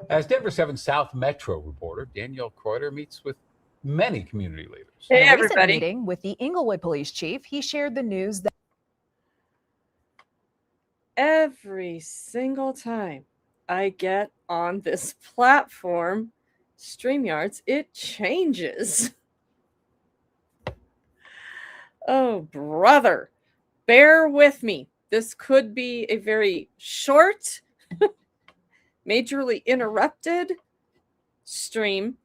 As Denver 7 South Metro reporter, Danielle Kreuter meets with many community leaders. In Hey, a recent everybody. meeting with the Englewood police chief, he shared the news that Every single time I get on this platform, StreamYards, it changes. Oh, brother. Bear with me. This could be a very short, majorly interrupted stream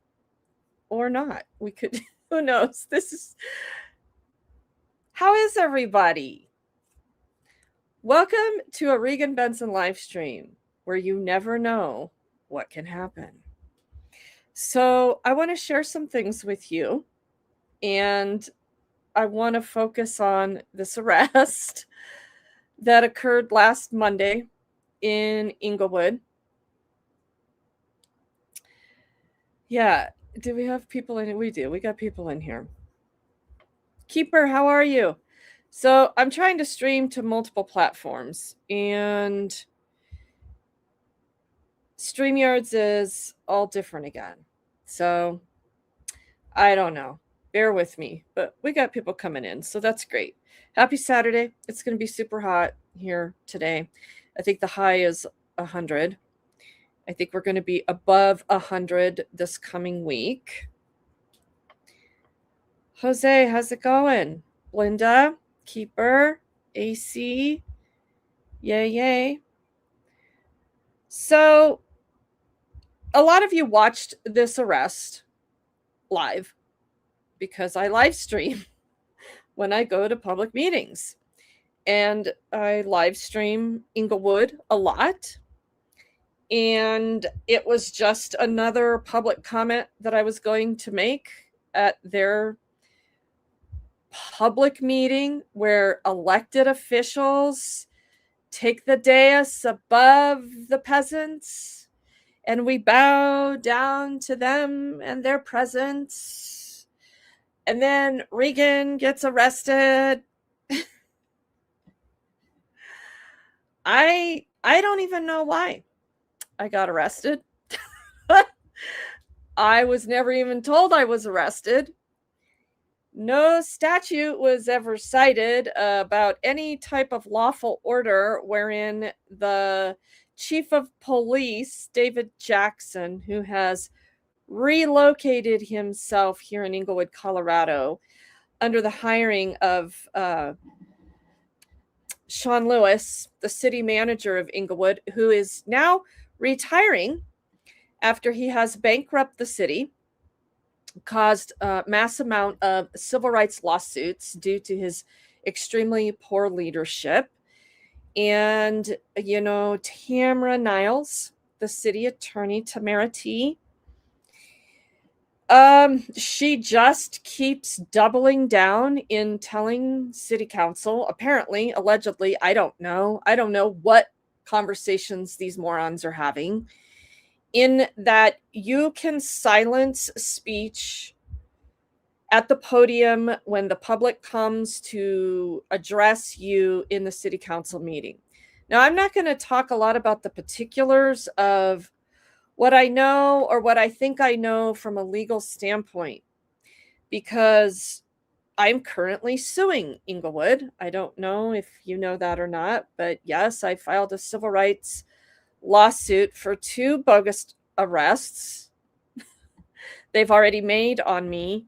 or not. We could, who knows? How is everybody? Welcome to a Regan Benson live stream where you never know what can happen. So, I want to share some things with you, and I want to focus on this arrest that occurred last Monday in Englewood. Yeah, do we have people in it? We do. We got people in here. Keeper, how are you? So, I'm trying to stream to multiple platforms, and StreamYards is all different again. So, I don't know. Bear with me, but we got people coming in, so that's great. Happy Saturday. It's going to be super hot here today. I think the high is 100. I think we're going to be above 100 this coming week. Jose, how's it going? Linda, Keeper, AC, yay. So, a lot of you watched this arrest live because I live stream when I go to public meetings. And I live stream Englewood a lot. And it was just another public comment that I was going to make at their public meeting where elected officials take the dais above the peasants and we bow down to them and their presence. And then Regan gets arrested. I don't even know why I got arrested. I was never even told I was arrested. No statute was ever cited about any type of lawful order wherein the chief of police, David Jackson, who has relocated himself here in Englewood, Colorado, under the hiring of Sean Lewis, the city manager of Englewood, who is now retiring after he has bankrupted the city, caused a mass amount of civil rights lawsuits due to his extremely poor leadership. And, Tamara Niles, the city attorney, Tamara T., she just keeps doubling down in telling city council, apparently, allegedly, I don't know what conversations these morons are having, in that you can silence speech at the podium when the public comes to address you in the city council meeting. Now, I'm not going to talk a lot about the particulars of what I know or what I think I know from a legal standpoint, because I'm currently suing Englewood. I don't know if you know that or not, but yes, I filed a civil rights lawsuit for 2 bogus arrests they've already made on me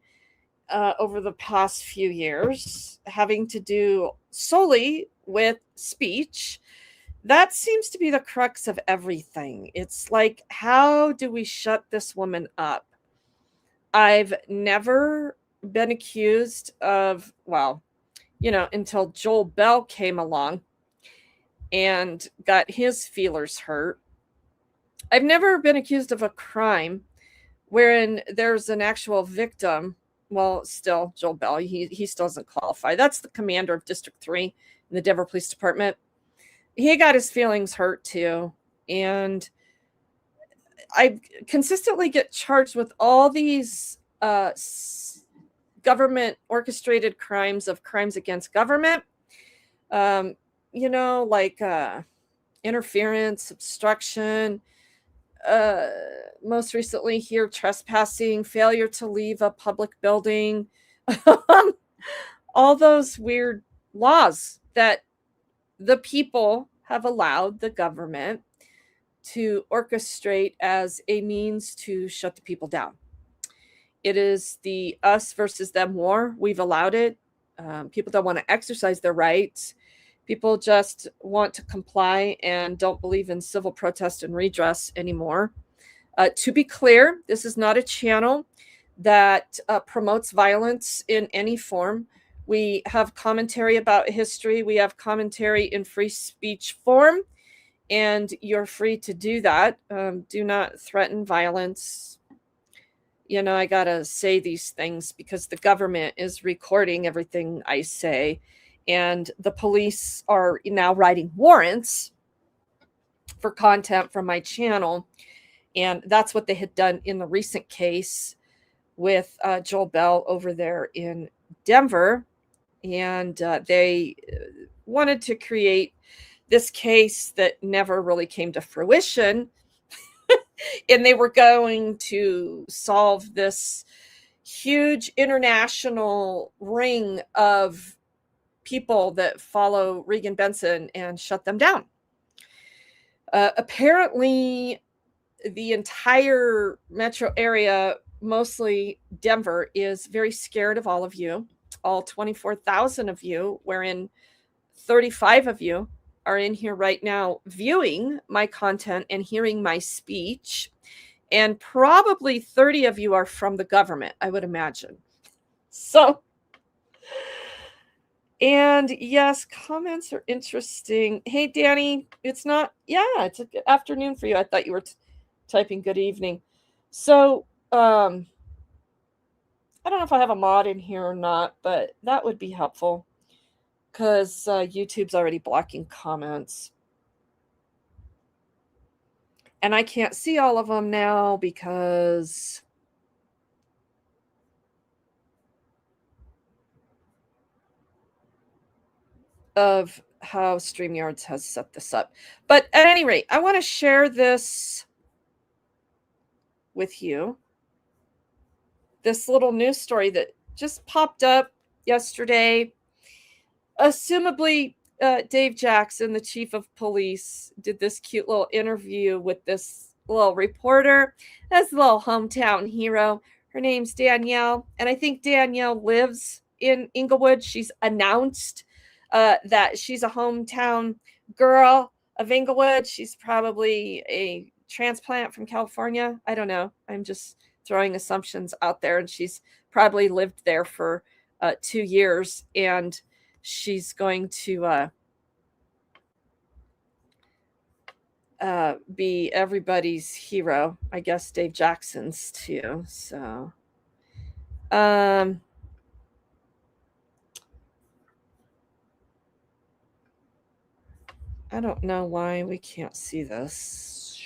over the past few years, having to do solely with speech. That seems to be the crux of everything. It's like, how do we shut this woman up? I've never been accused of, until Joel Bell came along and got his feelers hurt. I've never been accused of a crime wherein there's an actual victim. Well, still, Joel Bell, he still doesn't qualify. That's the commander of District 3 in the Denver Police Department. He got his feelings hurt too. And I consistently get charged with all these government orchestrated crimes against government, like interference, obstruction, most recently here, trespassing, failure to leave a public building, all those weird laws that the people have allowed the government to orchestrate as a means to shut the people down. It is the us versus them war. We've allowed it. People don't want to exercise their rights. People just want to comply and don't believe in civil protest and redress anymore. To be clear, this is not a channel that promotes violence in any form. We have commentary about history. We have commentary in free speech form, and you're free to do that. Do not threaten violence. You know, I gotta say these things because the government is recording everything I say, and the police are now writing warrants for content from my channel. And that's what they had done in the recent case with Joel Bell over there in Denver. And they wanted to create this case that never really came to fruition. And they were going to solve this huge international ring of people that follow Regan Benson and shut them down. Apparently, the entire metro area, mostly Denver, is very scared of all of you, all 24,000 of you, wherein 35 of you are in here right now viewing my content and hearing my speech. And probably 30 of you are from the government, I would imagine. So, and yes, comments are interesting. Hey, Danny, it's not, yeah, it's a good afternoon for you. I thought you were typing good evening. So, I don't know if I have a mod in here or not, but that would be helpful because YouTube's already blocking comments. And I can't see all of them now because of how StreamYards has set this up. But at any rate, I want to share this with you. This little news story that just popped up yesterday. Assumably, Dave Jackson, the chief of police, did this cute little interview with this little reporter. That's a little hometown hero. Her name's Danielle, and I think Danielle lives in Englewood. She's announced that she's a hometown girl of Englewood. She's probably a transplant from California. I don't know. I'm just throwing assumptions out there, and she's probably lived there for 2 years, and she's going to be everybody's hero. I guess Dave Jackson's too. So, I don't know why we can't see this.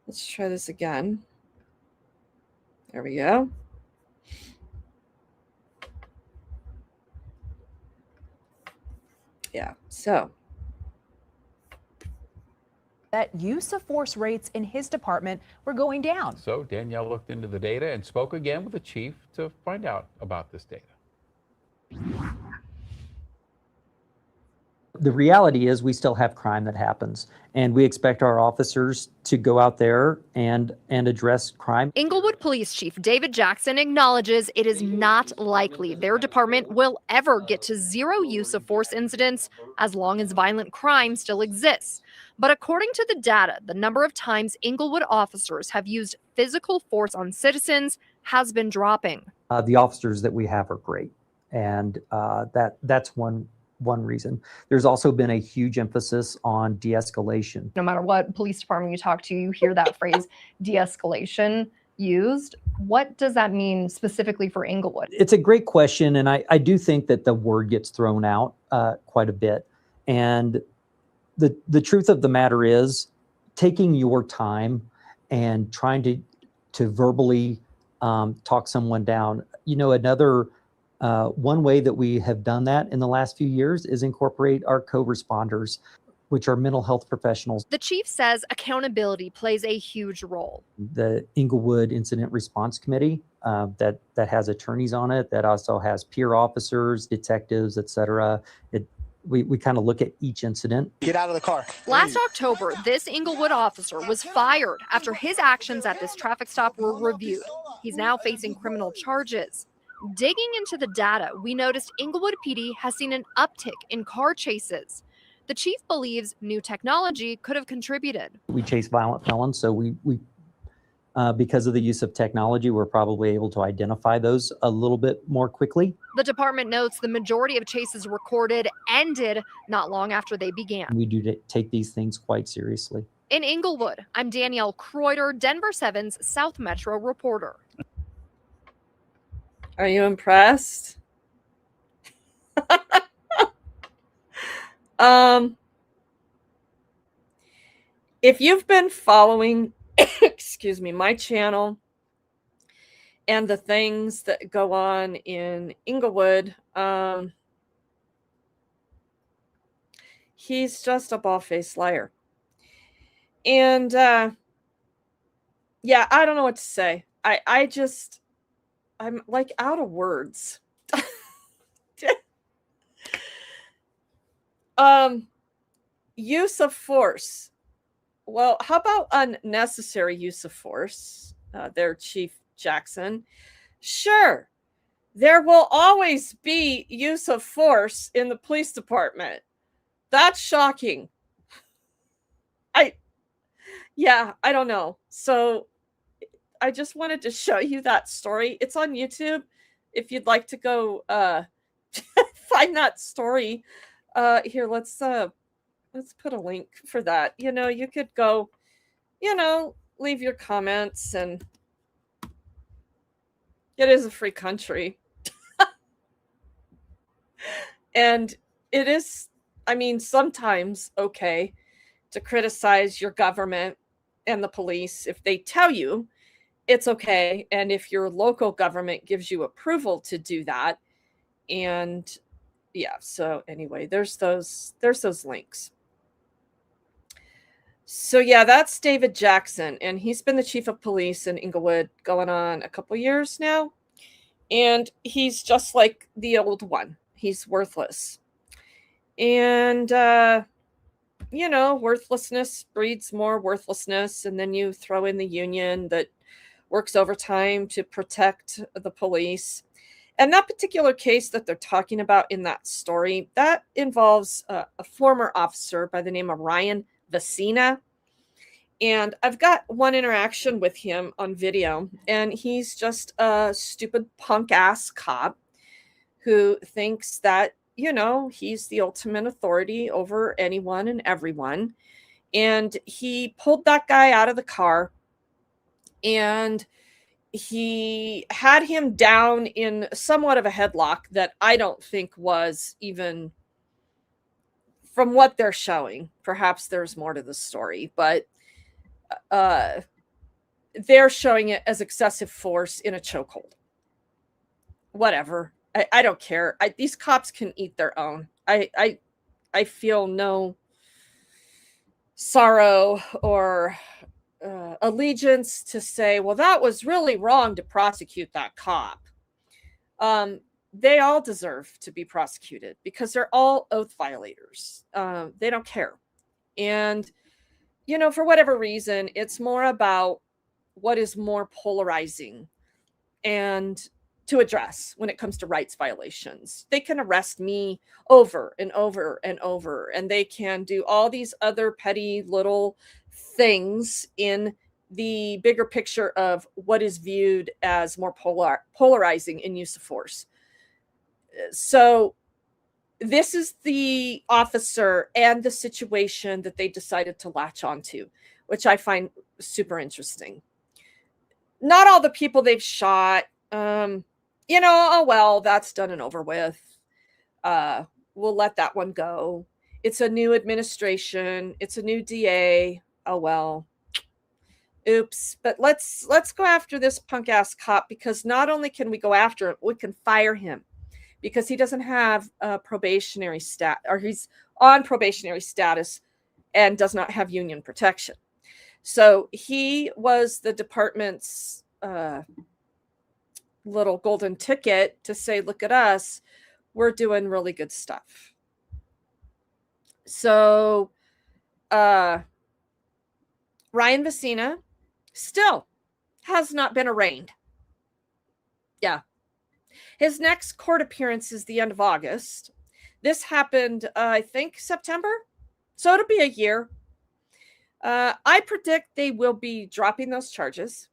Let's try this again. There we go. Yeah, so. That use of force rates in his department were going down. So Danielle looked into the data and spoke again with the chief to find out about this data. The reality is we still have crime that happens, and we expect our officers to go out there and address crime. Englewood Police Chief David Jackson acknowledges it is not likely their department will ever get to zero use of force incidents as long as violent crime still exists. But according to the data, the number of times Englewood officers have used physical force on citizens has been dropping. The officers that we have are great, and that's one reason. There's also been a huge emphasis on de-escalation. No matter what police department you talk to, you hear that phrase de-escalation used. What does that mean specifically for Englewood? It's a great question, and I do think that the word gets thrown out quite a bit. And the truth of the matter is, taking your time and trying to verbally talk someone down, Another one way that we have done that in the last few years is incorporate our co-responders, which are mental health professionals. The chief says accountability plays a huge role. The Englewood Incident Response Committee that has attorneys on it, that also has peer officers, detectives, etc. We kind of look at each incident. Get out of the car. Last October, this Englewood officer was fired after his actions at this traffic stop were reviewed. He's now facing criminal charges. Digging into the data, we noticed Englewood PD has seen an uptick in car chases. The chief believes new technology could have contributed. We chase violent felons, so we because of the use of technology, we're probably able to identify those a little bit more quickly. The department notes the majority of chases recorded ended not long after they began. We do take these things quite seriously. In Englewood, I'm Danielle Kreuter, Denver 7's South Metro reporter. Are you impressed? If you've been following, excuse me, my channel and the things that go on in Englewood, he's just a bald-faced liar. And yeah, I don't know what to say. I'm like out of words. Use of force. Well, how about unnecessary use of force? There, Chief Jackson. Sure, there will always be use of force in the police department. That's shocking. I don't know. So I just wanted to show you that story. It's on YouTube. If you'd like to go find that story. Here, let's put a link for that. You could go, leave your comments, and it is a free country. And it is, sometimes okay to criticize your government and the police if they tell you it's okay, and if your local government gives you approval to do that. And yeah, so anyway, there's those links. So yeah, that's David Jackson, and he's been the chief of police in Englewood going on a couple years now, and he's just like the old one. He's worthless. And worthlessness breeds more worthlessness, and then you throw in the union that works overtime to protect the police. And that particular case that they're talking about in that story, that involves a former officer by the name of Ryan Vecina. And I've got one interaction with him on video, and he's just a stupid punk ass cop who thinks that, he's the ultimate authority over anyone and everyone. And he pulled that guy out of the car, and he had him down in somewhat of a headlock that I don't think was even, from what they're showing, perhaps there's more to the story, but they're showing it as excessive force in a chokehold. Whatever. I don't care. These cops can eat their own. I feel no sorrow or allegiance to say, well, that was really wrong to prosecute that cop. They all deserve to be prosecuted because they're all oath violators. They don't care. And, for whatever reason, it's more about what is more polarizing and to address when it comes to rights violations. They can arrest me over and over and over, and they can do all these other petty little things in the bigger picture of what is viewed as more polarizing in use of force. So this is the officer and the situation that they decided to latch onto, which I find super interesting. Not all the people they've shot, oh, well, that's done and over with. We'll let that one go. It's a new administration. It's a new DA. Oh, well, oops, but let's go after this punk ass cop, because not only can we go after him, we can fire him because he doesn't have a probationary or he's on probationary status and does not have union protection. So he was the department's little golden ticket to say, look at us, we're doing really good stuff. So Ryan Vecina still has not been arraigned. Yeah. His next court appearance is the end of August. This happened, I think, September. So it'll be a year. I predict they will be dropping those charges.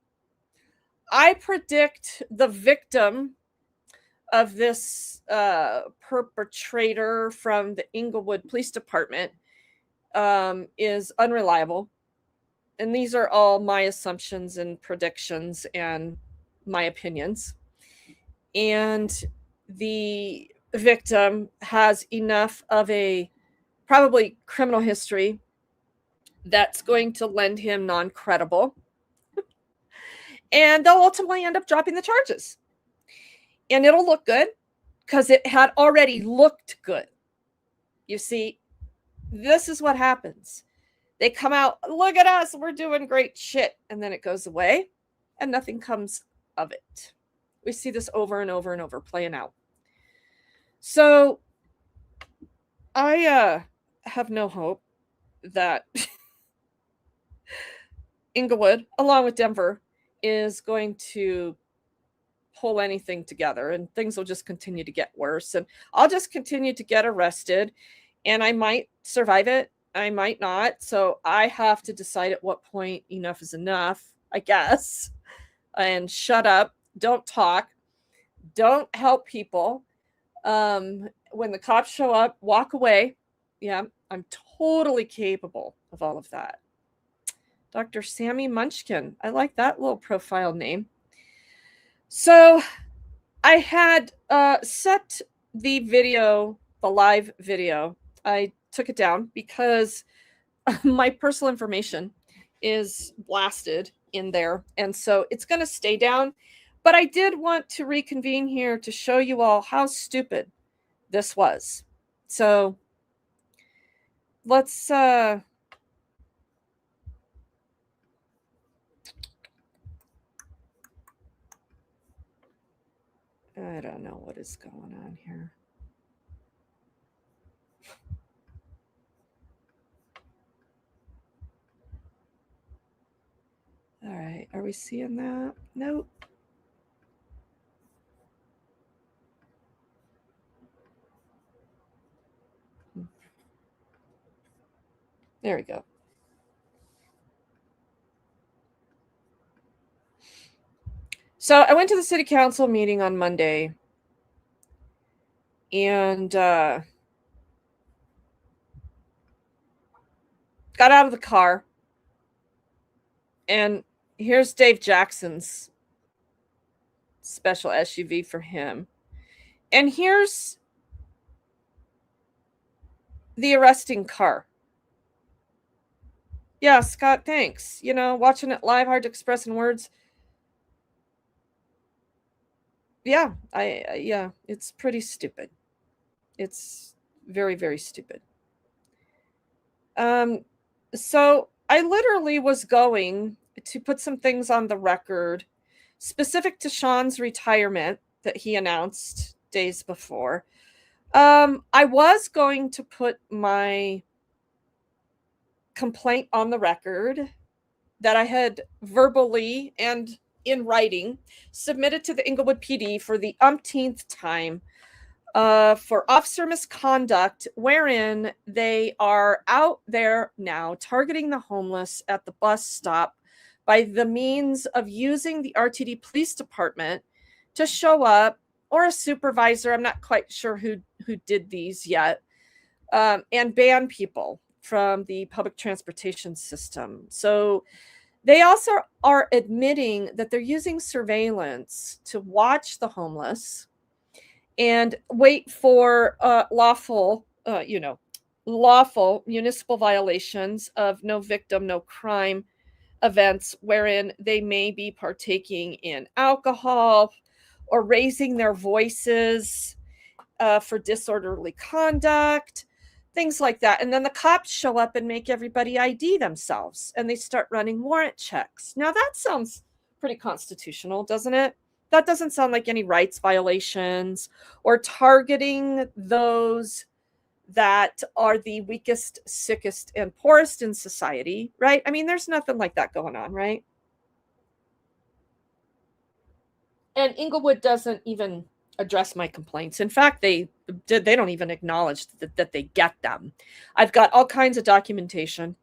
I predict the victim of this perpetrator from the Englewood Police Department is unreliable. And these are all my assumptions and predictions and my opinions. And the victim has enough of a probably criminal history that's going to lend him non-credible. And they'll ultimately end up dropping the charges. And it'll look good because it had already looked good. You see, this is what happens. They come out, look at us, we're doing great shit. And then it goes away and nothing comes of it. We see this over and over and over playing out. So I have no hope that Englewood, along with Denver, is going to pull anything together, and things will just continue to get worse. And I'll just continue to get arrested, and I might survive it. I might not. So I have to decide at what point enough is enough, I guess, and shut up. Don't talk. Don't help people. When the cops show up, walk away. Yeah, I'm totally capable of all of that. Dr. Sammy Munchkin. I like that little profile name. So I had set the video, the live video. I took it down because my personal information is blasted in there. And so it's going to stay down. But I did want to reconvene here to show you all how stupid this was. So let's I don't know what is going on here. All right, are we seeing that? Nope. There we go. So I went to the city council meeting on Monday and got out of the car. And here's Dave Jackson's special SUV for him. And here's the arresting car. Yeah, Scott, thanks. You know, watching it live, hard to express in words. Yeah, yeah, it's pretty stupid. It's very, very stupid. So I literally was going to put some things on the record specific to Sean's retirement that he announced days before. I was going to put my complaint on the record that I had verbally and in writing submitted to the Englewood PD for the umpteenth time for officer misconduct, wherein they are out there now targeting the homeless at the bus stop by the means of using the RTD Police Department to show up, or a supervisor, I'm not quite sure who did these yet, and ban people from the public transportation system. So they also are admitting that they're using surveillance to watch the homeless and wait for lawful municipal violations of no victim, no crime events wherein they may be partaking in alcohol or raising their voices for disorderly conduct, things like that. And then the cops show up and make everybody ID themselves, and they start running warrant checks. Now that sounds pretty constitutional, doesn't it? That doesn't sound like any rights violations or targeting those that are the weakest, sickest, and poorest in society, right? I mean, there's nothing like that going on, right? And Englewood doesn't even address my complaints. In fact, they don't even acknowledge that they get them. I've got all kinds of documentation.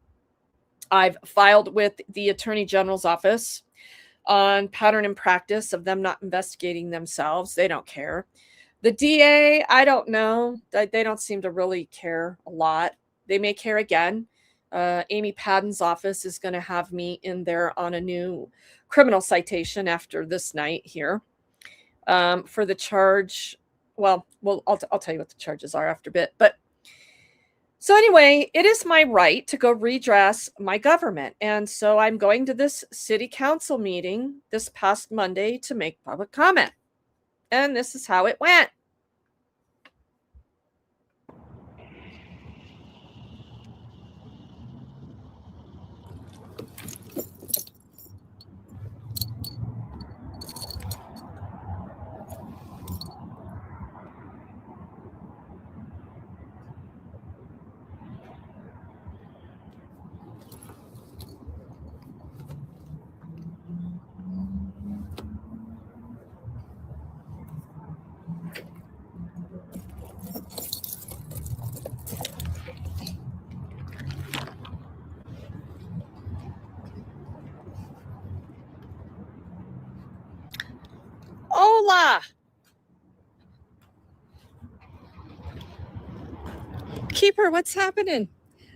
I've filed with the Attorney General's office on pattern and practice of them not investigating themselves. They don't care. The DA, I don't know. They don't seem to really care a lot. They may care again. Amy Padden's office is going to have me in there on a new criminal citation after this night here for the charge. Well, I'll tell you what the charges are after a bit. But so anyway, it is my right to go redress my government. And so I'm going to this city council meeting this past Monday to make public comment. And this is how it went. Hola! Keeper, what's happening?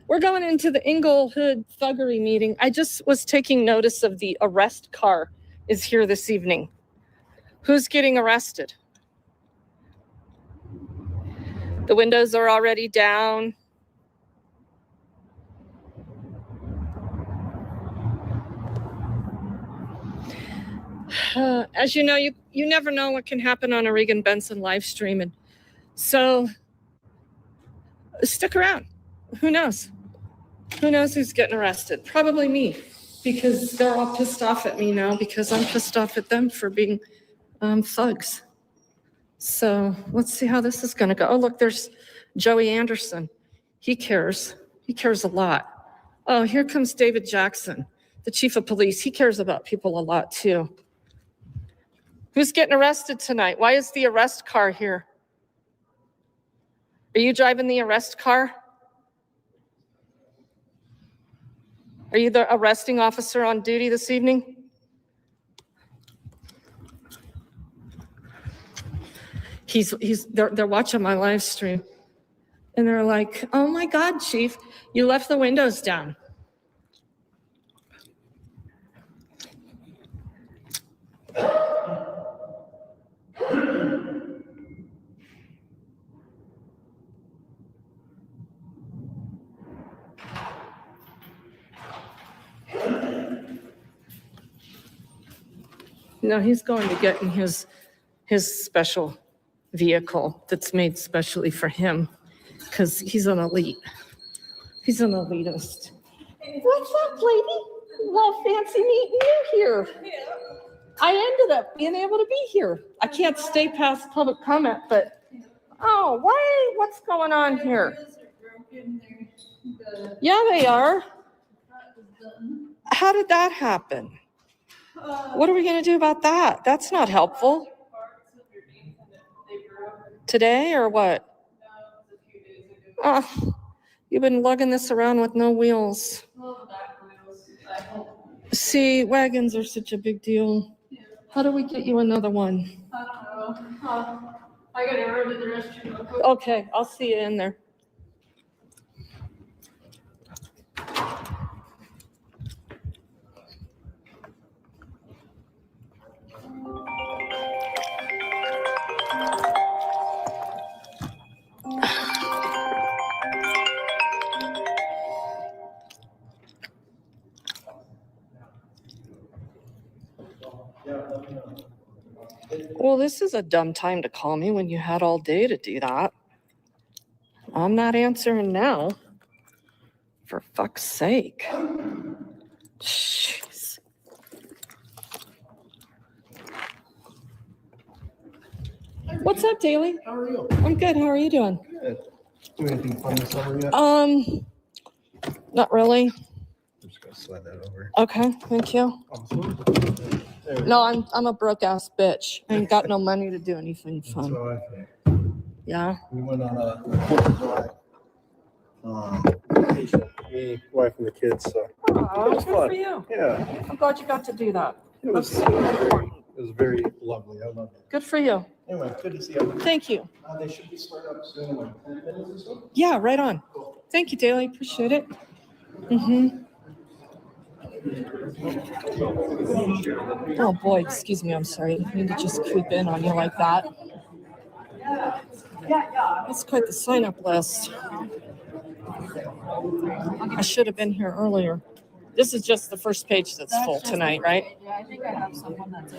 We're going into the Englewood thuggery meeting. I just was taking notice of the arrest car is here this evening. Who's getting arrested? The windows are already down. As you know, you never know what can happen on a Regan Benson live stream. And so stick around. Who knows? Who knows who's getting arrested? Probably me, because they're all pissed off at me now because I'm pissed off at them for being thugs. So let's see how this is going to go. Oh, look, there's Joey Anderson. He cares. He cares a lot. Oh, here comes David Jackson, the chief of police. He cares about people a lot, too. Who's getting arrested tonight? Why is the arrest car here? Are you driving the arrest car? Are you the arresting officer on duty this evening? They're watching my live stream. And they're like, oh my God, Chief, you left the windows down. No, he's going to get in his special vehicle that's made specially for him because he's an elite. He's an elitist. What's up, lady? Well, fancy meeting you here. I ended up being able to be here. I can't stay past public comment, but oh, wait, what's going on here? Yeah, they are. How did that happen? What are we going to do about that? That's not helpful. Today or what? Oh, you've been lugging this around with no wheels. See, wagons are such a big deal. How do we get you another one? I don't know. I gotta run to the restroom. Okay, I'll see you in there. Well, this is a dumb time to call me when you had all day to do that. I'm not answering now. For fuck's sake. Jeez. What's up, Daly? How are you? I'm good. How are you doing? Good. Do anything fun this summer yet? Not really. I'm just gonna slide that over. Okay, thank you. Awesome. There we No, go. I'm a broke ass bitch. I ain't got no money to do anything That's fun. what I think. Yeah. We went on a 4th of July vacation. Me, wife, and the kids. So Oh, was good fun. for you. yeah, I'm glad you got to do that. it was That's super important. it was very lovely. I loved it. Good for you. Anyway, good to see you. Thank you. They should be starting up soon, in like 10 minutes or so. Yeah, right on. Thank you, Daly. Appreciate it. Mm-hmm. Oh boy, excuse me. I'm sorry. I didn't mean to just creep in on you like that. That's quite the sign-up list. I should have been here earlier. This is just the first page that's full tonight, right? Yeah, I think I have someone that's.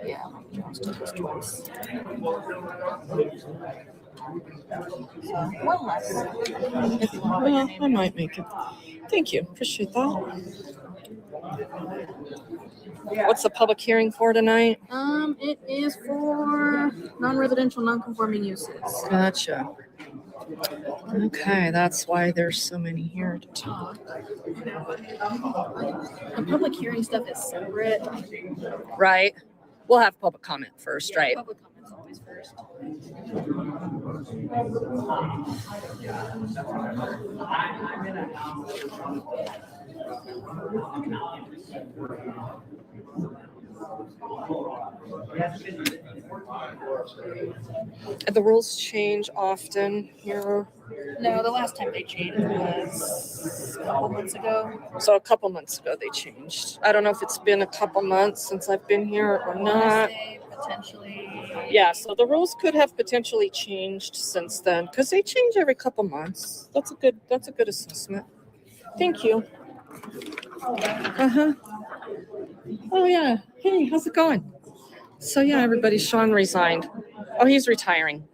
Yeah. One less. Well, I might make it. Thank you. Appreciate that. What's the public hearing for tonight? It is for non-residential, non-conforming uses. Gotcha. Okay, that's why there's so many here to talk. The public hearing stuff is separate. Right. We'll have public comment first, right? Public comments always first. The rules change often here. No, the last time they changed was a couple months ago. So a couple months ago they changed. I don't know if it's been a couple months since I've been here or I wanna not. say potentially. Yeah, so the rules could have potentially changed since then because they change every couple months. That's a good assessment. Thank you. Uh-huh. Oh yeah. Hey, how's it going? So yeah, everybody, Sean resigned. Oh, he's retiring.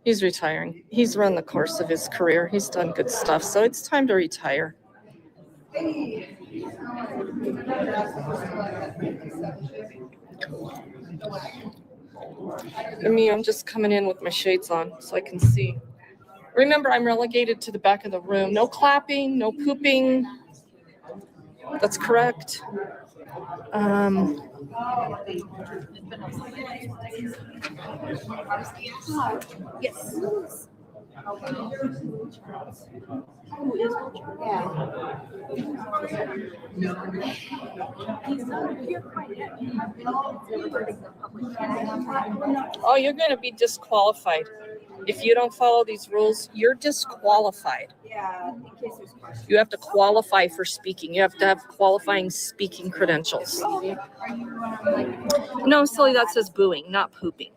He's retiring. He's run the course of his career. He's done good stuff. So it's time to retire. I'm just coming in with my shades on so I can see. Remember, I'm relegated to the back of the room. No clapping, no pooping. That's correct. Yes. Oh, you're going to be disqualified. If you don't follow these rules, you're disqualified. Yeah, in case there's questions. You have to qualify for speaking. You have to have qualifying speaking credentials. Are you like No, silly, that says booing, not pooping.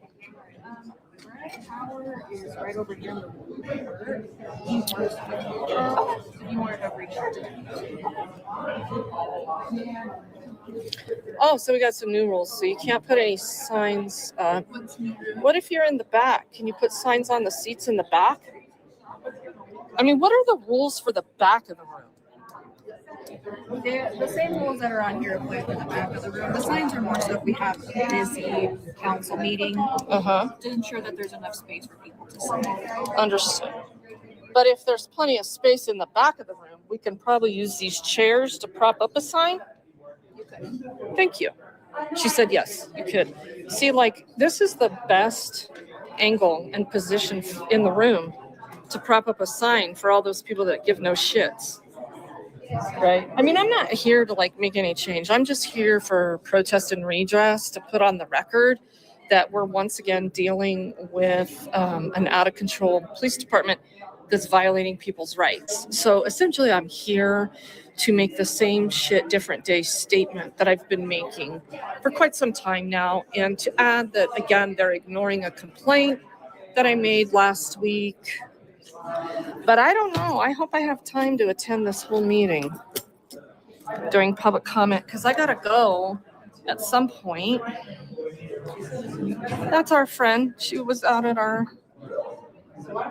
power is right over here in the if you wanted to reach out to them. Oh, so we got some new rules. So you can't put any signs. What if you're in the back? Can you put signs on the seats in the back? I mean, what are the rules for the back of the room? They're the same rules that are on here apply for the back of the room. The signs are more so if we have a busy council meeting Uh-huh. to ensure that there's enough space for people to sit. Understood. But if there's plenty of space in the back of the room, we can probably use these chairs to prop up a sign. Thank you. She said yes, you could. See, like, this is the best angle and position in the room to prop up a sign for all those people that give no shits. Right? I mean, I'm not here to like make any change. I'm just here for protest and redress to put on the record that we're once again dealing with an out of control police department that's violating people's rights. So essentially, I'm here to make the same shit different day statement that I've been making for quite some time now. And to add that, again, they're ignoring a complaint that I made last week. But I don't know. I hope I have time to attend this whole meeting. during public comment because I gotta go at some point. That's our friend. She was out at our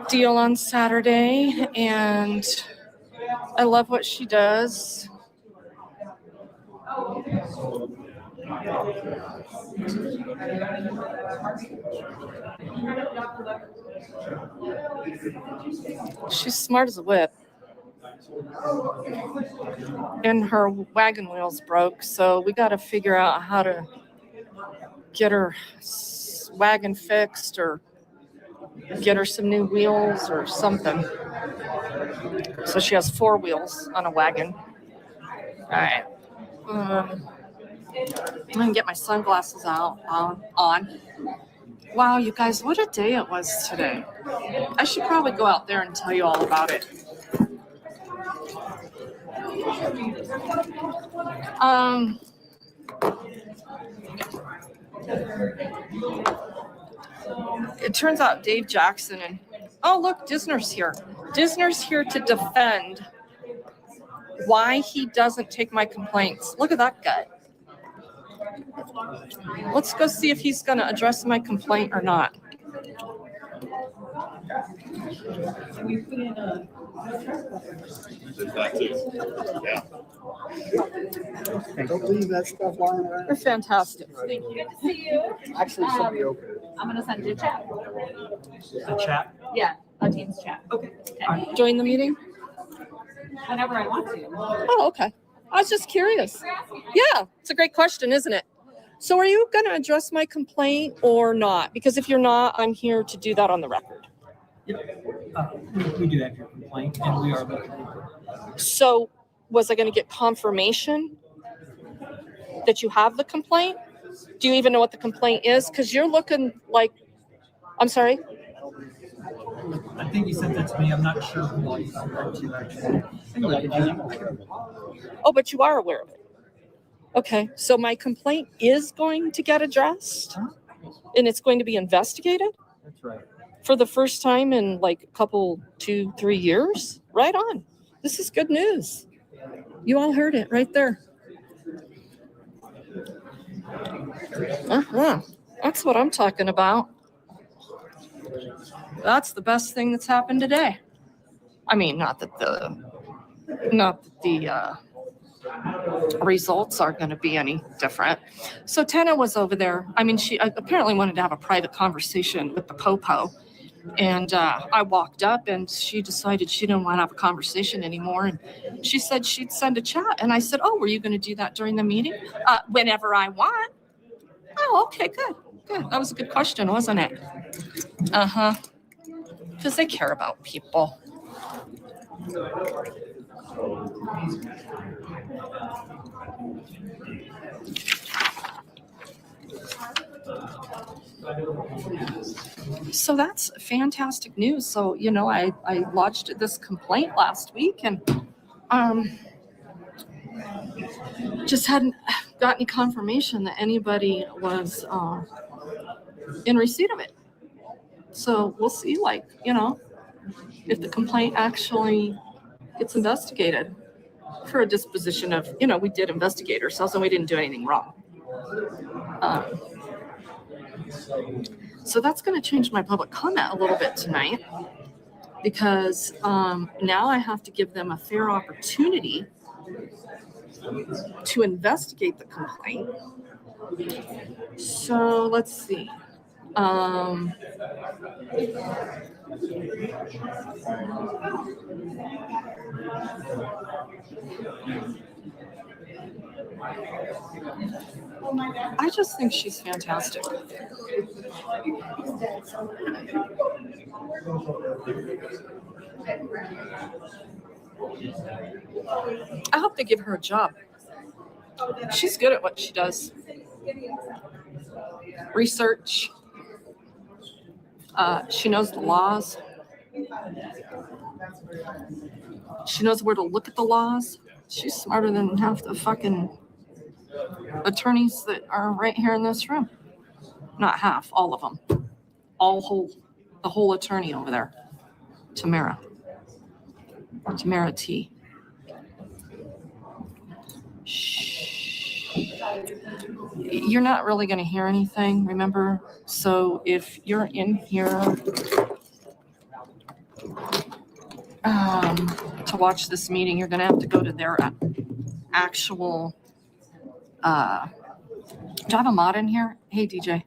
deal on Saturday, and I love what she does. She's smart as a whip. And her wagon wheels broke, so we got to figure out how to get her wagon fixed or get her some new wheels or something. So she has 4 wheels on a wagon. All right. I'm gonna get my sunglasses out on. Wow, you guys, what a day it was today. I should probably go out there and tell you all about it. It turns out Dave Jackson and oh look, Disner's here. Disner's here to defend why he doesn't take my complaints. Look at that guy. Let's go see if he's going to address my complaint or not. Don't leave that stuff lying around. They're fantastic. Thank you. Good to see you. Actually, somebody opened it. I'm gonna send you a chat. A chat? Yeah, a Teams chat. Okay. Join the meeting? Whenever I want to. Oh, okay. I was just curious. Yeah, it's a great question, isn't it? So are you going to address my complaint or not? Because if you're not, I'm here to do that on the record. We do have your complaint, and we are looking into it. So was I going to get confirmation that you have the complaint? Do you even know what the complaint is? Because you're looking like, I'm sorry? I think you sent that to me. I'm not sure who all you sent that to, actually. Oh, but you are aware of it. Okay, so my complaint is going to get addressed and it's going to be investigated That's right. for the first time in like a couple, 2-3 years. Right on. This is good news. You all heard it right there. That's what I'm talking about. That's the best thing that's happened today. I mean, not that the results are going to be any different. So Tenna was over there. I mean, she apparently wanted to have a private conversation with the popo. And I walked up and she decided she didn't want to have a conversation anymore. And she said she'd send a chat. And I said, oh, were you going to do that during the meeting? Whenever I want. Oh, okay, good. Good. That was a good question, wasn't it? Uh-huh. Because they care about people. So that's fantastic news. So, you know, I lodged this complaint last week and just hadn't got any confirmation that anybody was in receipt of it. So we'll see, like, you know, if the complaint actually gets investigated for a disposition of, you know, we did investigate ourselves and we didn't do anything wrong. So that's going to change my public comment a little bit tonight because now I have to give them a fair opportunity to investigate the complaint. So let's see. I just think she's fantastic. I hope they give her a job. She's good at what she does. Research. She knows the laws. She knows where to look at the laws. She's smarter than half the fucking attorneys that are right here in this room. Not half, all of them. The whole attorney over there. Tamara T. Shh. You're not really going to hear anything, remember? So if you're in here to watch this meeting, you're going to have to go to their actual. Do I have a mod in here? Hey, DJ.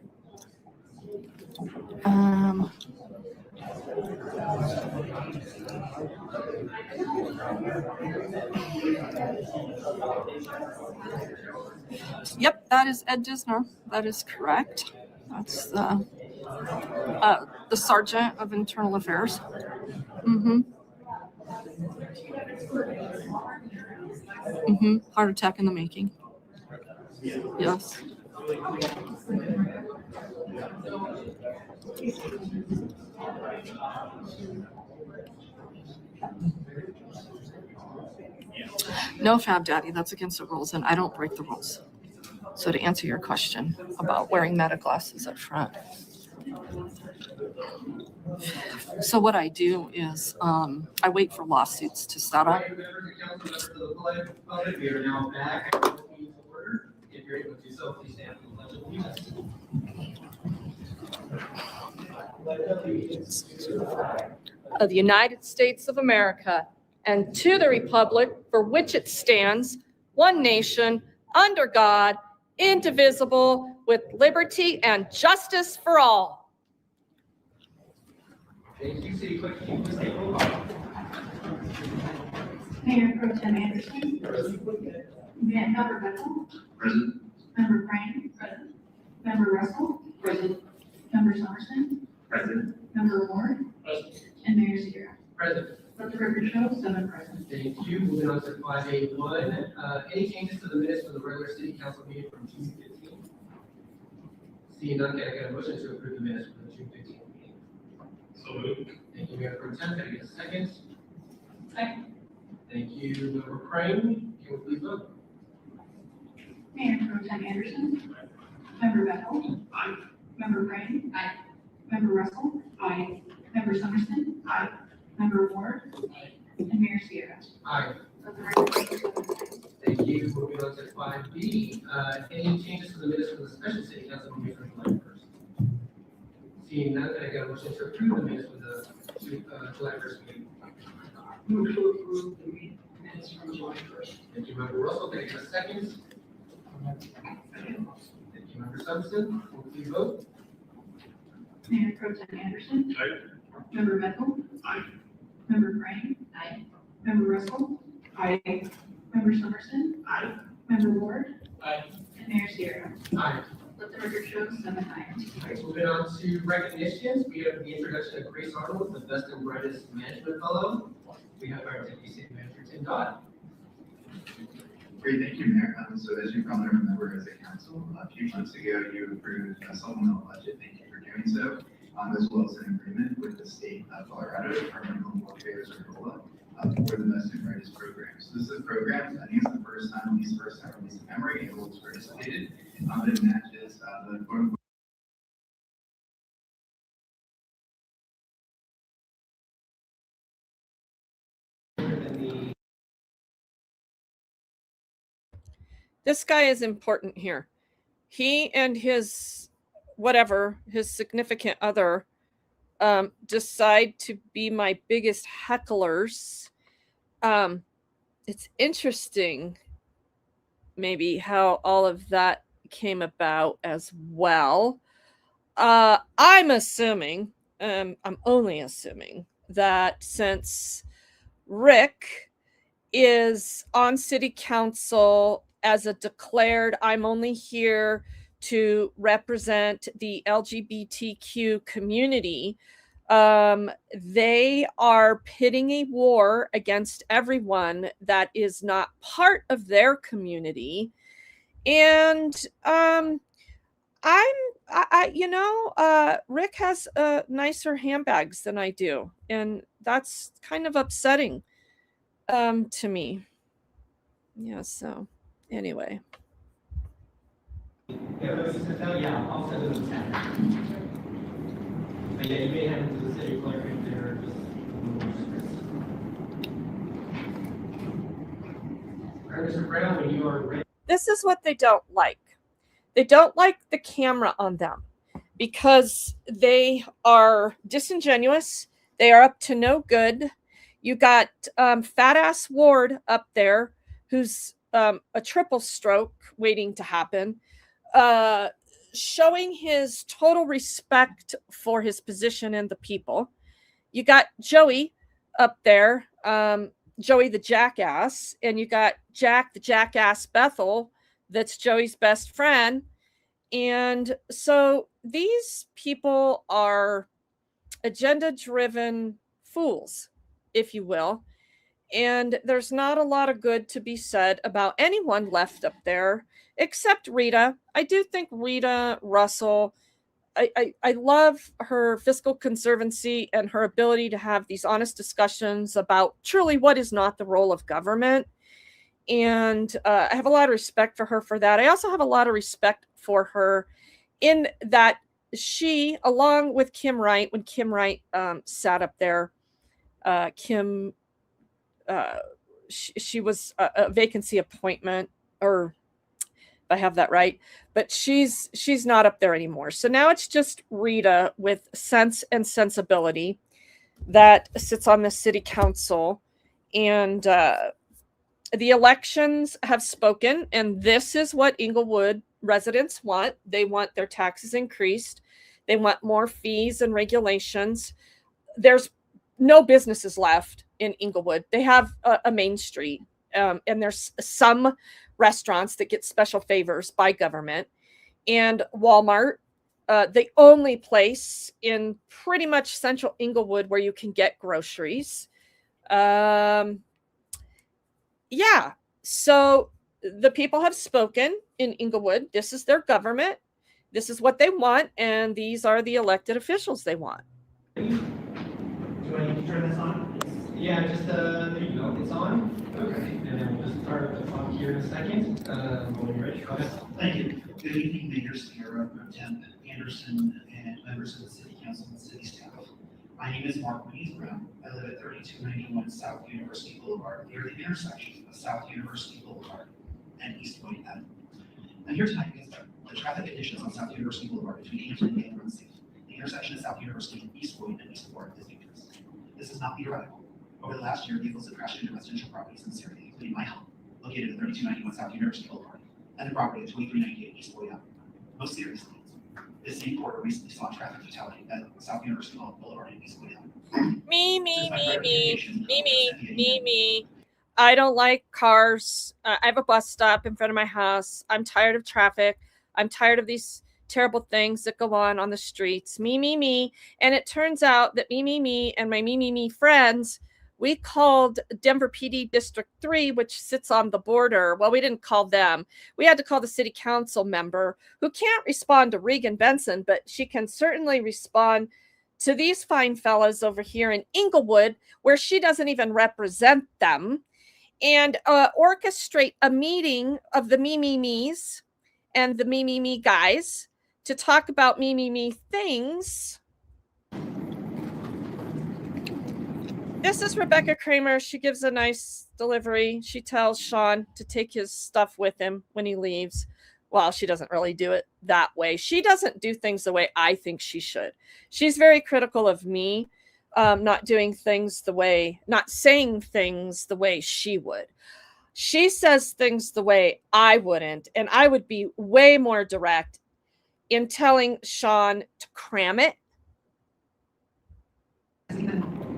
Yep, that is Ed Disner. That is correct. That's the Sergeant of Internal Affairs. Heart attack in the making. Yes. No, Fab Daddy, that's against the rules, and I don't break the rules. So to answer your question about wearing meta glasses up front. So what I do is I wait for lawsuits to settle. Of the United States of America, and to the republic for which it stands, one nation, under God, indivisible, with liberty and justice for all. Thank you. City Clerk, can you please take roll call? Mayor Pro Tem Anderson. Member Bethel. Present. Member Crane. Present. Member Russell. Present. Member Somerson. Present. Member Ward. Present. And Mayor Sierra. Present. Let the record show 7 present. Thank you. Moving on to 5A1. Any changes to the minutes from the regular city council meeting from June 15th? Seeing none, can I get a motion to approve the minutes from the June 15th meeting? So moved. Thank you, Mayor Pro Tem. Can I get a second? Second. Thank you, Member Crane. Can we please vote? Mayor Pro Tem Anderson. Member Bethel. Aye. Member Crane. Aye. Member Russell. Aye. Member Somerson. Aye. Member Ward. And Mayor Sierra. Aye. Let the record show 7 present. Thank you. Moving on to 5B. Any changes to the minutes from the special city council meeting from July 1st? Seeing none, can I get a motion to approve the minutes from the July 1st meeting? Move to approve the minutes from July 1st. Thank you, Member Russell. Can I get a second? Thank you, Member Simpson. Will you please vote? Mayor Pro Tem Anderson. Aye. Member Bethel. Aye. Member Crane. Aye. Member Russell. Aye. Member Somerson. Aye. Member Ward. Aye. And Mayor Sierra. Aye. Let the record show 7 ayes. Alright, moving on to recognitions, we have the introduction of Grace Arnold, the Best and Brightest Management Fellow. We have our Deputy City Manager, Tim Dodd. Great, thank you, Mayor. So as you probably remember as a council, a few months ago, you approved a supplemental budget. Thank you for doing so, as well as an agreement with the state of Colorado Department of Homeland Affairs, or DOLA, for the Best and Brightest program. So this is a program, I think it's the first time, at least in memory, it was participated. It matches the quote unquote. This guy is important here. He and his his significant other, decide to be my biggest hecklers. It's interesting maybe how all of that came about as well. I'm assuming, I'm only assuming that since Rick is on city council as a declared, I'm only here to represent the LGBTQ community, they are pitting a war against everyone that is not part of their community. And Rick has nicer handbags than I do, and that's kind of upsetting to me. Yeah, so anyway. Yeah, I'll send it to the town. But yeah, you may have it to the city clerk if they're just. Mr. Brown, when you are ready. This is what they don't like. They don't like the camera on them because they are disingenuous. They are up to no good. You got fat ass Ward up there who's a triple stroke waiting to happen, showing his total respect for his position and the people. You got Joey up there, Joey the jackass, and you got Jack the jackass Bethel, that's Joey's best friend. And so these people are agenda-driven fools, if you will. And there's not a lot of good to be said about anyone left up there except Rita. I do think Rita Russell, I love her fiscal conservancy and her ability to have these honest discussions about truly what is not the role of government. And I have a lot of respect for her for that. I also have a lot of respect for her in that she, along with Kim Wright, when Kim Wright sat up there, she was a vacancy appointment, or if I have that right, but she's not up there anymore. So now it's just Rita with sense and sensibility that sits on the city council. And the elections have spoken, and this is what Englewood residents want. They want their taxes increased. They want more fees and regulations. There's no businesses left in Englewood. They have a main street, and there's some restaurants that get special favors by government. And Walmart, the only place in pretty much central Englewood where you can get groceries. Yeah, so the people have spoken in Englewood. This is their government. This is what they want, and these are the elected officials they want. Do I need to turn this on? Yeah, just there you go. It's on. Okay, and then we'll just start the clock here in a second. When you're ready, go ahead. Thank you. Good evening, Mayor Sierra, Pro Tem Anderson, and members of the City Council and City staff. My name is Mark Brown. I live at 3291 South University Boulevard, near the intersection of South University Boulevard and East Point Avenue. I'm here tonight because the traffic conditions on South University Boulevard between Hampton and unsafe. The intersection of South University and East Point and East Port is dangerous. This is not theoretical. Over the last year, vehicles have crashed into residential properties in this area, including my home, located at 3291 South University Boulevard, and the property at 2398 East Point Avenue. Most seriously, this same quarter recently saw a traffic fatality at South University Boulevard and East Point Avenue. Me. I don't like cars. I have a bus stop in front of my house. I'm tired of traffic. I'm tired of these terrible things that go on the streets. Me. And it turns out that me, and my me friends, we called Denver PD District 3, which sits on the border. Well, we didn't call them. We had to call the city council member, who can't respond to Regan Benson, but she can certainly respond to these fine fellas over here in Englewood, where she doesn't even represent them, and orchestrate a meeting of the me's and the me guys to talk about me things. This is Rebecca Kramer. She gives a nice delivery. She tells Sean to take his stuff with him when he leaves. Well, she doesn't really do it that way. She doesn't do things the way I think she should. She's very critical of me, not saying things the way she would. She says things the way I wouldn't, and I would be way more direct in telling Sean to cram it.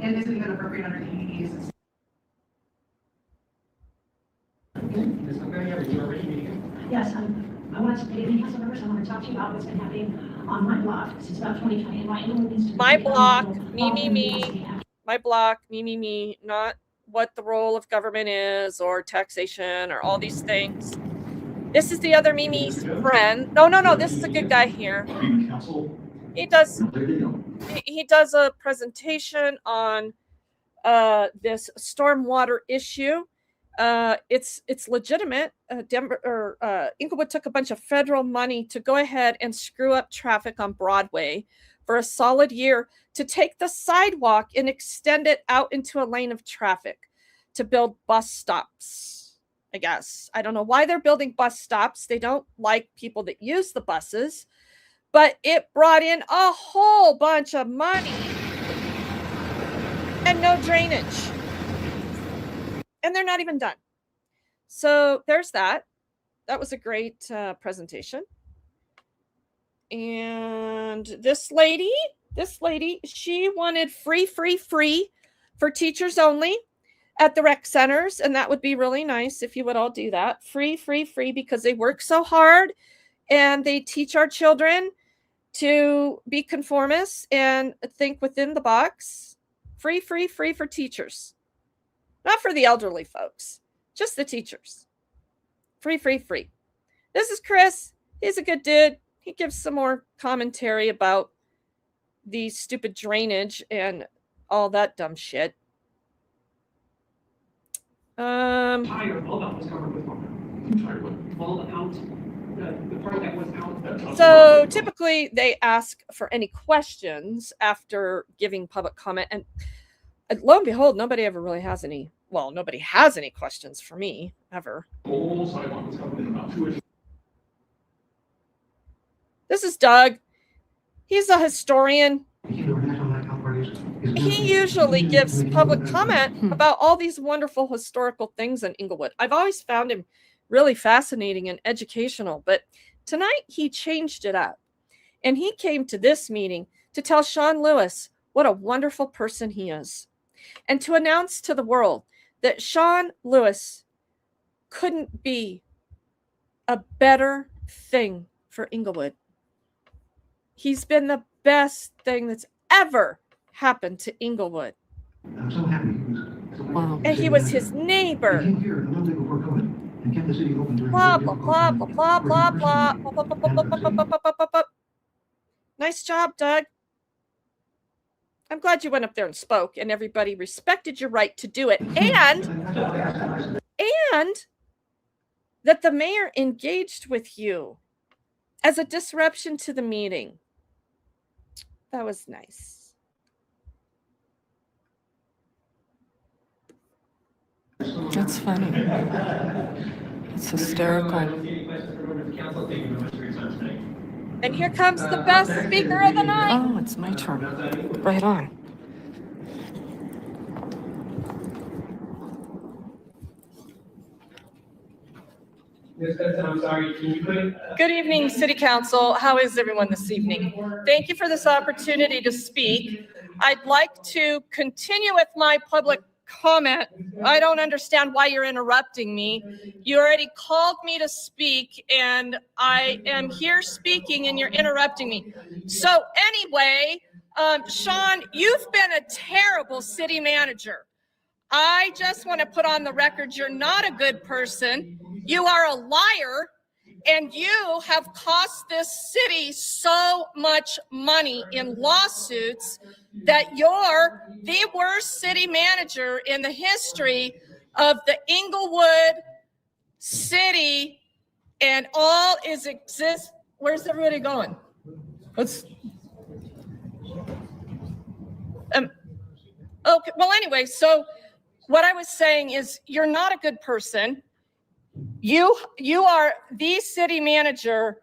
And is even appropriate under communities. Yes, I want to say, council members, I want to talk to you about what's been happening on my block since about 2020 and why Englewood needs to. My block, me. My block, me. Not what the role of government is or taxation or all these things. This is the other Mimi's friend. No. This is a good guy here. He does a presentation on this stormwater issue. It's legitimate. Englewood took a bunch of federal money to go ahead and screw up traffic on Broadway for a solid year, to take the sidewalk and extend it out into a lane of traffic to build bus stops. I guess. I don't know why they're building bus stops. They don't like people that use the buses, but it brought in a whole bunch of money and no drainage. And they're not even done. So there's that. That was a great presentation. And this lady, she wanted free for teachers only at the rec centers. And that would be really nice if you would all do that. Free, because they work so hard and they teach our children to be conformists and think within the box. Free for teachers. Not for the elderly folks, just the teachers. Free. This is Chris. He's a good dude. He gives some more commentary about the stupid drainage and all that dumb shit. So typically they ask for any questions after giving public comment, and lo and behold, nobody ever really has any. Well, nobody has any questions for me ever. This is Doug. He's a historian. He usually gives public comment about all these wonderful historical things in Englewood. I've always found him really fascinating and educational, but tonight he changed it up. And he came to this meeting to tell Sean Lewis what a wonderful person he is, and to announce to the world that Sean Lewis couldn't be a better thing for Englewood. He's been the best thing that's ever happened to Englewood. I'm so happy. Wow. And he was his neighbor. Blah, blah, blah, blah, blah, blah, blah. Nice job, Doug. I'm glad you went up there and spoke, and everybody respected your right to do it. And that the mayor engaged with you as a disruption to the meeting. That was nice. That's funny. It's hysterical. And here comes the best speaker of the night. Oh, it's my turn. Right on. Good evening, City Council. How is everyone this evening? Thank you for this opportunity to speak. I'd like to continue with my public comment. I don't understand why you're interrupting me. You already called me to speak, and I am here speaking, and you're interrupting me. So anyway, Sean, you've been a terrible city manager. I just want to put on the record, you're not a good person. You are a liar, and you have cost this city so much money in lawsuits that you're the worst city manager in the history of the Englewood city, and all is exist. Where's everybody going? Let's. Okay. Well, anyway, so what I was saying is you're not a good person. You are the city manager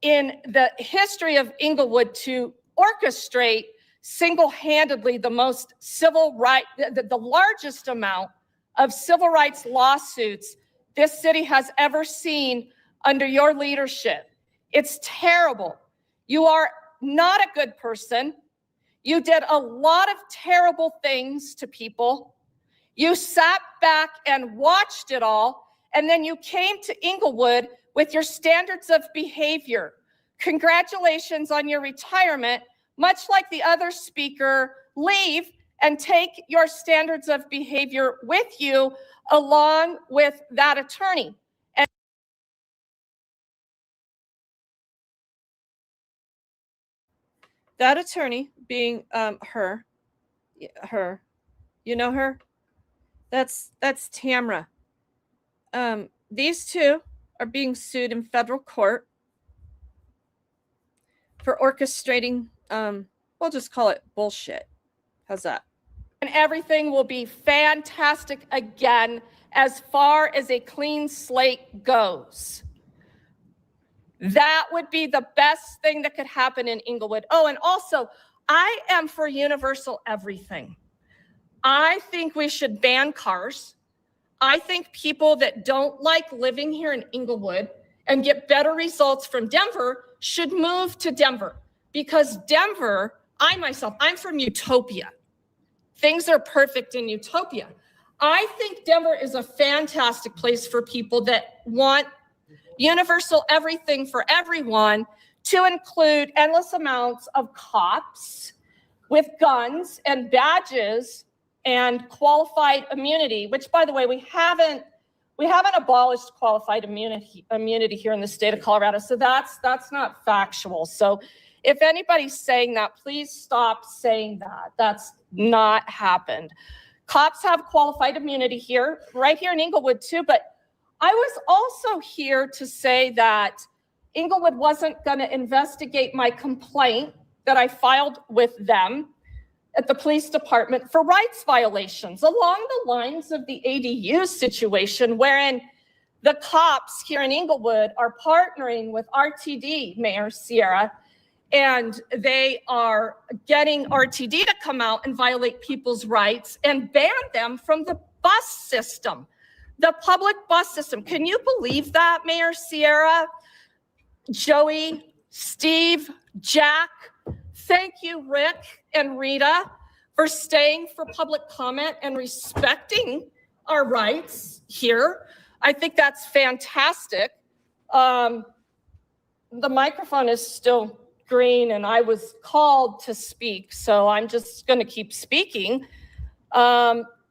in the history of Englewood to orchestrate single-handedly the most civil right, the largest amount of civil rights lawsuits this city has ever seen under your leadership. It's terrible. You are not a good person. You did a lot of terrible things to people. You sat back and watched it all, and then you came to Englewood with your standards of behavior. Congratulations on your retirement. Much like the other speaker, leave and take your standards of behavior with you along with that attorney. And that attorney being her, you know her? That's Tamra. These two are being sued in federal court for orchestrating, we'll just call it bullshit. How's that? And everything will be fantastic again. as far as a clean slate goes. That would be the best thing that could happen in Englewood. Oh, and also, I am for universal everything. I think we should ban cars. I think people that don't like living here in Englewood and get better results from Denver should move to Denver, because Denver, I'm from Utopia. Things are perfect in Utopia. I think Denver is a fantastic place for people that want universal everything for everyone, to include endless amounts of cops with guns and badges and qualified immunity, which, by the way, we haven't abolished qualified immunity here in the state of Colorado. So that's not factual. So if anybody's saying that, please stop saying that. That's not happened. Cops have qualified immunity here, right here in Englewood too, but I was also here to say that Englewood wasn't going to investigate my complaint that I filed with them at the police department for rights violations along the lines of the ADU situation, wherein the cops here in Englewood are partnering with RTD, Mayor Sierra, and they are getting RTD to come out and violate people's rights and ban them from the bus system. The public bus system. Can you believe that, Mayor Sierra, Joey, Steve, Jack? Thank you, Rick and Rita, for staying for public comment and respecting our rights here. I think that's fantastic. The microphone is still green and I was called to speak, so I'm just going to keep speaking.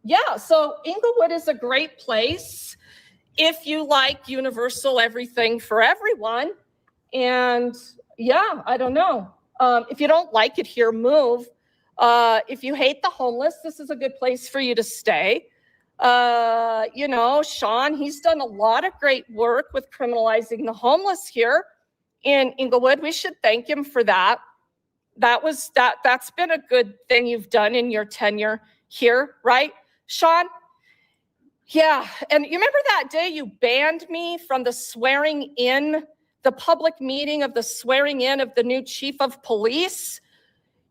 Yeah, so Englewood is a great place if you like universal everything for everyone. And yeah, I don't know. If you don't like it here, move. If you hate the homeless, this is a good place for you to stay. You know, Sean, he's done a lot of great work with criminalizing the homeless here in Englewood. We should thank him for that. That's been a good thing you've done in your tenure here, right, Sean? Yeah, and you remember that day you banned me from the swearing in, the public meeting of the swearing in of the new chief of police?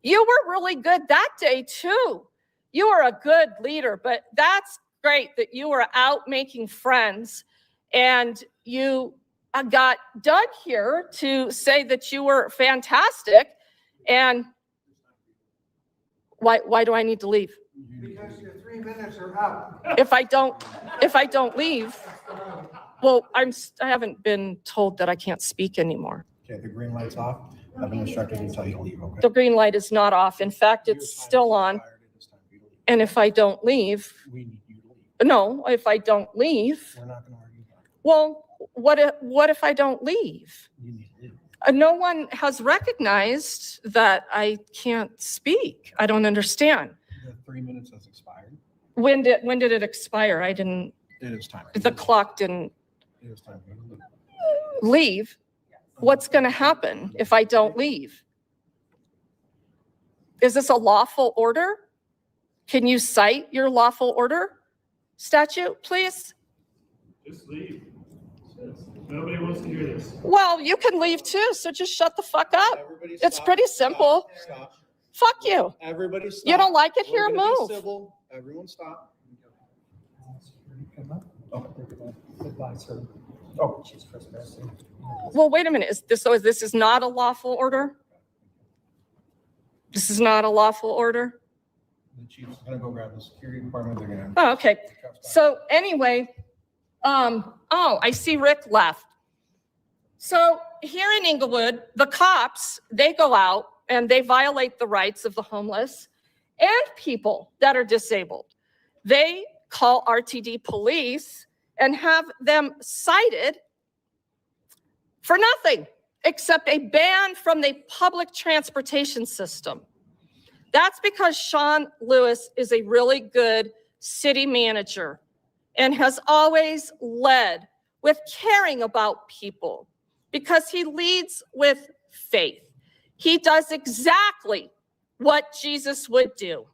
You were really good that day too. You were a good leader, but that's great that you were out making friends and you got Doug here to say that you were fantastic. And why do I need to leave? Because your 3 minutes are up. If I don't leave, well, I haven't been told that I can't speak anymore. Okay, the green light's off. I've been instructed to tell you to leave, okay? The green light is not off. In fact, it's still on. And if I don't leave, We need you to leave. no, if I don't leave, We're not gonna argue about it. well, what if I don't leave? You need to leave. No one has recognized that I can't speak. I don't understand. The 3 minutes has expired. When did it expire? I didn't, It is time. the clock didn't It is time. for you to leave. leave. What's going to happen if I don't leave? Is this a lawful order? Can you cite your lawful order statute, please? Just leave. Nobody wants to hear this. Well, you can leave too, so just shut the fuck up. Everybody It's stop. pretty simple. Stop. Fuck you. Everybody stop. You don't like it here, We're gonna be move. civil. Everyone stop. Goodbye, sir. Oh, she's trespassing. Well, wait a minute. This is not a lawful order? This is not a lawful order? The chief's gonna go grab the security department. They're gonna. Oh, okay. So anyway, oh, I see Rick left. So here in Englewood, the cops, they go out and they violate the rights of the homeless and people that are disabled. They call RTD police and have them cited for nothing except a ban from the public transportation system. That's because Sean Lewis is a really good city manager and has always led with caring about people because he leads with faith. He does exactly what Jesus would do.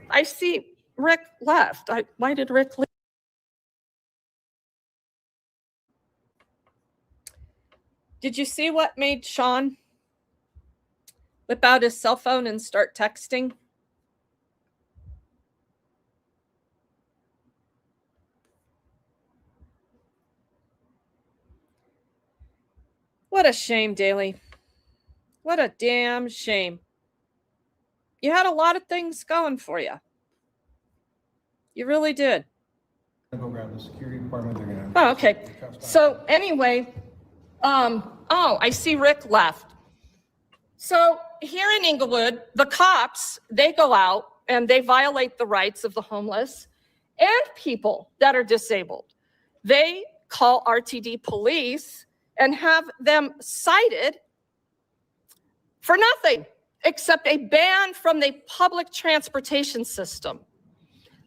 I see Rick left. Why did Rick leave? Did you see what made Sean whip out his cell phone and start texting? What a shame, Daly. What a damn shame. You had a lot of things going for you. You really did. Go grab the security department. They're gonna. Oh, okay. So anyway, I see Rick left. So here in Englewood, the cops, they go out and they violate the rights of the homeless and people that are disabled. They call RTD police and have them cited for nothing except a ban from the public transportation system.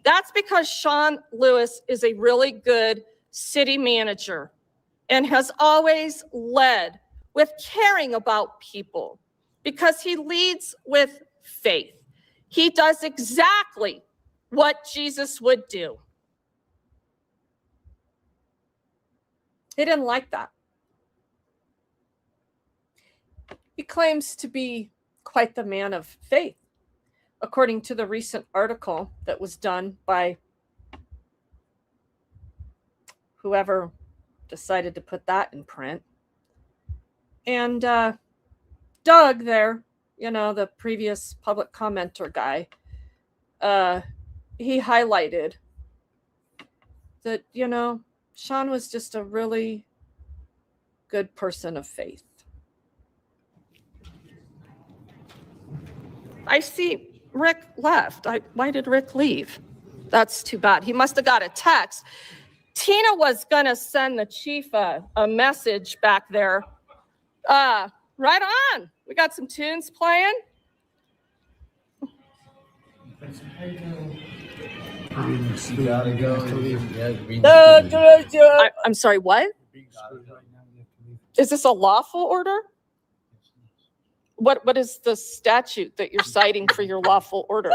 That's because Sean Lewis is a really good city manager and has always led with caring about people because he leads with faith. He does exactly what Jesus would do. He didn't like that. He claims to be quite the man of faith, according to the recent article that was done by whoever decided to put that in print. And Doug there, the previous public commenter guy, he highlighted that, Sean was just a really good person of faith. I see Rick left. Why did Rick leave? That's too bad. He must have got a text. Tina was going to send the chief a message back there. Right on. We got some tunes playing. I'm sorry, what? Is this a lawful order? What is the statute that you're citing for your lawful order?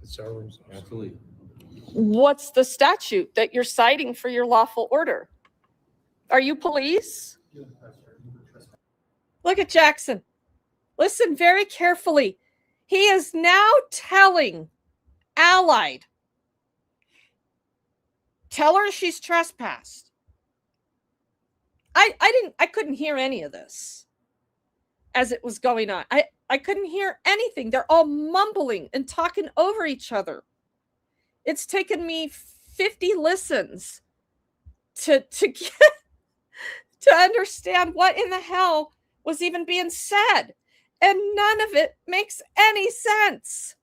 Absolutely. What's the statute that you're citing for your lawful order? Are you police? Look at Jackson. Listen very carefully. He is now telling Allied, tell her she's trespassed. I couldn't hear any of this as it was going on. I couldn't hear anything. They're all mumbling and talking over each other. It's taken me 50 listens to get to understand what in the hell was even being said. And none of it makes any sense.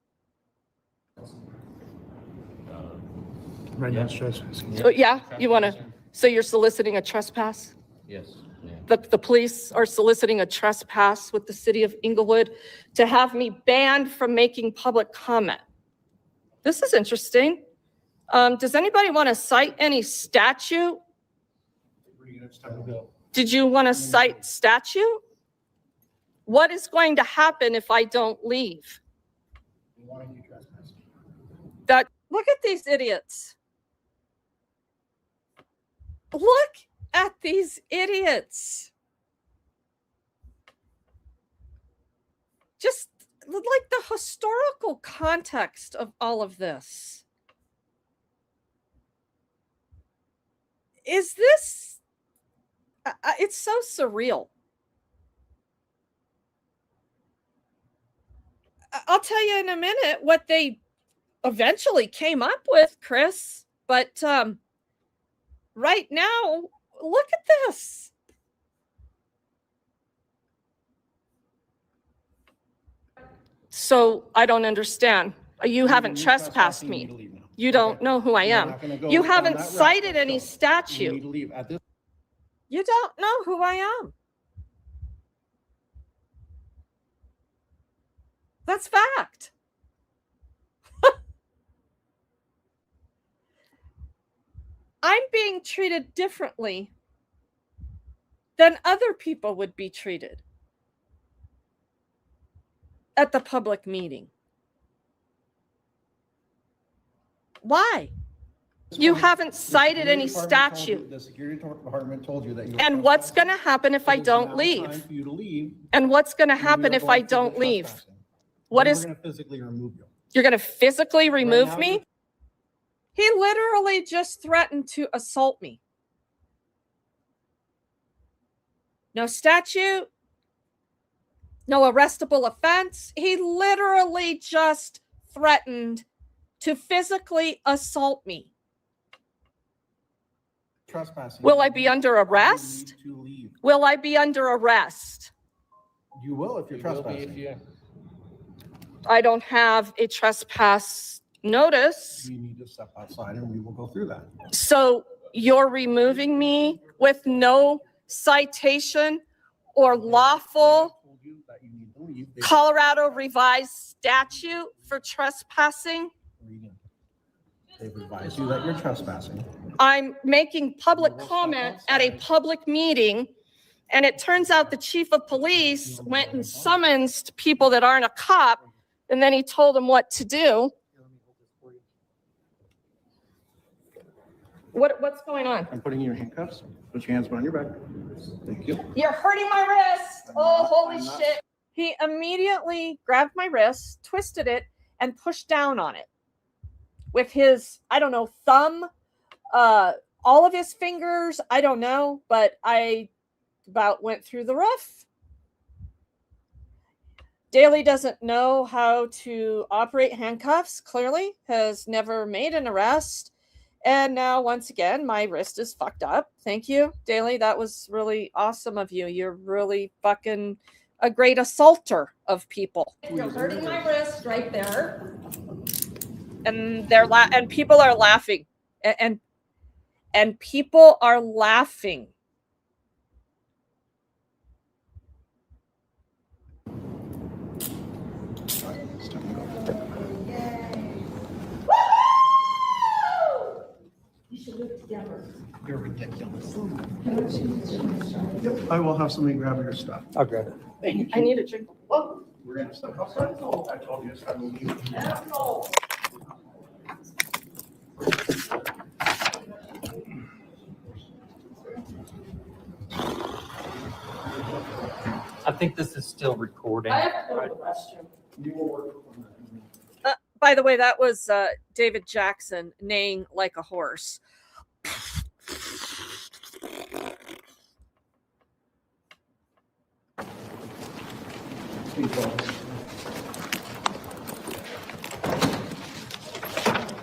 Right now, trespassing. So, yeah, you want to, so you're soliciting a trespass? Yes. Yeah. The police are soliciting a trespass with the city of Englewood to have me banned from making public comment. This is interesting. Does anybody want to cite any statute? Did you want to cite statute? What is going to happen if I don't leave? Look at these idiots. Look at these idiots. Just like the historical context of all of this. Is this, it's so surreal. I'll tell you in a minute what they eventually came up with, Chris, but right now, look at this. So I don't understand. You haven't trespassed me. You don't know who I am. You haven't cited any statute. You don't know who I am. That's fact. I'm being treated differently than other people would be treated at the public meeting. Why? You haven't cited any statute. The security department told you that you. And what's going to happen if I don't leave? For you to leave. And what's going to happen if I don't leave? What is? We're going to physically remove you. You're going to physically remove now me? He literally just threatened to assault me. No statute, no arrestable offense. He literally just threatened to physically assault me. Trespassing. Will I be under arrest? Will I be under arrest? You will if you're trespassing. I don't have a trespass notice. You need to step outside and we will go through that. So you're removing me with no citation or lawful Colorado revised statute for trespassing? They've advised you that you're trespassing. I'm making public comment at a public meeting, and it turns out the chief of police went and summoned people that aren't a cop, and then he told them what to do. What's going on? I'm putting you in handcuffs. Put your hands behind your back. Thank you. You're hurting my wrist. Oh, holy shit. He immediately grabbed my wrist, twisted it, and pushed down on it with his, I don't know, thumb, all of his fingers. I don't know, but I about went through the roof. Daly doesn't know how to operate handcuffs, clearly, has never made an arrest. And now, once again, my wrist is fucked up. Thank you, Daly. That was really awesome of you. You're really fucking a great assaulter of people. They're hurting my wrist right there. And and people are laughing. And people are laughing. You're ridiculous. Yep, I will have somebody grab your stuff. I'll grab it. I need a drink. Whoa. We're going to step outside. I told you it's time to leave. I think this is still recording. I have to go to the restroom. By the way, that was David Jackson neighing like a horse.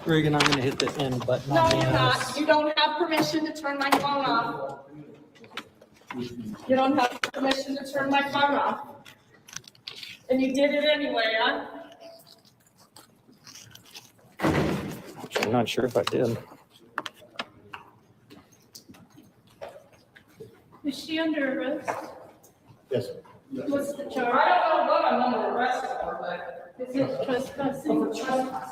Reagan, I'm going to hit the end button. No, you're not. You don't have permission to turn my phone off. You don't have permission to turn my phone off. And you did it anyway, huh? I'm not sure if I did. Is she under arrest? Yes. What's the charge? I don't know what I'm under arrest for, but is it trespassing? All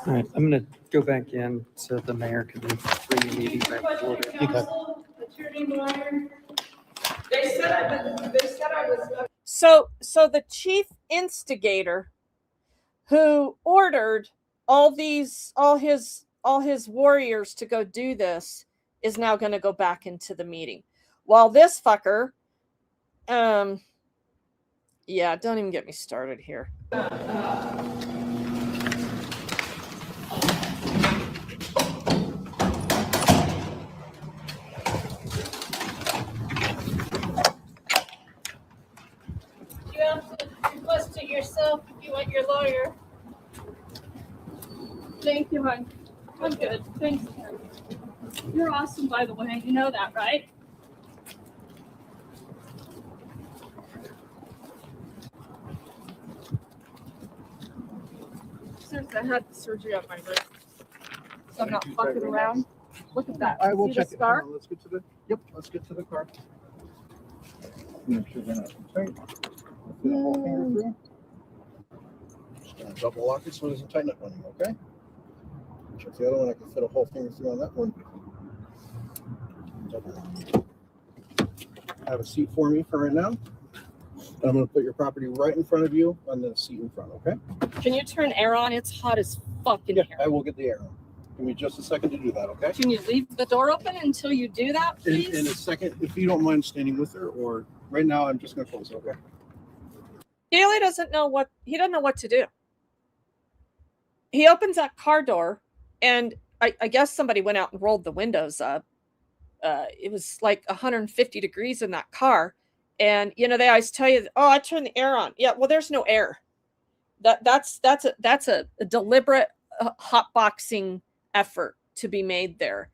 right, I'm going to go back in so the mayor can bring the meeting back forward. Counsel, attorney, lawyer. They said I was. So the chief instigator who ordered all his warriors to go do this is now going to go back into the meeting. While this fucker, yeah, don't even get me started here. You have to request it yourself if you want your lawyer. Thank you, hon. I'm good. Thanks. You're awesome, by the way. You know that, right? Seriously, I had surgery on my wrist, so I'm not fucking around. Look at that. I will See check the it. scar? Hold on, let's get to the. Yep, let's get to the car. Make sure they're not too tight. Fit a whole finger through. Just gonna double lock it so it doesn't tighten up on you, okay? Check the other one. I can fit a whole finger through on that one. Double lock. Have a seat for me for right now. I'm going to put your property right in front of you on the seat in front, okay? Can you turn air on? It's hot as fucking here. I will get the air on. Give me just a second to do that, okay? Can you leave the door open until you do that, please? In a second, if you don't mind standing with her, or right now, I'm just gonna close, okay? Daly doesn't know what to do. He opens that car door, and I guess somebody went out and rolled the windows up. It was like 150 degrees in that car, and you know they always tell you, "Oh, I turned the air on." Yeah, well, there's no air. That's a deliberate hotboxing effort to be made there,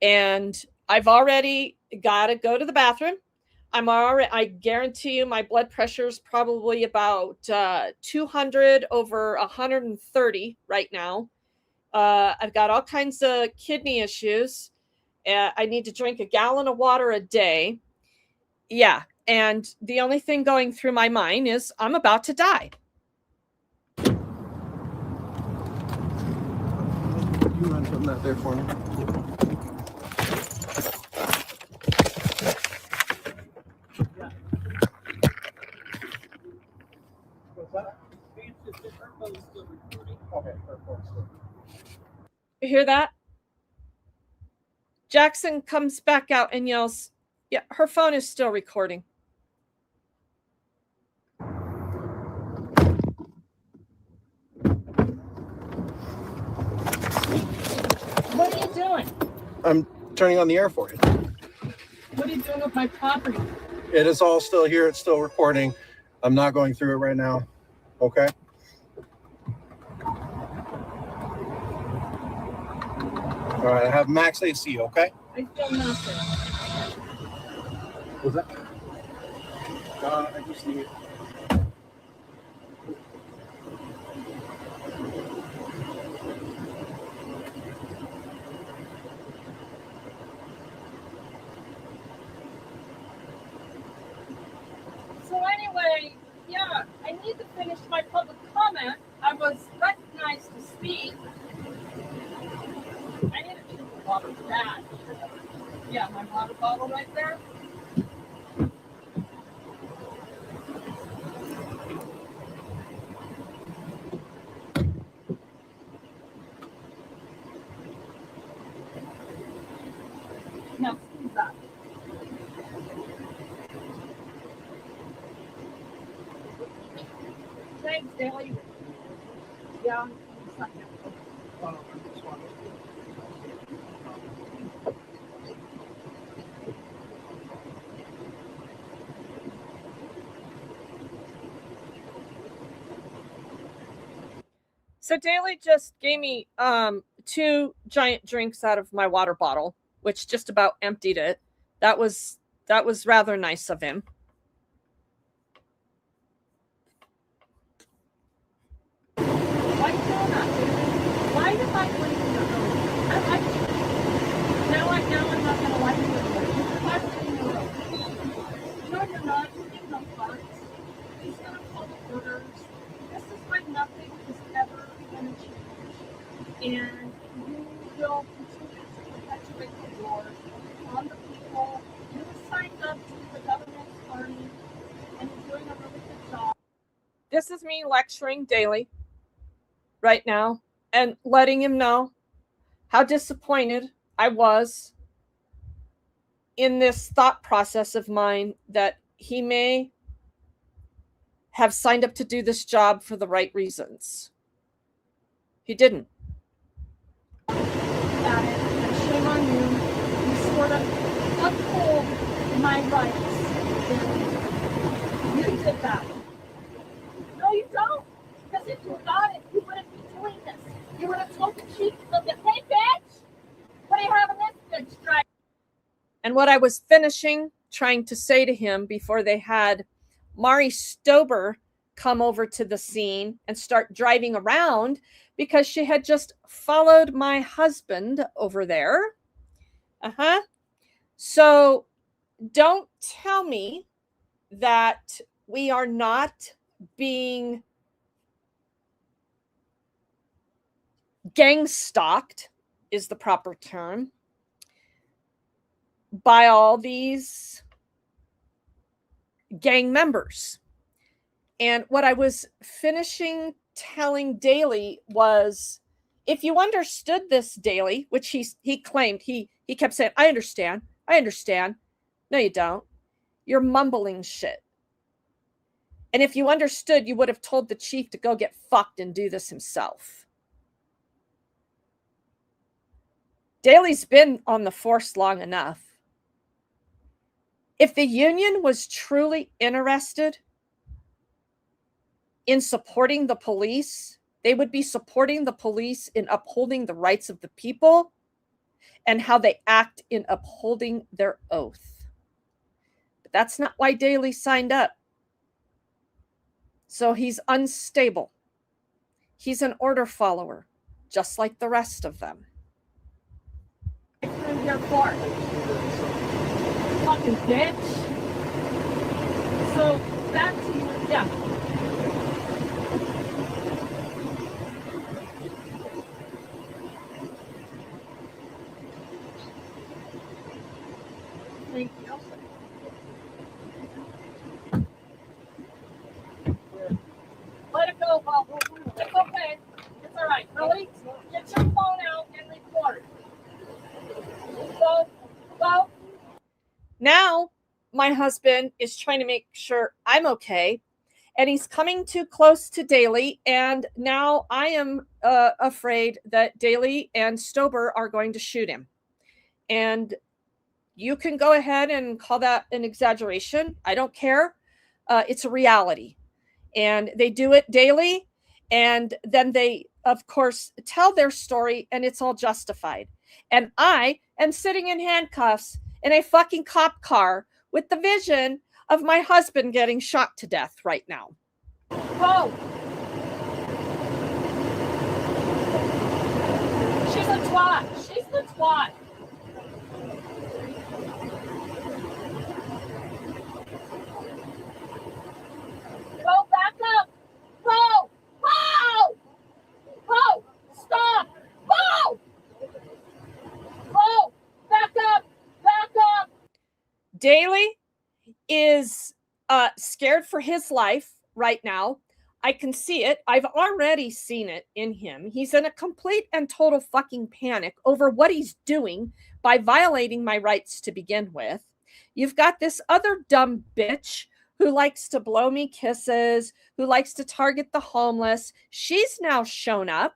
and I've already got to go to the bathroom. I guarantee you my blood pressure is probably about 200 over 130 right now. I've got all kinds of kidney issues. I need to drink a gallon of water a day. Yeah. And the only thing going through my mind is I'm about to die. You run from that there for me. You hear that? Jackson comes back out and yells, "Yeah, her phone is still recording." What are you doing? I'm turning on the air for you. What are you doing with my property? It is all still here. It's still recording. I'm not going through it right now. Okay? All right, I have max AC, okay? I feel nothing. What's that? I just need... So anyway, yeah, I need to finish my public comment. I was recognized to speak. I need to drink the water back. Yeah, my water bottle right there. Now, who's that? Thanks, Daly. Yeah, so Daly just gave me 2 giant drinks out of my water bottle, which just about emptied it. That was rather nice of him. Why you doing that, Daly? Why did I leave you alone? I like you. Now I'm not gonna like you anymore. I'm leaving you alone. No, you're not. You're getting no parts. He's gonna call the orders. This is why nothing is ever gonna change. And you will continue to perpetuate the war on the people. You signed up to the government's party, and you're doing a really good job. This is me lecturing Daly right now and letting him know how disappointed I was in this thought process of mine that he may have signed up to do this job for the right reasons. He didn't. At it, and shame on you. You sort of uphold my rights. You did that. No, you don't. Because if you got it, you wouldn't be doing this. You would have told the chief of the hey bitch, what are you having this bitch try? And what I was finishing trying to say to him before they had Mari Stober come over to the scene and start driving around because she had just followed my husband over there. So don't tell me that we are not being gang stalked, is the proper term, by all these gang members. And what I was finishing telling Daly was, If you understood this, Daley, which he claimed, he kept saying, I understand. No, you don't. You're mumbling shit. And if you understood, you would have told the chief to go get fucked and do this himself. Daley's been on the force long enough. If the union was truly interested in supporting the police, they would be supporting the police in upholding the rights of the people and how they act in upholding their oath. But that's not why Daley signed up. So he's unstable. He's an order follower, just like the rest of them. Your court. Fucking bitch. So back to you. Yeah. Thank you. Let it go, Bob. It's okay. It's all right. Really? Get your phone out and record. Go. Now, my husband is trying to make sure I'm okay, and he's coming too close to Daley, and now I am afraid that Daley and Stober are going to shoot him. And you can go ahead and call that an exaggeration. I don't care. It's a reality. And they do it daily, and then they, of course, tell their story, and it's all justified. And I am sitting in handcuffs in a fucking cop car with the vision of my husband getting shot to death right now. Go! She's a twat. She's the twat. Go back up. Go! Go! Go! Stop! Go! Go! Back up! Back up! Daley is scared for his life right now. I can see it. I've already seen it in him. He's in a complete and total fucking panic over what he's doing by violating my rights to begin with. You've got this other dumb bitch who likes to blow me kisses, who likes to target the homeless. She's now shown up,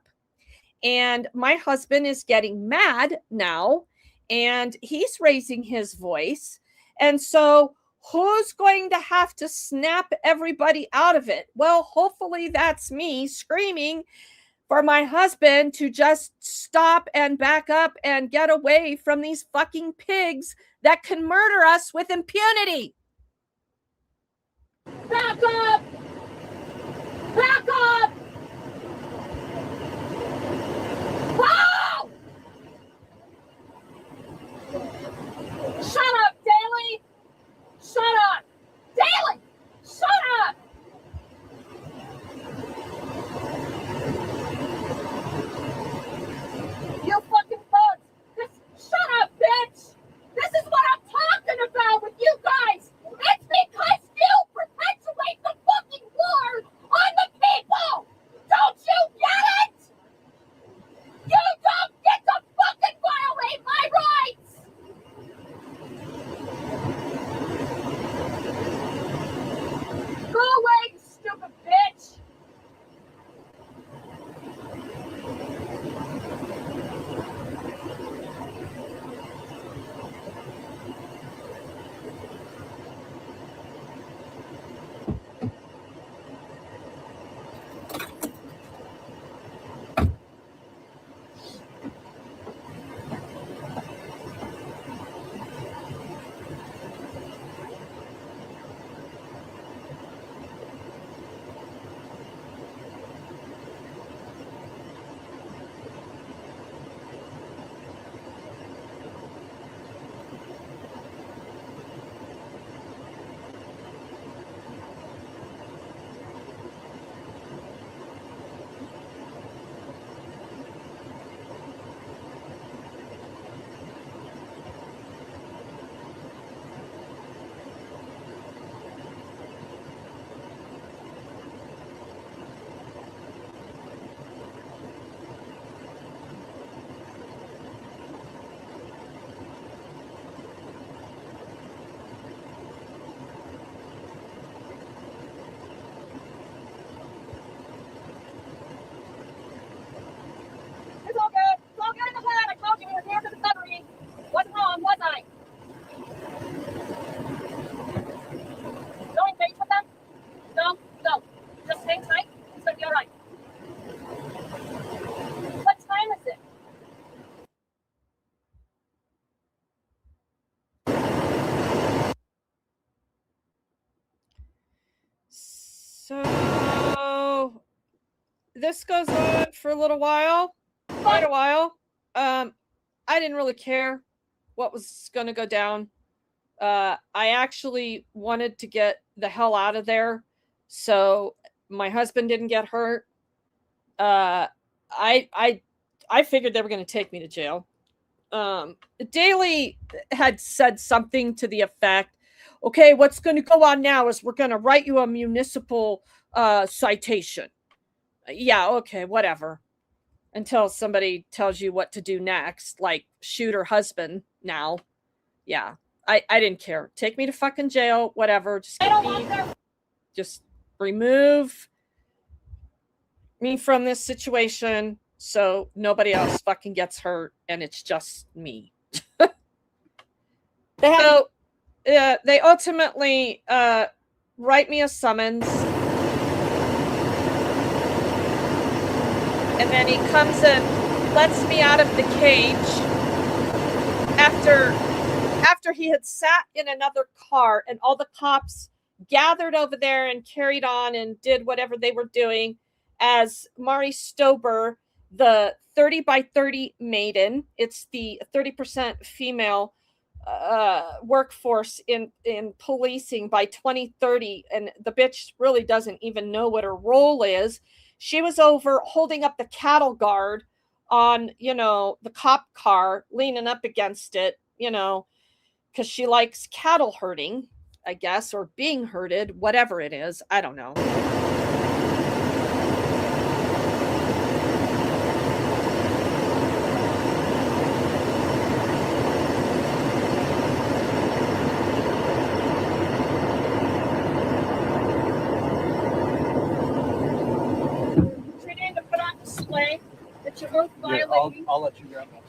and my husband is getting mad now, and he's raising his voice. And so who's going to have to snap everybody out of it? Well, hopefully that's me screaming for my husband to just stop and back up and get away from these fucking pigs that can murder us with impunity. Back up! Back up! Whoa! Shut up, Daley! Shut up! Daley! Shut up! You fucking thugs! Shut up, bitch! This is what I'm talking about with you guys! It's because you perpetuate the this goes on for a little while, quite a while. I didn't really care what was going to go down. I actually wanted to get the hell out of there, so my husband didn't get hurt. I figured they were going to take me to jail. Daley had said something to the effect, okay, what's going to go on now is we're going to write you a municipal citation. Yeah, okay, whatever. Until somebody tells you what to do next, like shoot her husband now. Yeah, I didn't care. Take me to fucking jail, whatever. Just remove me from this situation so nobody else fucking gets hurt and it's just me. They ultimately write me a summons. And then he comes and lets me out of the cage after he had sat in another car and all the cops gathered over there and carried on and did whatever they were doing as Mari Stober, the 30 by 30 maiden. It's the 30% female workforce in policing by 2030. And the bitch really doesn't even know what her role is. She was over holding up the cattle guard on, the cop car, leaning up against it, because she likes cattle herding, I guess, or being herded, whatever it is. I don't know. Trying to put on display that you're both violating. I'll let you grab that.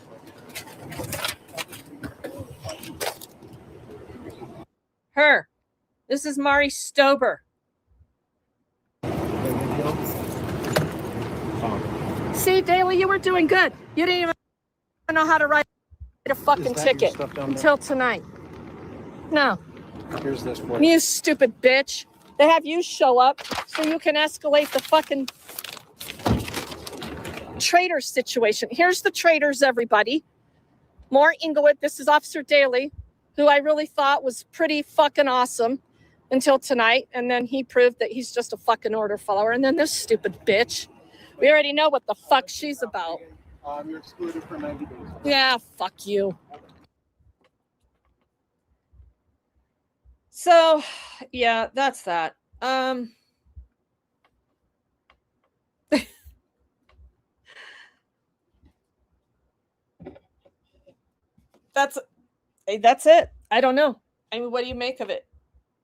Her. This is Mari Stober. See, Daley, you were doing good. You didn't even know how to write a fucking ticket until tonight. No. Here's this for you. You stupid bitch. They have you show up so you can escalate the fucking traitor situation. Here's the traitors, everybody. More Englewood. This is Officer Daley, who I really thought was pretty fucking awesome until tonight. And then he proved that he's just a fucking order follower. And then this stupid bitch. We already know what the fuck she's about. You're excluded for 90 days. Yeah, fuck you. So, yeah, that's that. That's it. I don't know. I mean, what do you make of it?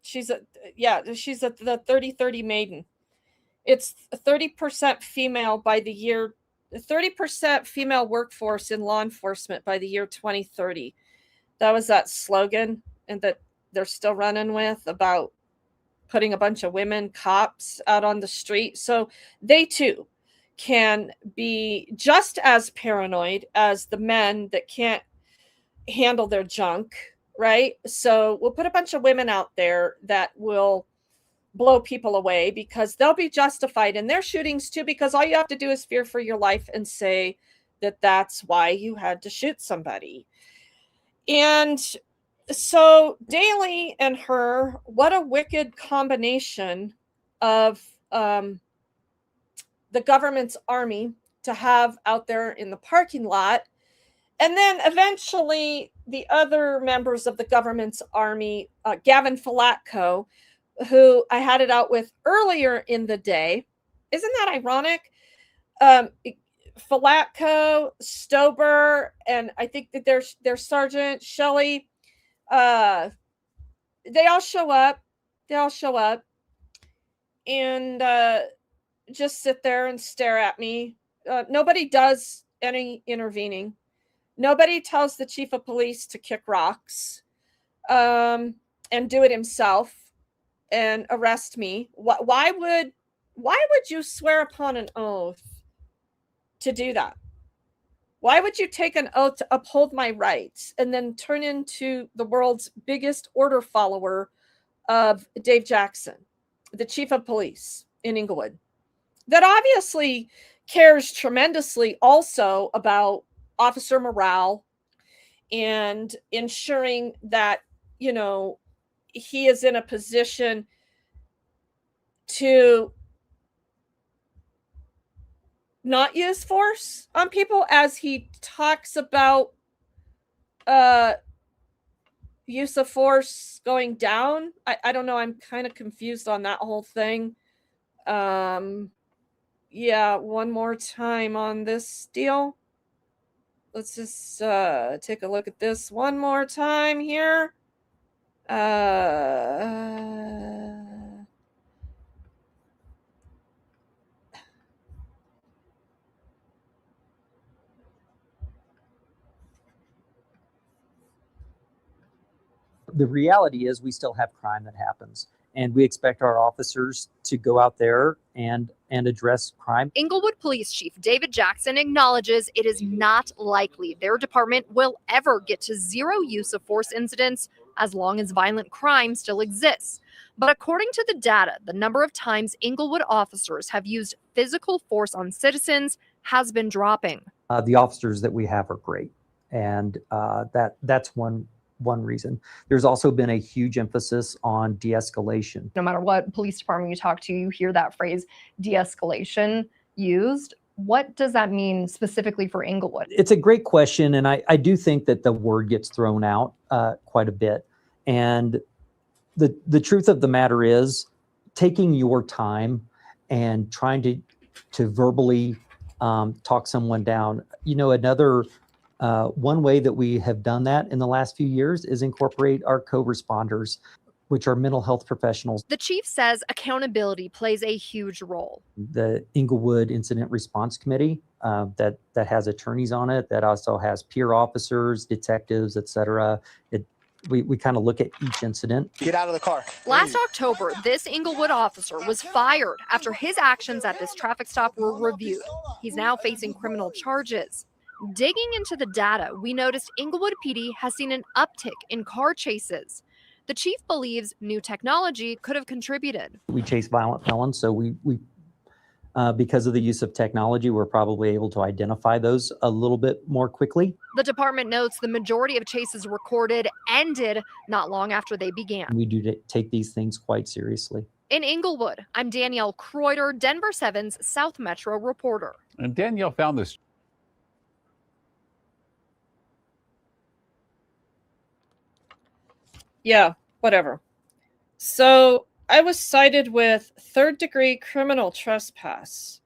She's the 30-30 maiden. It's 30% female by the year, 30% female workforce in law enforcement by the year 2030. That was that slogan, and that they're still running with about putting a bunch of women cops out on the street. So they too can be just as paranoid as the men that can't handle their junk, right? So we'll put a bunch of women out there that will blow people away because they'll be justified in their shootings too, because all you have to do is fear for your life and say that that's why you had to shoot somebody. And so Daley and her, what a wicked combination of the government's army to have out there in the parking lot. And then eventually the other members of the government's army, Gavin Falatko, who I had it out with earlier in the day. Isn't that ironic? Falatko, Stober, and I think that their Sergeant Shelley, they all show up. And just sit there and stare at me. Nobody does any intervening. Nobody tells the chief of police to kick rocks and do it himself and arrest me. Why would you swear upon an oath to do that? Why would you take an oath to uphold my rights and then turn into the world's biggest order follower of Dave Jackson, the chief of police in Englewood? that obviously cares tremendously also about officer morale and ensuring that, you know, he is in a position to not use force on people, as he talks about use of force going down. I don't know, I'm kind of confused on that whole thing. Yeah, one more time on this deal. Let's just take a look at this one more time here. The reality is we still have crime that happens, and we expect our officers to go out there and address crime. Englewood Police Chief David Jackson acknowledges it is not likely their department will ever get to zero use of force incidents as long as violent crime still exists. But according to the data, the number of times Englewood officers have used physical force on citizens has been dropping. The officers that we have are great, and that's one reason. There's also been a huge emphasis on de-escalation. No matter what police department you talk to, you hear that phrase de-escalation used. What does that mean specifically for Englewood? It's a great question, and I do think that the word gets thrown out quite a bit. And the truth of the matter is, taking your time and trying to verbally talk someone down. You know, another one way that we have done that in the last few years is incorporate our co-responders, which are mental health professionals. The chief says accountability plays a huge role. The Englewood Incident Response Committee that has attorneys on it, that also has peer officers, detectives, etc. We kind of look at each incident. Get out of the car. Last October, this Englewood officer was fired after his actions at this traffic stop were reviewed. He's now facing criminal charges. Digging into the data, we noticed Englewood PD has seen an uptick in car chases. The chief believes new technology could have contributed. We chase violent felons, so we because of the use of technology, we're probably able to identify those a little bit more quickly. The department notes the majority of chases recorded ended not long after they began. We do take these things quite seriously. In Englewood, I'm Danielle Kreuter, Denver 7's South Metro reporter. And Danielle found this. Yeah, whatever. So I was cited with third-degree criminal trespass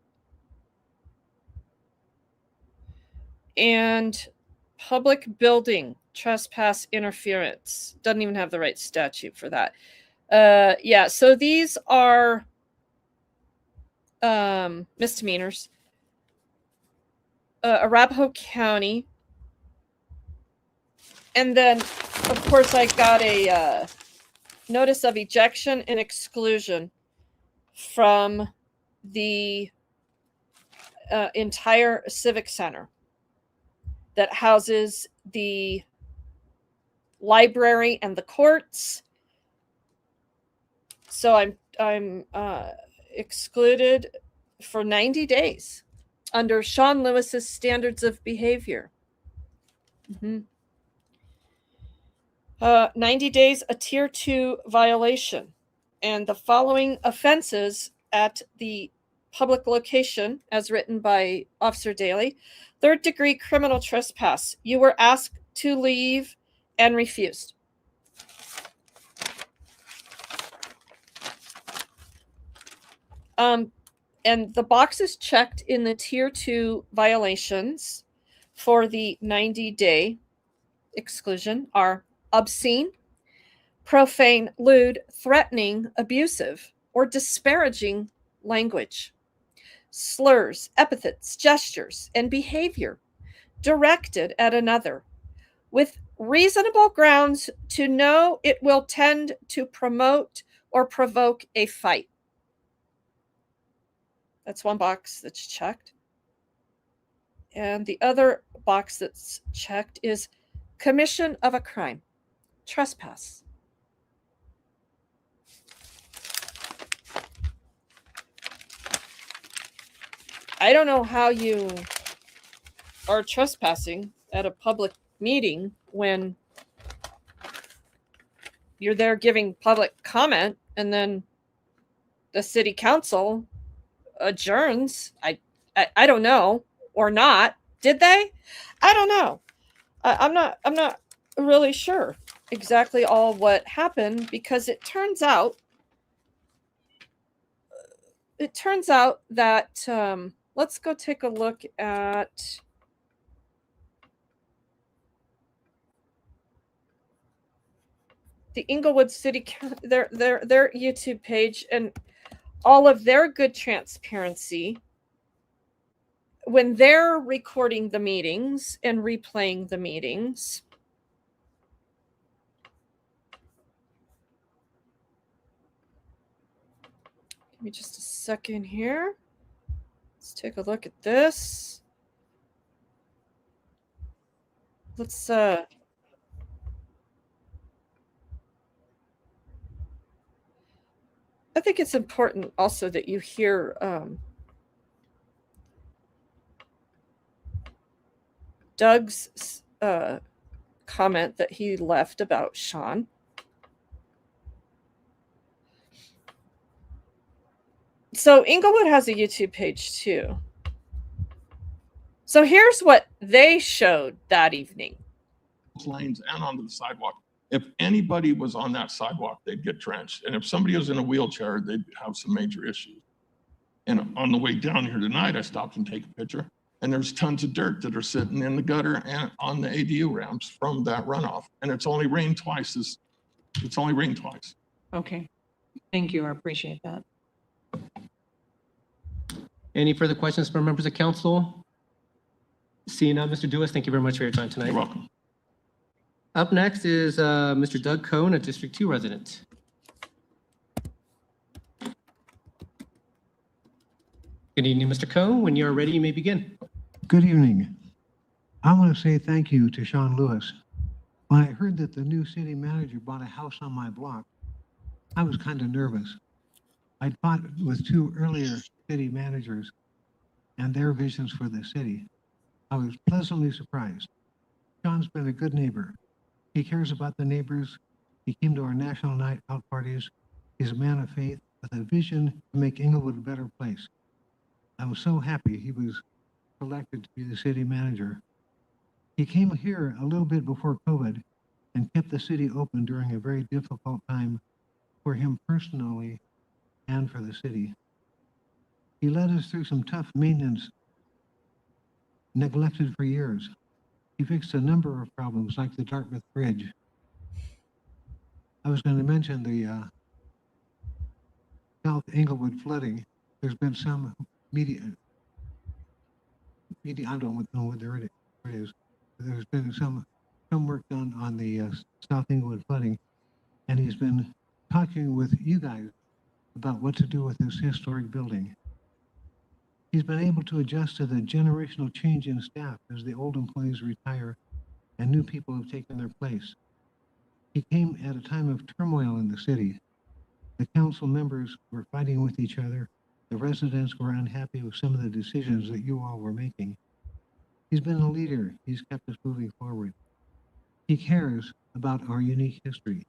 and public building trespass interference. Doesn't even have the right statute for that. Yeah, so these are misdemeanors. Arapahoe County. And then, of course, I got a notice of ejection and exclusion from the entire civic center that houses the library and the courts. So I'm excluded for 90 days under Sean Lewis's standards of behavior. 90 days, a tier 2 violation, and the following offenses at the public location, as written by Officer Daly. Third-degree criminal trespass. You were asked to leave and refused. And the boxes checked in the tier 2 violations for the 90-day exclusion are obscene, profane, lewd, threatening, abusive, or disparaging language, slurs, epithets, gestures, and behavior directed at another with reasonable grounds to know it will tend to promote or provoke a fight. That's one box that's checked. And the other box that's checked is commission of a crime. Trespass. I don't know how you are trespassing at a public meeting when you're there giving public comment and then the city council adjourns. I don't know, or not. Did they? I don't know. I'm not really sure exactly all what happened, because it turns out that let's go take a look at the Englewood City their YouTube page and all of their good transparency when they're recording the meetings and replaying the meetings. Give me just a second here. Let's take a look at this. Let's I think it's important also that you hear Doug's comment that he left about Sean. So Englewood has a YouTube page too. So here's what they showed that evening. Lanes and onto the sidewalk. If anybody was on that sidewalk, they'd get drenched. And if somebody was in a wheelchair, they'd have some major issues. And on the way down here tonight, I stopped and take a picture. And there's tons of dirt that are sitting in the gutter and on the ADU ramps from that runoff. And it's only rained twice. It's only rained twice. Okay. Thank you. I appreciate that. Any further questions from members of council? Seeing none, Mr. Duas, thank you very much for your time tonight. You're welcome. Up next is Mr. Doug Cohn, a District 2 resident. Good evening, Mr. Cohn. When you're ready, you may begin. Good evening. I want to say thank you to Sean Lewis. When I heard that the new city manager bought a house on my block, I was kind of nervous. I'd fought with two earlier city managers and their visions for the city. I was pleasantly surprised. Sean's been a good neighbor. He cares about the neighbors. He came to our national night out parties. He's a man of faith with a vision to make Englewood a better place. I was so happy he was selected to be the city manager. He came here a little bit before COVID and kept the city open during a very difficult time for him personally and for the city. He led us through some tough maintenance neglected for years. He fixed a number of problems like the Dartmouth Bridge. I was going to mention the South Englewood flooding. There's been some media, I don't know what it is. There's been some work done on the South Englewood flooding, and he's been talking with you guys about what to do with this historic building. He's been able to adjust to the generational change in staff as the old employees retire and new people have taken their place. He came at a time of turmoil in the city. The council members were fighting with each other. The residents were unhappy with some of the decisions that you all were making. He's been a leader. He's kept us moving forward. He cares about our unique history.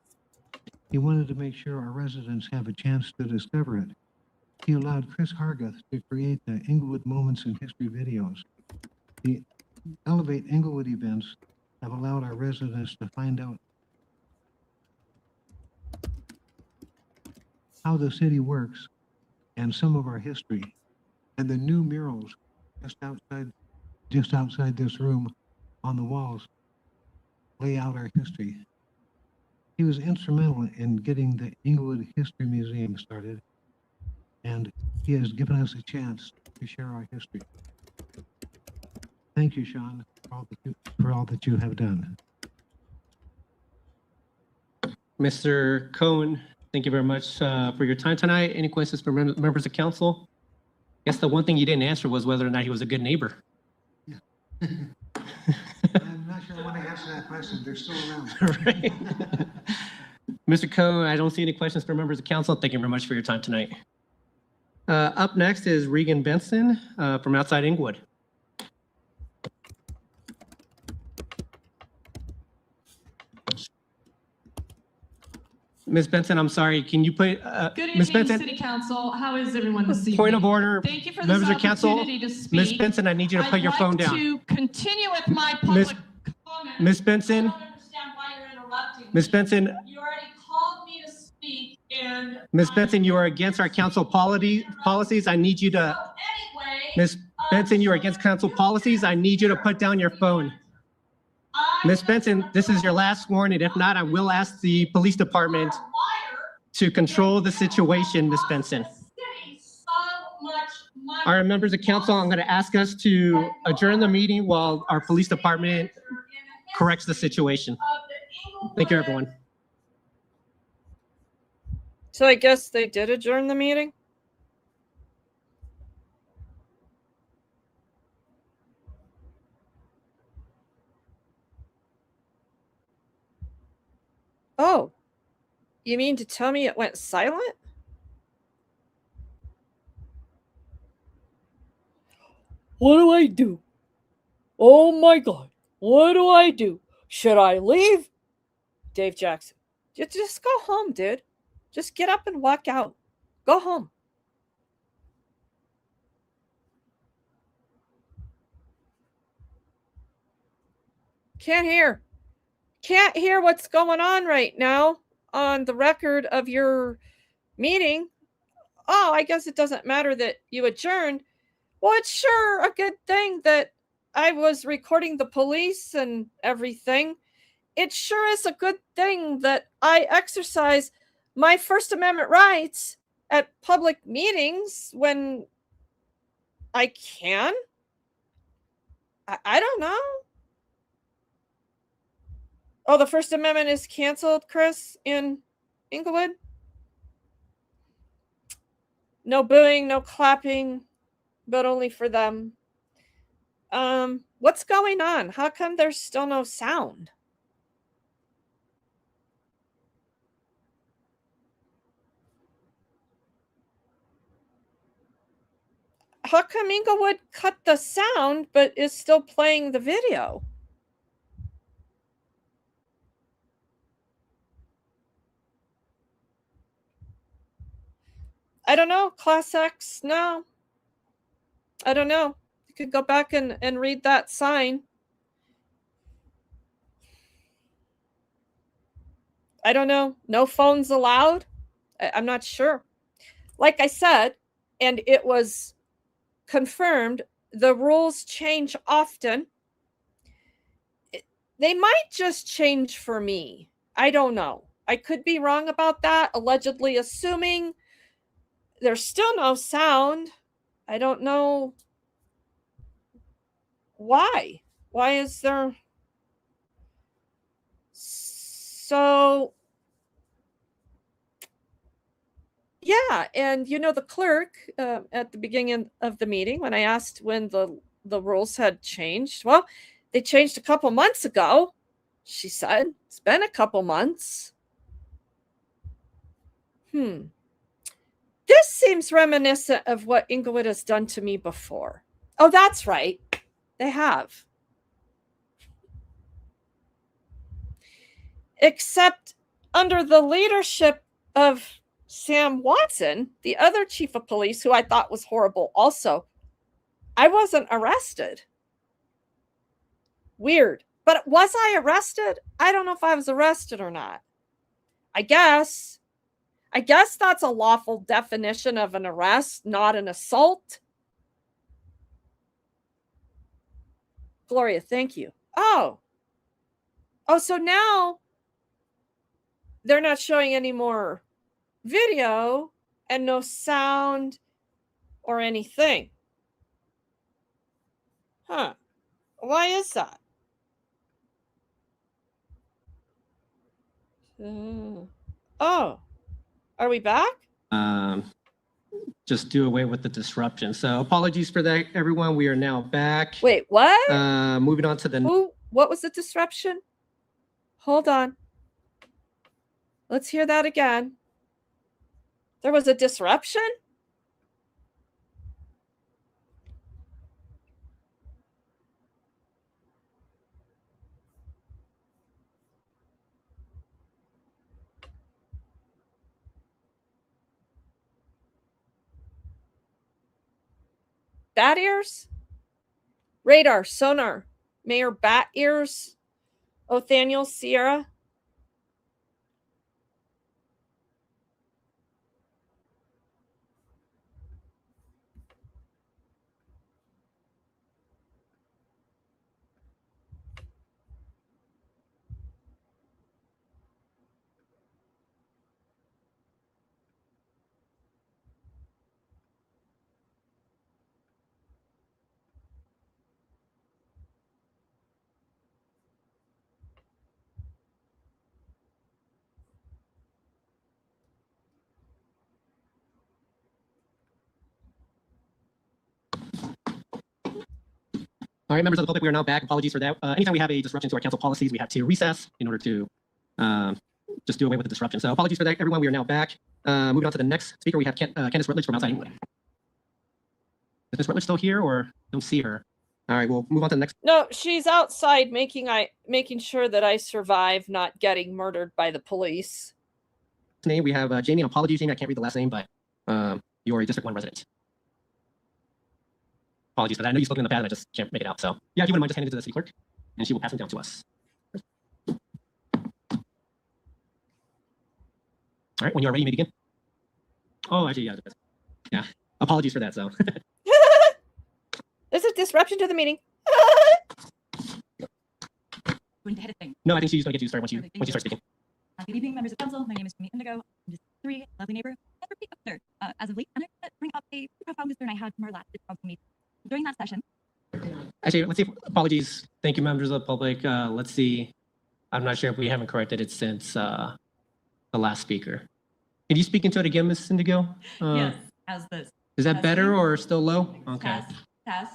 He wanted to make sure our residents have a chance to discover it. He allowed Chris Hargath to create the Englewood Moments in History videos. The Elevate Englewood events have allowed our residents to find out how the city works and some of our history. And the new murals just outside this room on the walls lay out our history. He was instrumental in getting the Englewood History Museum started, and he has given us a chance to share our history. Thank you, Sean, for all that you have done. Mr. Cohen, thank you very much for your time tonight. Any questions for members of council? I guess the one thing you didn't answer was whether or not he was a good neighbor. Yeah. I'm not sure I want to answer that question. They're still around. Right. Mr. Cohen, I don't see any questions for members of council. Thank you very much for your time tonight. Up next is Regan Benson from outside Englewood. Ms. Benson, I'm sorry. Can you put Good Ms. evening, Benson? City Council. How is everyone this evening? Point of order. Thank you for this Members of council. opportunity to speak. Ms. Benson, I need you to put your phone down. I'd like to continue with my public comment. Ms. Benson. I don't understand why you're interrupting Ms. me. Benson. You already called me to speak, and Ms. Benson, you are against our council policies. I need you to. Ms. Benson, you are against council policies. I need you to put down your phone. Ms. Benson, this is your last warning. If not, I will ask the police department to control the situation, Ms. Benson. All right, members of council, I'm going to ask us to adjourn the meeting while our police department corrects the situation. Thank you, everyone. So I guess they did adjourn the meeting? Oh, you mean to tell me it went silent? What do I do? Oh my God. What do I do? Should I leave? Dave Jackson, just go home, dude. Just get up and walk out. Go home. Can't hear. Can't hear what's going on right now on the record of your meeting. Oh, I guess it doesn't matter that you adjourned. Well, it's sure a good thing that I was recording the police and everything. It sure is a good thing that I exercise my First Amendment rights at public meetings when I can. I don't know. Oh, the First Amendment is canceled, Chris, in Englewood? No booing, no clapping, but only for them. What's going on? How come there's still no sound? How come Englewood cut the sound but is still playing the video? I don't know. Class X, no. I don't know. You could go back and read that sign. I don't know. No phones allowed? I'm not sure. Like I said, and it was confirmed, the rules change often. They might just change for me. I don't know. I could be wrong about that, allegedly assuming there's still no sound. I don't know why. Why is there? So, yeah, and you know the clerk at the beginning of the meeting when I asked when the rules had changed. Well, they changed a couple months ago. She said it's been a couple months. This seems reminiscent of what Englewood has done to me before. Oh, that's right. They have. Except under the leadership of Sam Watson, the other chief of police, who I thought was horrible also, I wasn't arrested. Weird. But was I arrested? I don't know if I was arrested or not. I guess that's a lawful definition of an arrest, not an assault. Gloria, thank you. Oh, so now they're not showing any more video and no sound or anything. Huh. Why is that? Oh, are we back? Just do away with the disruption. So apologies for that, everyone. We are now back. Wait, what? Moving on to the... What was the disruption? Hold on. Let's hear that again. There was a disruption? Bat ears? Radar, sonar, Mayor Bat ears, Othaniel Sierra. All right, members of the public, we are now back. Apologies for that. Anytime we have a disruption to our council policies, we have to recess in order to just do away with the disruption. So apologies for that, everyone. We are now back. Moving on to the next speaker, we have Candace Rutledge from outside England. Is Ms. Rutledge still here, or don't see her? All right, we'll move on to the next. No, she's outside making sure that I survive not getting murdered by the police. Name we have Jamie. Apologies, Jamie. I can't read the last name, but you're a District 1 resident. Apologies for that. I know you've spoken in the past, and I just can't make it out. So yeah, if you wouldn't mind just handing it to the city clerk, and she will pass it down to us. All right, when you are ready, you may begin. Oh, actually, yeah. Apologies for that. So. There's a disruption to the meeting. No, I think she's going to get you started once you start speaking. Good evening, members of council. My name is Jamie Indigo. I'm just 3, lovely neighbor, and repeat officer. As of late, I'm going to bring up a profound concern I had from our last council meeting. During that session. Actually, let's see. Apologies. Thank you, members of the public. Let's see. I'm not sure if we haven't corrected it since the last speaker. Can you speak into it again, Ms. Indigo? Yes. How's this? Is that better or still low? Okay. Test.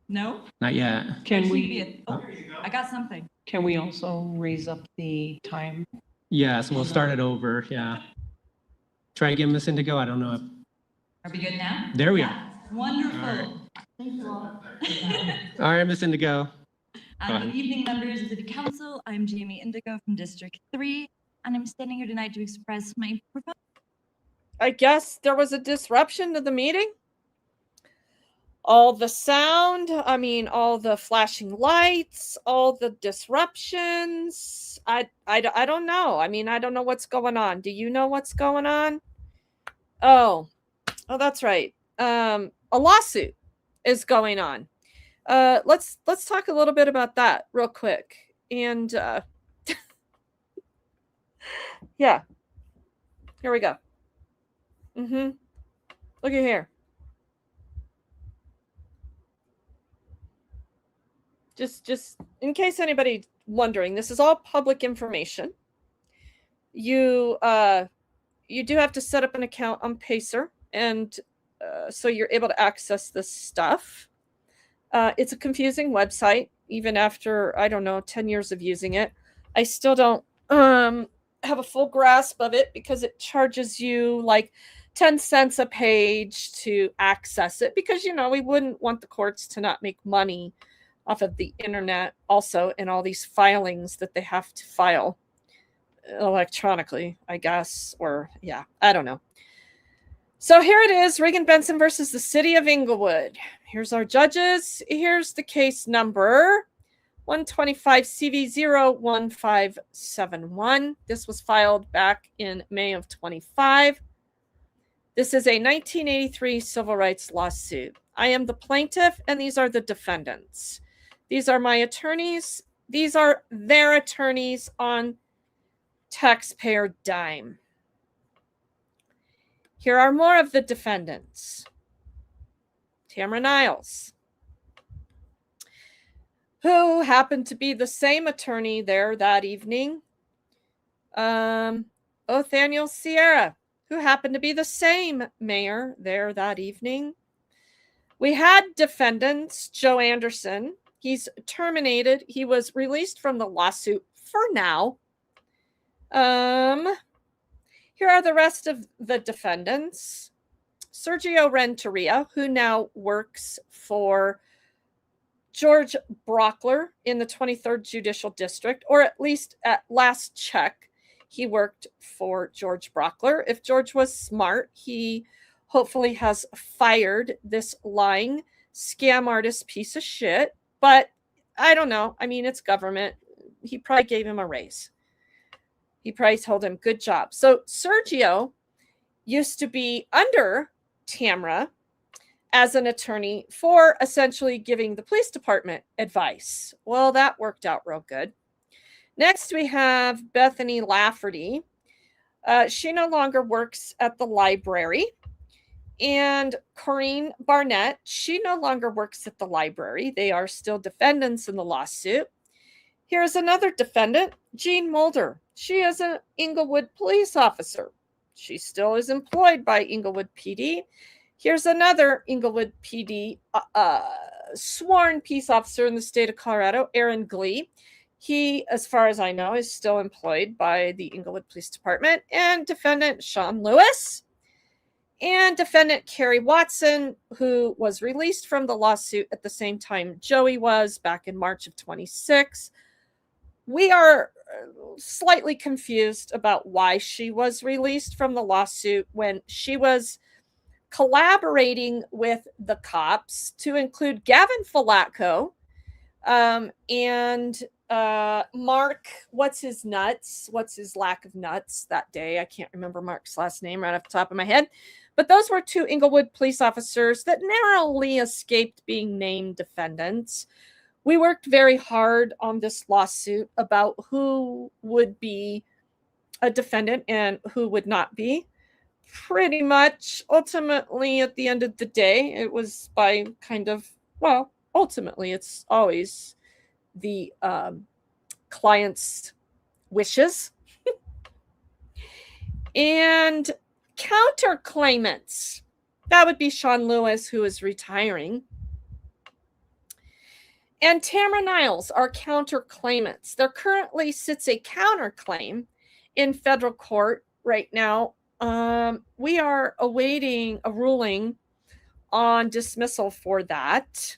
No? Not yet. Can we? Oh, I got something. Can we also raise up the time? Yes, we'll start it over. Yeah. Try again, Ms. Indigo. I don't know if. Are we good now? There we are. Wonderful. All right. Thank you all. All right, Ms. Indigo. Good evening, members of City Council. I'm Jamie Indigo from District 3, and I'm standing here tonight to express my profound. I guess there was a disruption to the meeting. All the sound, all the flashing lights, all the disruptions. I don't know. I don't know what's going on. Do you know what's going on? Oh, that's right. A lawsuit is going on. Let's talk a little bit about that real quick. And yeah, here we go. Look at here. Just in case anybody wondering, this is all public information. You do have to set up an account on Pacer, and so you're able to access this stuff. It's a confusing website, even after, 10 years of using it. I still don't have a full grasp of it because it charges you like 10 cents a page to access it because, we wouldn't want the courts to not make money off of the internet also, and all these filings that they have to file electronically, I guess, or yeah, I don't know. So here it is, Regan Benson versus the City of Englewood. Here's our judges. Here's the case number 125 CV01571. This was filed back in May of 25. This is a 1983 civil rights lawsuit. I am the plaintiff, and these are the defendants. These are my attorneys. These are their attorneys on taxpayer dime. Here are more of the defendants. Tamara Niles, who happened to be the same attorney there that evening. Othaniel Sierra, who happened to be the same mayor there that evening. We had defendants, Joe Anderson. He's terminated. He was released from the lawsuit for now. Here are the rest of the defendants. Sergio Renteria, who now works for George Brockler in the 23rd Judicial District, or at least at last check, he worked for George Brockler. If George was smart, he hopefully has fired this lying scam artist piece of shit. But I don't know. I mean, it's government. He probably gave him a raise. He probably told him, good job. So Sergio used to be under Tamra as an attorney for essentially giving the police department advice. Well, that worked out real good. Next, we have Bethany Lafferty. She no longer works at the library. And Corinne Barnett, she no longer works at the library. They are still defendants in the lawsuit. Here's another defendant, Jean Mulder. She is an Englewood police officer. She still is employed by Englewood PD. Here's another Englewood PD sworn peace officer in the state of Colorado, Aaron Glee. He, as far as I know, is still employed by the Englewood Police Department. And defendant Sean Lewis and defendant Carrie Watson, who was released from the lawsuit at the same time Joey was back in March of 26. We are slightly confused about why she was released from the lawsuit when she was collaborating with the cops, to include Gavin Falatko and Mark, what's his lack of nuts that day? I can't remember Mark's last name right off the top of my head. But those were two Englewood police officers that narrowly escaped being named defendants. We worked very hard on this lawsuit about who would be a defendant and who would not be. Pretty much, ultimately, at the end of the day, it was by kind of, well, ultimately, it's always the client's wishes. And counterclaimants. That would be Sean Lewis, who is retiring. And Tamara Niles are counterclaimants. There currently sits a counterclaim in federal court right now. We are awaiting a ruling on dismissal for that.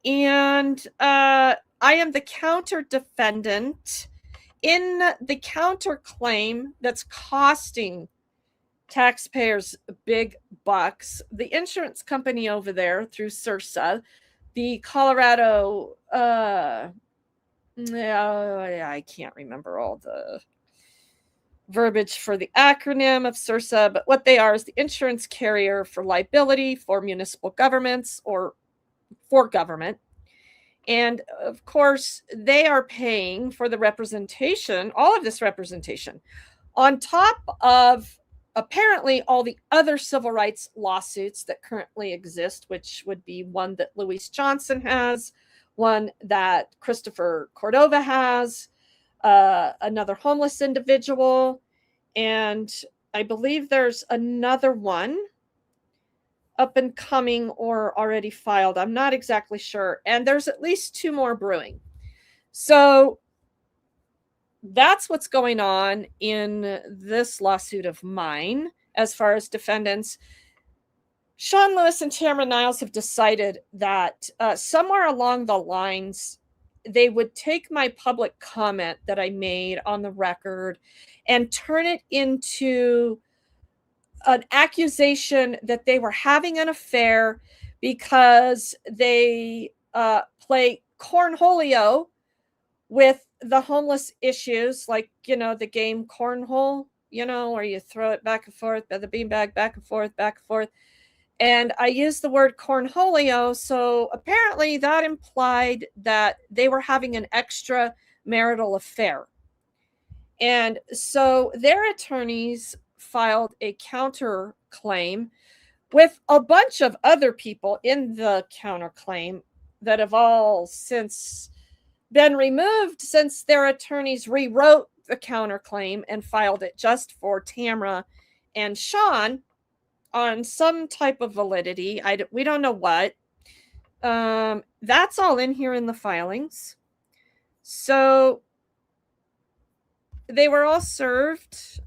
And I am the counter defendant in the counterclaim that's costing taxpayers big bucks. The insurance company over there through CIRSA, the Colorado, I can't remember all the verbiage for the acronym of CIRSA, but what they are is the insurance carrier for liability for municipal governments or for government. And of course, they are paying for the representation, all of this representation, on top of apparently all the other civil rights lawsuits that currently exist, which would be one that Louise Johnson has, one that Christopher Cordova has, another homeless individual, and I believe there's another one up and coming or already filed. I'm not exactly sure. And there's at least two more brewing. So that's what's going on in this lawsuit of mine as far as defendants. Sean Lewis and Tamara Niles have decided that somewhere along the lines, they would take my public comment that I made on the record and turn it into an accusation that they were having an affair because they play cornholio with the homeless issues, like, the game cornhole, where you throw it back and forth, the beanbag back and forth, back and forth. And I used the word cornholio, so apparently that implied that they were having an extramarital affair. And so their attorneys filed a counterclaim with a bunch of other people in the counterclaim that have all since been removed since their attorneys rewrote the counterclaim and filed it just for Tamara and Sean on some type of validity. We don't know what. That's all in here in the filings. So they were all served.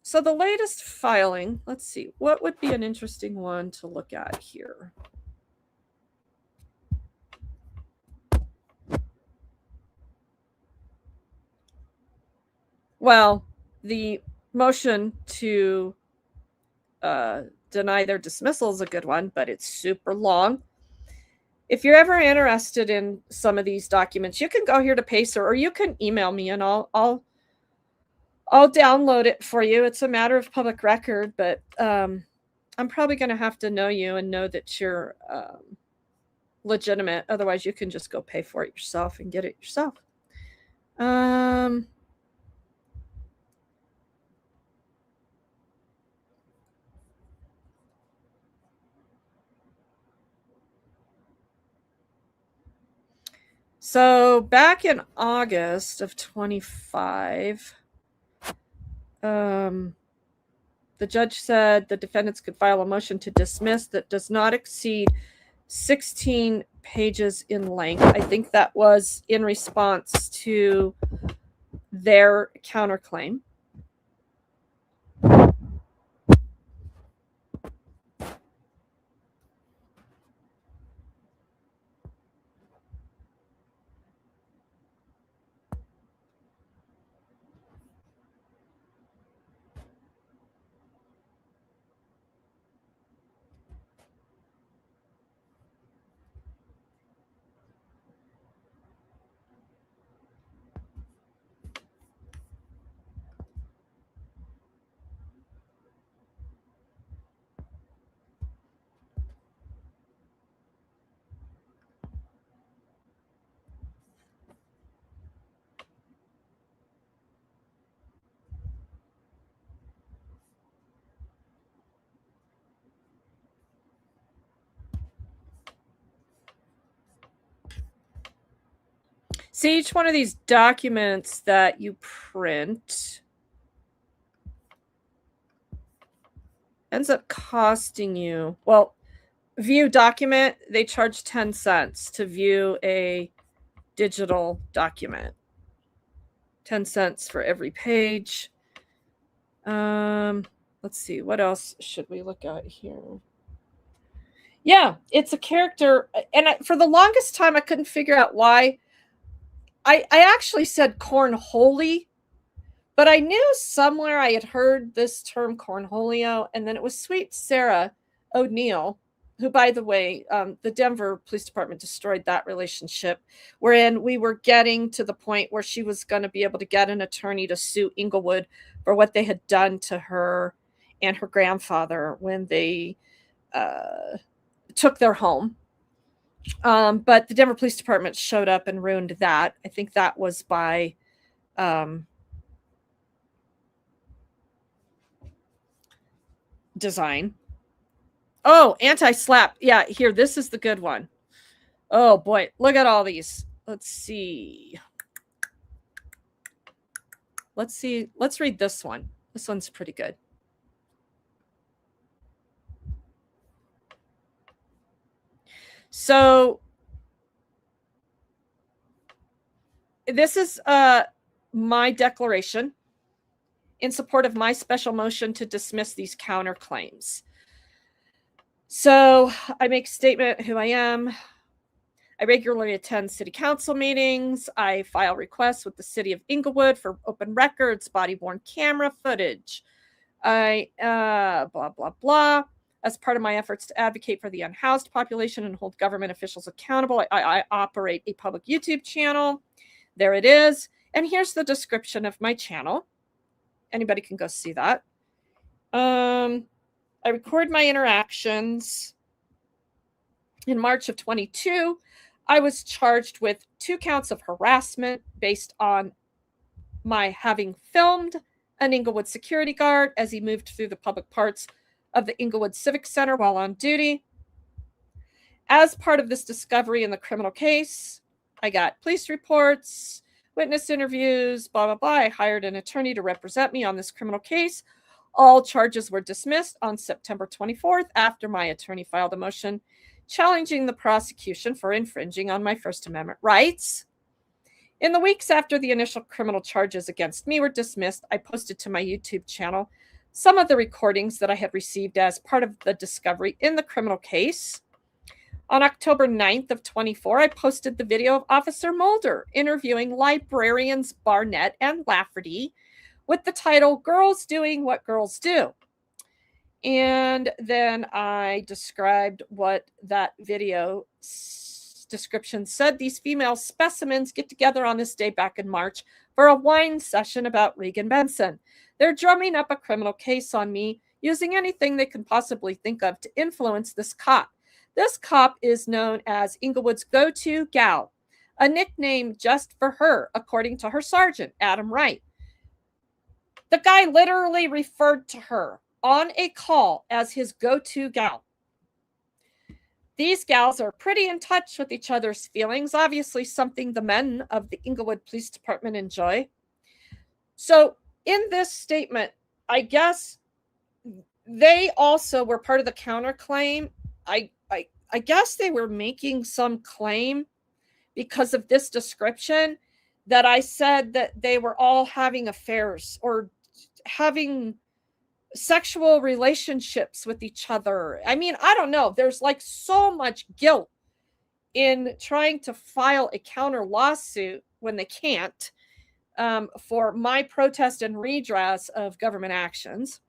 So the latest filing, let's see, what would be an interesting one to look at here? Well, the motion to deny their dismissal is a good one, but it's super long. If you're ever interested in some of these documents, you can go here to Pacer, or you can email me and I'll download it for you. It's a matter of public record, but I'm probably going to have to know you and know that you're legitimate. Otherwise, you can just go pay for it yourself and get it yourself. So back in August of 25, the judge said the defendants could file a motion to dismiss that does not exceed 16 pages in length. I think that was in response to their counterclaim. See, each one of these documents that you print ends up costing you, well, view document, they charge 10 cents to view a digital document. 10 cents for every page. Let's see, what else should we look at here? Yeah, it's a character, and for the longest time I couldn't figure out why. I actually said cornholey, but I knew somewhere I had heard this term cornholio, and then it was Sweet Sarah O'Neill, who, by the way, the Denver Police Department destroyed that relationship, wherein we were getting to the point where she was going to be able to get an attorney to sue Englewood for what they had done to her and her grandfather when they took their home. But the Denver Police Department showed up and ruined that. I think that was by design. Oh, anti-slap. Yeah, here, this is the good one. Oh boy, look at all these. Let's see. Let's read this one. This one's pretty good. So this is my declaration in support of my special motion to dismiss these counterclaims. So I make a statement who I am. I regularly attend city council meetings. I file requests with the city of Englewood for open records, body-worn camera footage. I blah, blah, blah. As part of my efforts to advocate for the unhoused population and hold government officials accountable, I operate a public YouTube channel. There it is. And here's the description of my channel. Anybody can go see that. I record my interactions. In March of 22, I was charged with 2 counts of harassment based on my having filmed an Englewood security guard as he moved through the public parts of the Englewood Civic Center while on duty. As part of this discovery in the criminal case, I got police reports, witness interviews, blah, blah, blah. I hired an attorney to represent me on this criminal case. All charges were dismissed on September 24th after my attorney filed a motion challenging the prosecution for infringing on my First Amendment rights. In the weeks after the initial criminal charges against me were dismissed, I posted to my YouTube channel some of the recordings that I had received as part of the discovery in the criminal case. On October 9th of 24, I posted the video of Officer Mulder interviewing librarians Barnett and Lafferty with the title Girls Doing What Girls Do. And then I described what that video description said. These female specimens get together on this day back in March for a wine session about Regan Benson. They're drumming up a criminal case on me, using anything they can possibly think of to influence this cop. This cop is known as Englewood's go-to gal, a nickname just for her, according to her sergeant, Adam Wright. The guy literally referred to her on a call as his go-to gal. These gals are pretty in touch with each other's feelings, obviously something the men of the Englewood Police Department enjoy. So in this statement, I guess they also were part of the counterclaim. I guess they were making some claim because of this description that I said that they were all having affairs or having sexual relationships with each other. I mean, I don't know. There's like so much guilt in trying to file a counter lawsuit when they can't for my protest and redress of government actions.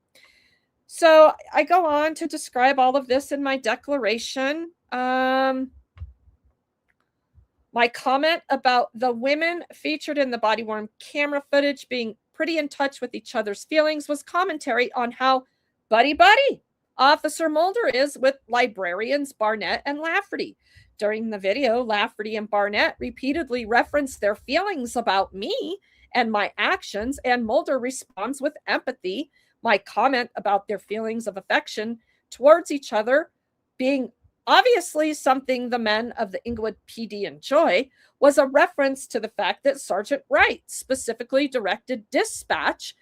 So I go on to describe all of this in my declaration. My comment about the women featured in the body-worn camera footage being pretty in touch with each other's feelings was commentary on how buddy-buddy Officer Mulder is with librarians Barnett and Lafferty. During the video, Lafferty and Barnett repeatedly referenced their feelings about me and my actions, and Mulder responds with empathy. My comment about their feelings of affection towards each other being obviously something the men of the Englewood PD enjoy was a reference to the fact that Sergeant Wright specifically directed dispatch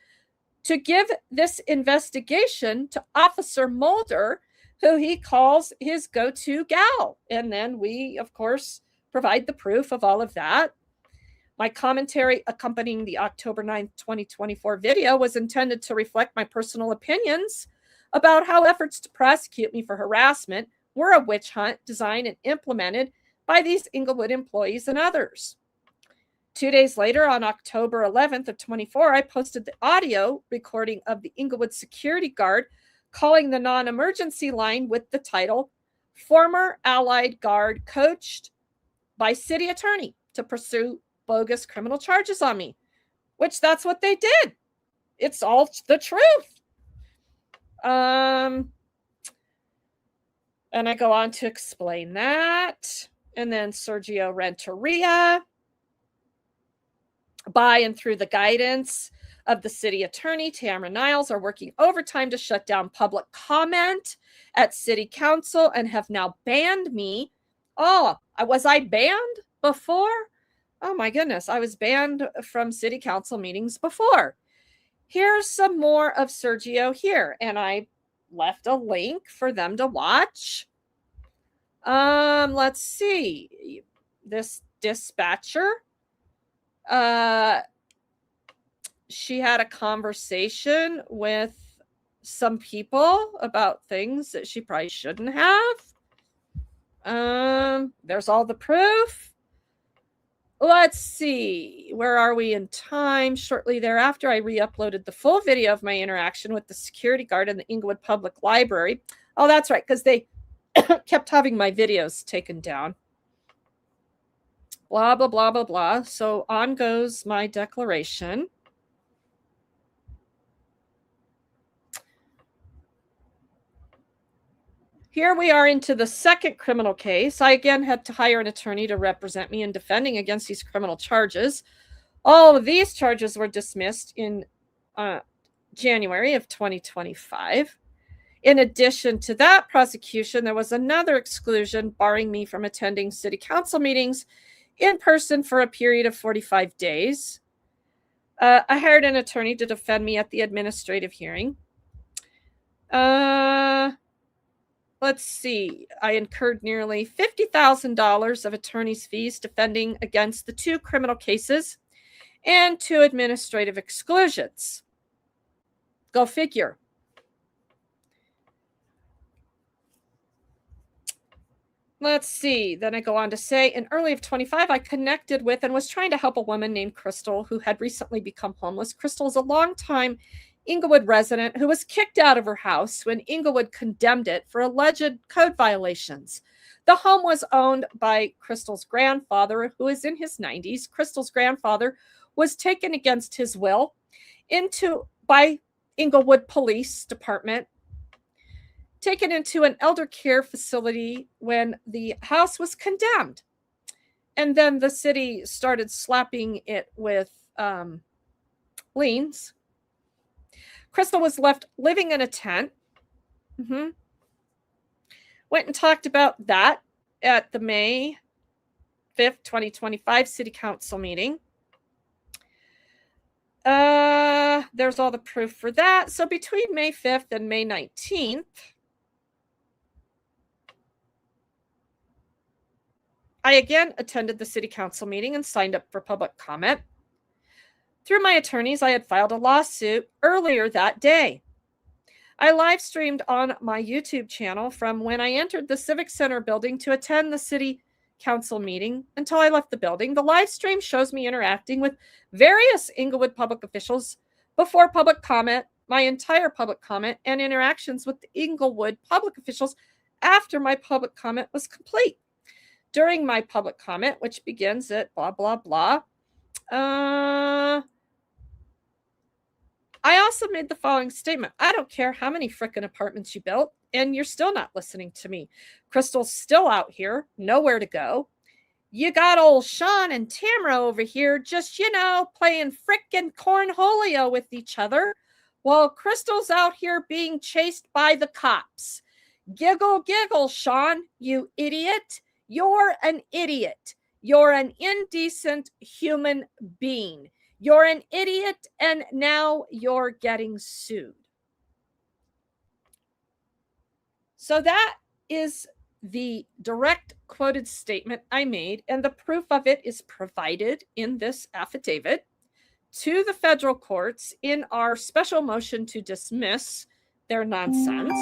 to give this investigation to Officer Mulder, who he calls his go-to gal. And then we, of course, provide the proof of all of that. My commentary accompanying the October 9th, 2024 video was intended to reflect my personal opinions about how efforts to prosecute me for harassment were a witch hunt designed and implemented by these Englewood employees and others. 2 days later, on October 11th of 24, I posted the audio recording of the Englewood security guard calling the non-emergency line with the title, "Former Allied Guard Coached by City Attorney to Pursue Bogus Criminal Charges on Me," which that's what they did. It's all the truth. And I go on to explain that. And then Sergio Renteria, by and through the guidance of the city attorney, Tamara Niles, are working overtime to shut down public comment at city council and have now banned me. Oh, was I banned before? Oh my goodness, I was banned from city council meetings before. Here's some more of Sergio here, and I left a link for them to watch. Let's see. This dispatcher, she had a conversation with some people about things that she probably shouldn't have. There's all the proof. Let's see. Where are we in time? Shortly thereafter, I re-uploaded the full video of my interaction with the security guard in the Englewood Public Library. Oh, that's right, because they kept having my videos taken down. Blah, blah, blah, blah, blah. So on goes my declaration. Here we are into the second criminal case. I again had to hire an attorney to represent me in defending against these criminal charges. All of these charges were dismissed in January of 2025. In addition to that prosecution, there was another exclusion barring me from attending city council meetings in person for a period of 45 days. I hired an attorney to defend me at the administrative hearing. Let's see. I incurred nearly $50,000 of attorney's fees defending against the 2 criminal cases and 2 administrative exclusions. Go figure. Let's see. Then I go on to say, in early of 25, I connected with and was trying to help a woman named Crystal who had recently become homeless. Crystal is a longtime Englewood resident who was kicked out of her house when Englewood condemned it for alleged code violations. The home was owned by Crystal's grandfather, who is in his 90s. Crystal's grandfather was taken against his will by Englewood Police Department, taken into an elder care facility when the house was condemned. And then the city started slapping it with liens. Crystal was left living in a tent. Went and talked about that at the May 5th, 2025 City Council meeting. There's all the proof for that. So between May 5th and May 19th, I again attended the City Council meeting and signed up for public comment. Through my attorneys, I had filed a lawsuit earlier that day. I live streamed on my YouTube channel from when I entered the Civic Center building to attend the City Council meeting until I left the building. The live stream shows me interacting with various Englewood public officials before public comment, my entire public comment, and interactions with the Englewood public officials after my public comment was complete. During my public comment, which begins at blah, blah, blah, I also made the following statement. I don't care how many frickin' apartments you built, and you're still not listening to me. Crystal's still out here, nowhere to go. You got old Sean and Tamara over here just, playing frickin' cornholio with each other while Crystal's out here being chased by the cops. Giggle, giggle, Sean, you idiot. You're an idiot. You're an indecent human being. You're an idiot, and now you're getting sued. So that is the direct quoted statement I made, and the proof of it is provided in this affidavit to the federal courts in our special motion to dismiss their nonsense.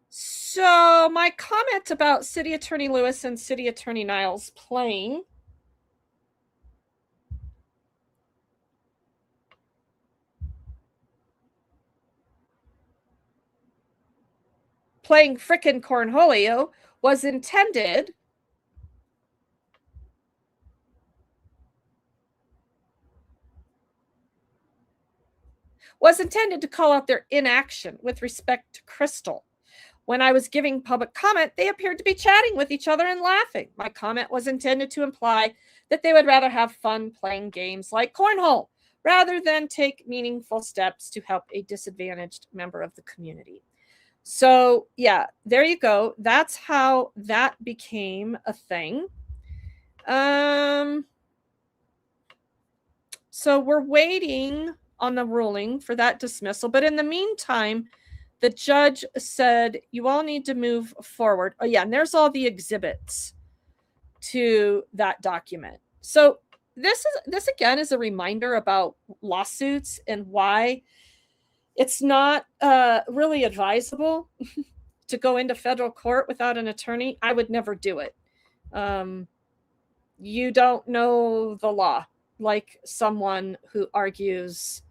So my comment about City Attorney Lewis and City Attorney Niles playing frickin' cornholio was intended to call out their inaction with respect to Crystal. When I was giving public comment, they appeared to be chatting with each other and laughing. My comment was intended to imply that they would rather have fun playing games like cornhole rather than take meaningful steps to help a disadvantaged member of the community. So, yeah, there you go. That's how that became a thing. So we're waiting on the ruling for that dismissal. But in the meantime, the judge said, you all need to move forward. Oh, yeah, and there's all the exhibits to that document. So this again is a reminder about lawsuits and why it's not really advisable to go into federal court without an attorney. I would never do it. You don't know the law like someone who argues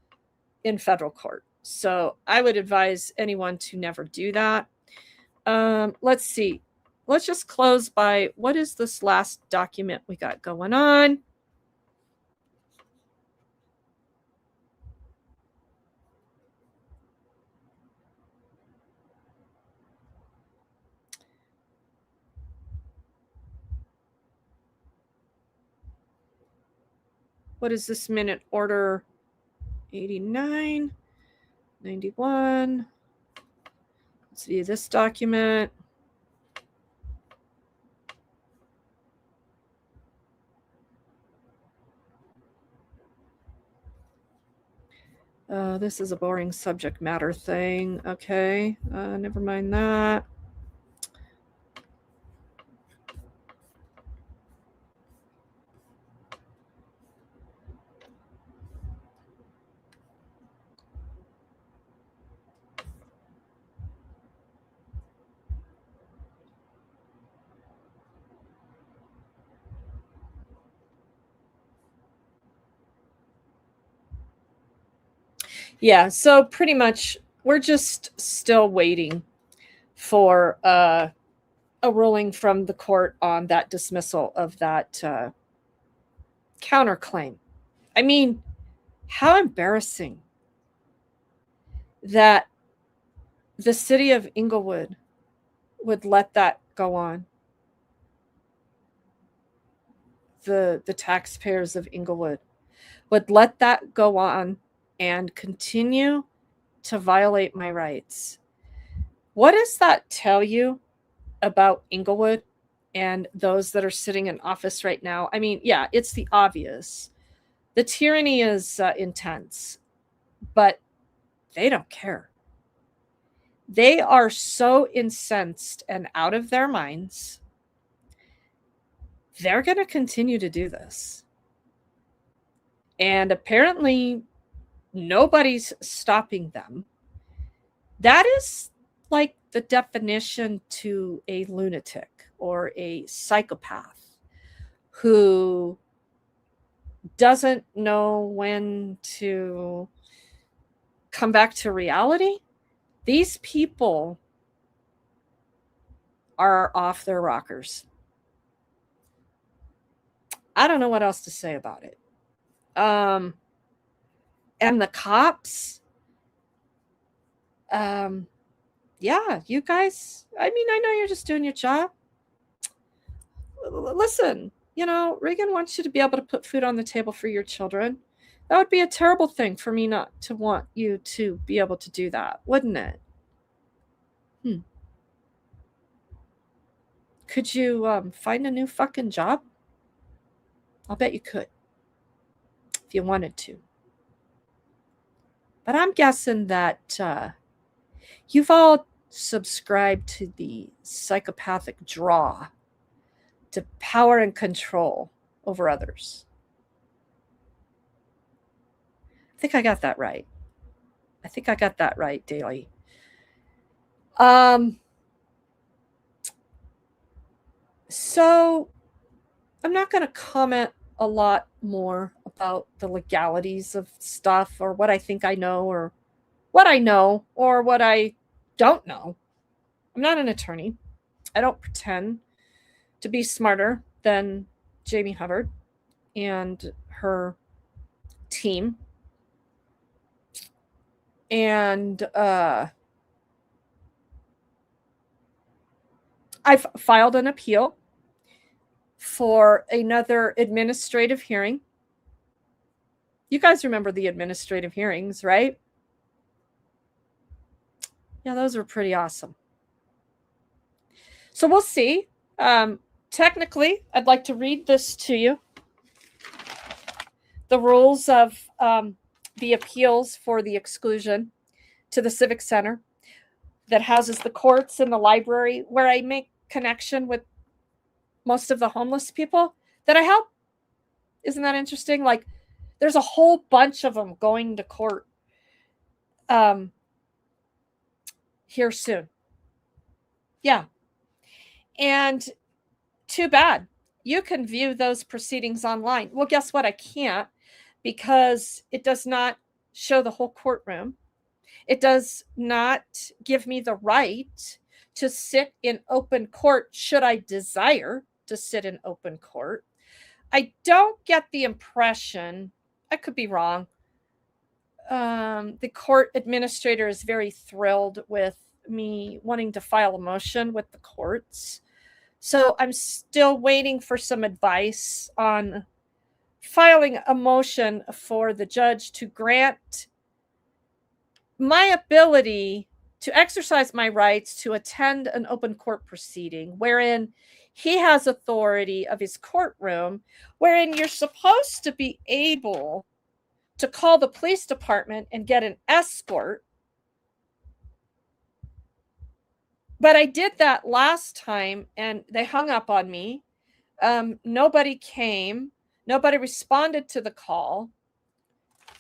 in federal court. So I would advise anyone to never do that. Let's see. Let's just close by, what is this last document we got going on? What is this minute order? 89, 91. Let's view this document. This is a boring subject matter thing. Okay, never mind that. Yeah, so pretty much we're just still waiting for a ruling from the court on that dismissal of that counterclaim. I mean, how embarrassing that the city of Englewood would let that go on. The taxpayers of Englewood would let that go on and continue to violate my rights. What does that tell you about Englewood and those that are sitting in office right now? I mean, yeah, it's the obvious. The tyranny is intense, but they don't care. They are so incensed and out of their minds. They're going to continue to do this. And apparently, nobody's stopping them. That is like the definition to a lunatic or a psychopath who doesn't know when to come back to reality. These people are off their rockers. I don't know what else to say about it. And the cops, yeah, you guys, I mean, I know you're just doing your job. Listen, you know, Reagan wants you to be able to put food on the table for your children. That would be a terrible thing for me not to want you to be able to do that, wouldn't it? Could you find a new fucking job? I'll bet you could if you wanted to. But I'm guessing that you've all subscribed to the psychopathic draw to power and control over others. I think I got that right. Daily. So I'm not going to comment a lot more about the legalities of stuff or what I think I know or what I know or what I don't know. I'm not an attorney. I don't pretend to be smarter than Jamie Hubbard and her team. And I've filed an appeal for another administrative hearing. You guys remember the administrative hearings, right? Yeah, those were pretty awesome. So we'll see. Technically, I'd like to read this to you. The rules of the appeals for the exclusion to the Civic Center that houses the courts and the library, where I make connection with most of the homeless people that I help. Isn't that interesting? Like, there's a whole bunch of them going to court here soon. Yeah. And too bad. You can view those proceedings online. Well, guess what? I can't, because it does not show the whole courtroom. It does not give me the right to sit in open court should I desire to sit in open court. I don't get the impression, I could be wrong, the court administrator is very thrilled with me wanting to file a motion with the courts. So I'm still waiting for some advice on filing a motion for the judge to grant my ability to exercise my rights to attend an open court proceeding wherein he has authority of his courtroom, wherein you're supposed to be able to call the police department and get an escort. But I did that last time and they hung up on me. Nobody came. Nobody responded to the call.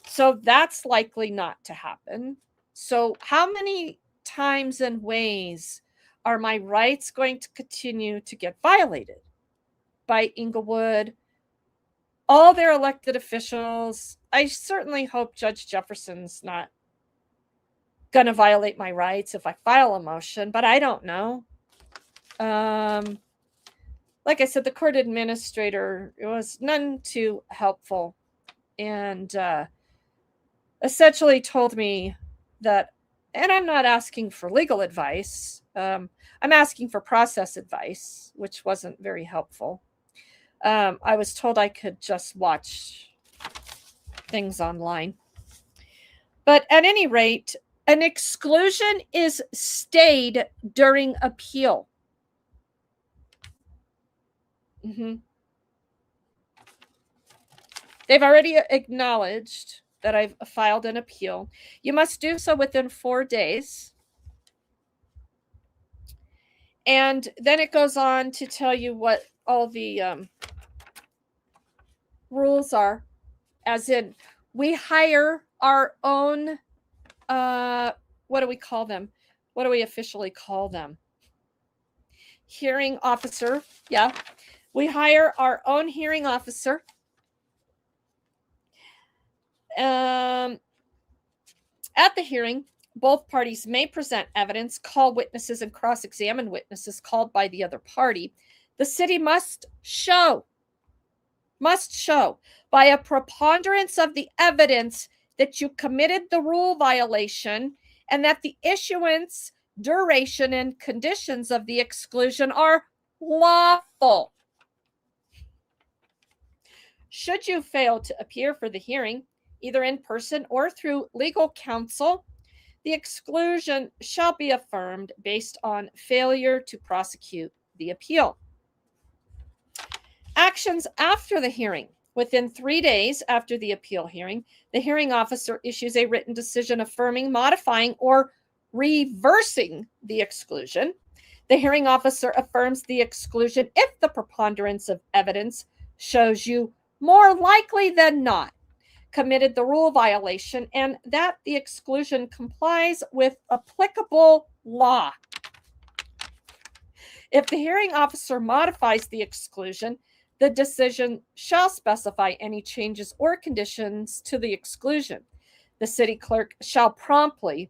So that's likely not to happen. So how many times and ways are my rights going to continue to get violated by Englewood, all their elected officials? I certainly hope Judge Jefferson's not going to violate my rights if I file a motion, but I don't know. Like I said, the court administrator was none too helpful, and essentially told me that, and I'm not asking for legal advice, I'm asking for process advice, which wasn't very helpful. I was told I could just watch things online. But at any rate, an exclusion is stayed during appeal. They've already acknowledged that I've filed an appeal. You must do so within 4 days. And then it goes on to tell you what all the rules are, as in we hire our own, what do we call them? What do we officially call them? Hearing officer. Yeah. We hire our own hearing officer. At the hearing, both parties may present evidence, call witnesses, and cross-examine witnesses called by the other party. The city must show by a preponderance of the evidence that you committed the rule violation and that the issuance, duration, and conditions of the exclusion are lawful. Should you fail to appear for the hearing, either in person or through legal counsel, the exclusion shall be affirmed based on failure to prosecute the appeal. Actions after the hearing. Within 3 days after the appeal hearing, the hearing officer issues a written decision affirming, modifying, or reversing the exclusion. The hearing officer affirms the exclusion if the preponderance of evidence shows you more likely than not committed the rule violation and that the exclusion complies with applicable law. If the hearing officer modifies the exclusion, the decision shall specify any changes or conditions to the exclusion. The city clerk shall promptly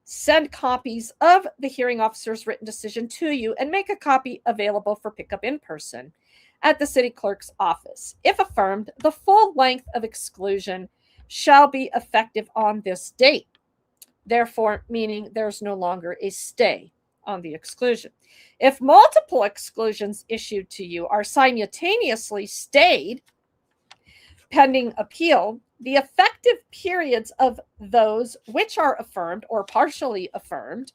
send copies of the hearing officer's written decision to you and make a copy available for pickup in person at the city clerk's office. If affirmed, the full length of exclusion shall be effective on this date, therefore meaning there's no longer a stay on the exclusion. If multiple exclusions issued to you are simultaneously stayed pending appeal, the effective periods of those which are affirmed or partially affirmed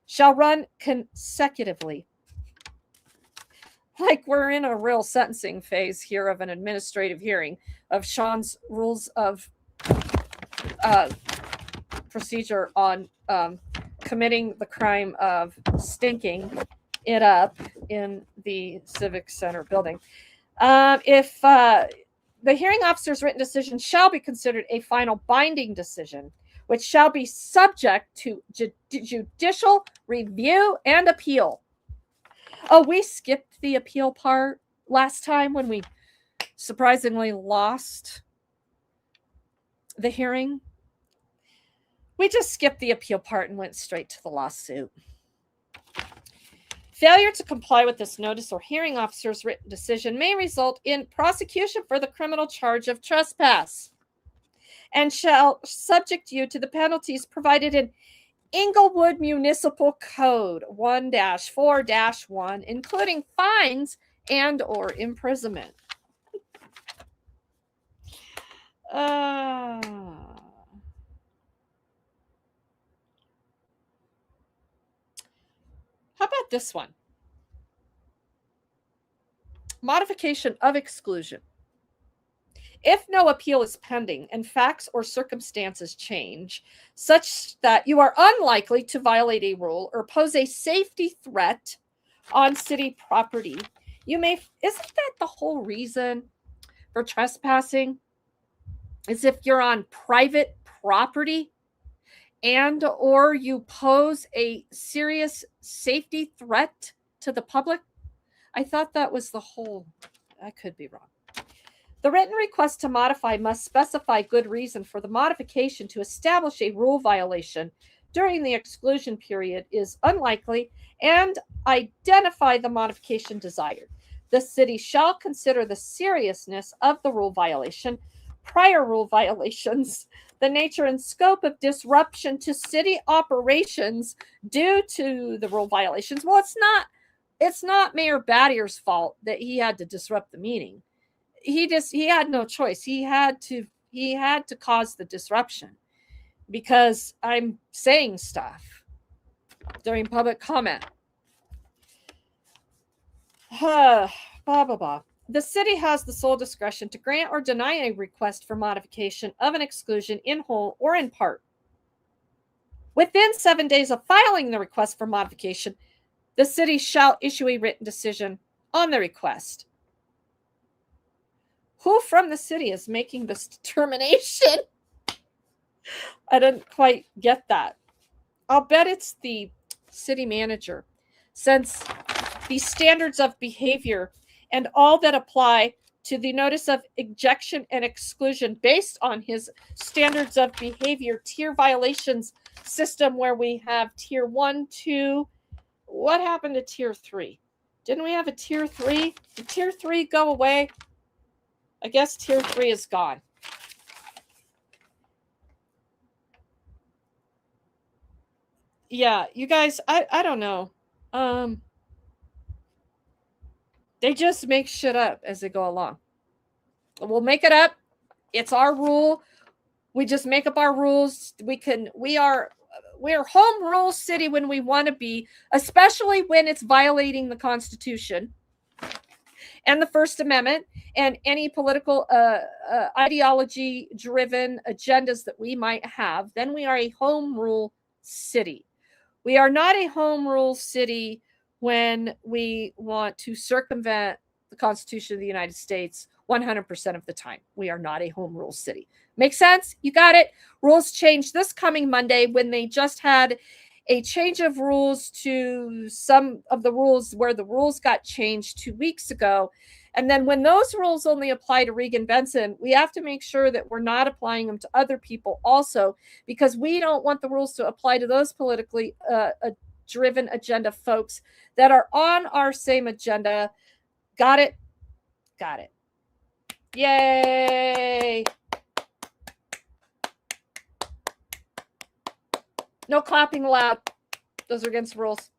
shall run consecutively. Like we're in a real sentencing phase here of an administrative hearing of Sean's rules of procedure on committing the crime of stinking it up in the Civic Center building. If the hearing officer's written decision shall be considered a final binding decision, which shall be subject to judicial review and appeal. Oh, we skipped the appeal part last time when we surprisingly lost the hearing. We just skipped the appeal part and went straight to the lawsuit. Failure to comply with this notice or hearing officer's written decision may result in prosecution for the criminal charge of trespass and shall subject you to the penalties provided in Englewood Municipal Code 1-4-1, including fines and or imprisonment. How about this one? Modification of exclusion. If no appeal is pending and facts or circumstances change such that you are unlikely to violate a rule or pose a safety threat on city property, you may, isn't that the whole reason for trespassing? Is if you're on private property and or you pose a serious safety threat to the public? I thought that was the whole, I could be wrong. The written request to modify must specify good reason for the modification to establish a rule violation during the exclusion period is unlikely and identify the modification desired. The city shall consider the seriousness of the rule violation, prior rule violations, the nature and scope of disruption to city operations due to the rule violations. Well, it's not Mayor Battier's fault that he had to disrupt the meeting. He had no choice. He had to cause the disruption because I'm saying stuff during public comment. Blah, blah, blah. The city has the sole discretion to grant or deny a request for modification of an exclusion in whole or in part. Within 7 days of filing the request for modification, the city shall issue a written decision on the request. Who from the city is making this determination? I didn't quite get that. I'll bet it's the city manager, since the standards of behavior and all that apply to the notice of ejection and exclusion based on his standards of behavior tier violations system, where we have tier 1, 2. What happened to tier 3? Didn't we have a tier 3? Did tier 3 go away? I guess tier 3 is gone. Yeah, you guys, I don't know. They just make shit up as they go along. We'll make it up. It's our rule. We just make up our rules. We're home rule city when we want to be, especially when it's violating the Constitution and the First Amendment and any political ideology driven agendas that we might have. Then we are a home rule city. We are not a home rule city when we want to circumvent the Constitution of the United States 100% of the time. We are not a home rule city. Make sense? You got it? Rules change this coming Monday, when they just had a change of rules to some of the rules where the rules got changed 2 weeks ago. And then when those rules only apply to Regan Benson, we have to make sure that we're not applying them to other people also, because we don't want the rules to apply to those politically driven agenda folks that are on our same agenda. Got it? Got it. Yay! No clapping allowed. Those are against the rules.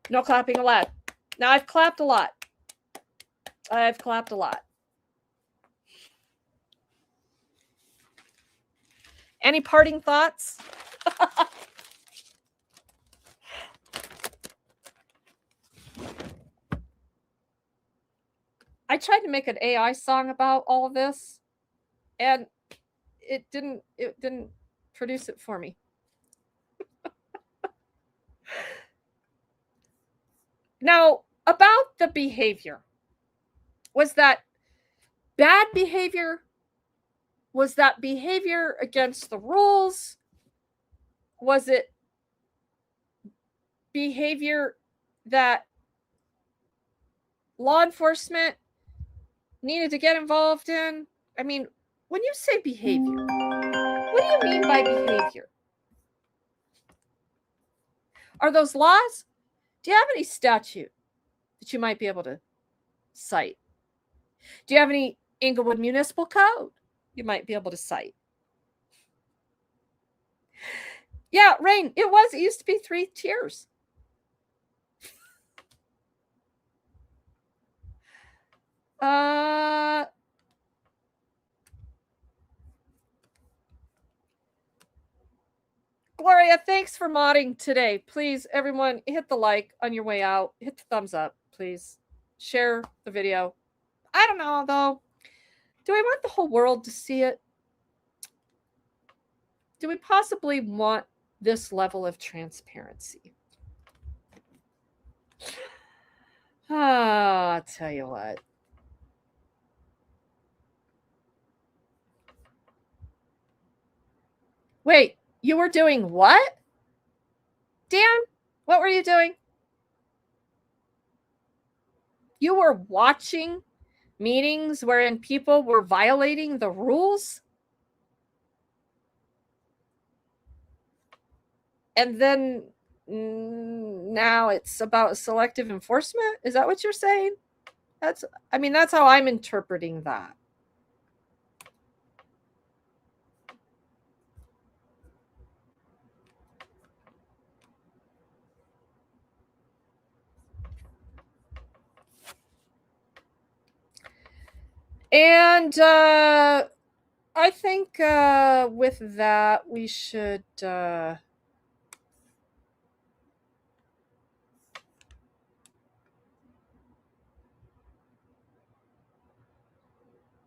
No clapping allowed. Now, I've clapped a lot. Any parting thoughts? I tried to make an AI song about all of this, and it didn't produce it for me. Now, about the behavior. Was that bad behavior? Was that behavior against the rules? Was it behavior that law enforcement needed to get involved in? I mean, when you say behavior, what do you mean by behavior? Are those laws? Do you have any statute that you might be able to cite? Do you have any Englewood Municipal Code you might be able to cite? Yeah, Rain, it used to be 3 tiers. Gloria, thanks for modding today. Please, everyone, hit the like on your way out. Hit the thumbs up, please. Share the video. I don't know, though. Do I want the whole world to see it? Do we possibly want this level of transparency? I'll tell you what. Wait, you were doing what? Dan, what were you doing? You were watching meetings wherein people were violating the rules? And then now it's about selective enforcement. Is that what you're saying? That's how I'm interpreting that. And I think with that, we should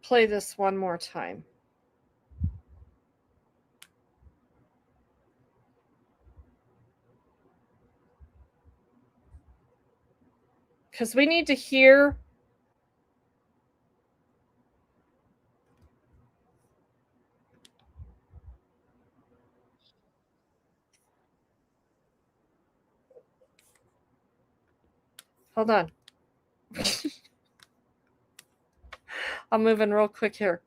play this one more time. Because we need to hear hold on. I'm moving real quick here.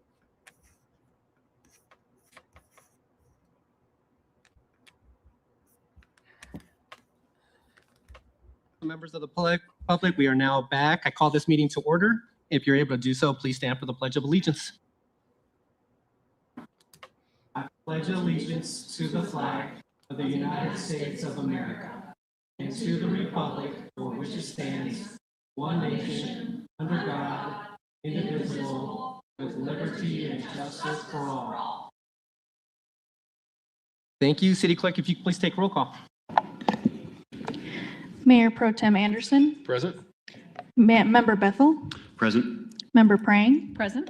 Members of the public, we are now back. I call this meeting to order. If you're able to do so, please stand for the Pledge of Allegiance. I pledge allegiance to the flag of the United States of America and to the republic for which it stands, one nation, under God, indivisible, with liberty and justice for all. Thank you. City Clerk, if you could please take roll call. Mayor Pro Tem Anderson. Present. Member Bethel. Present. Member Prang. Present.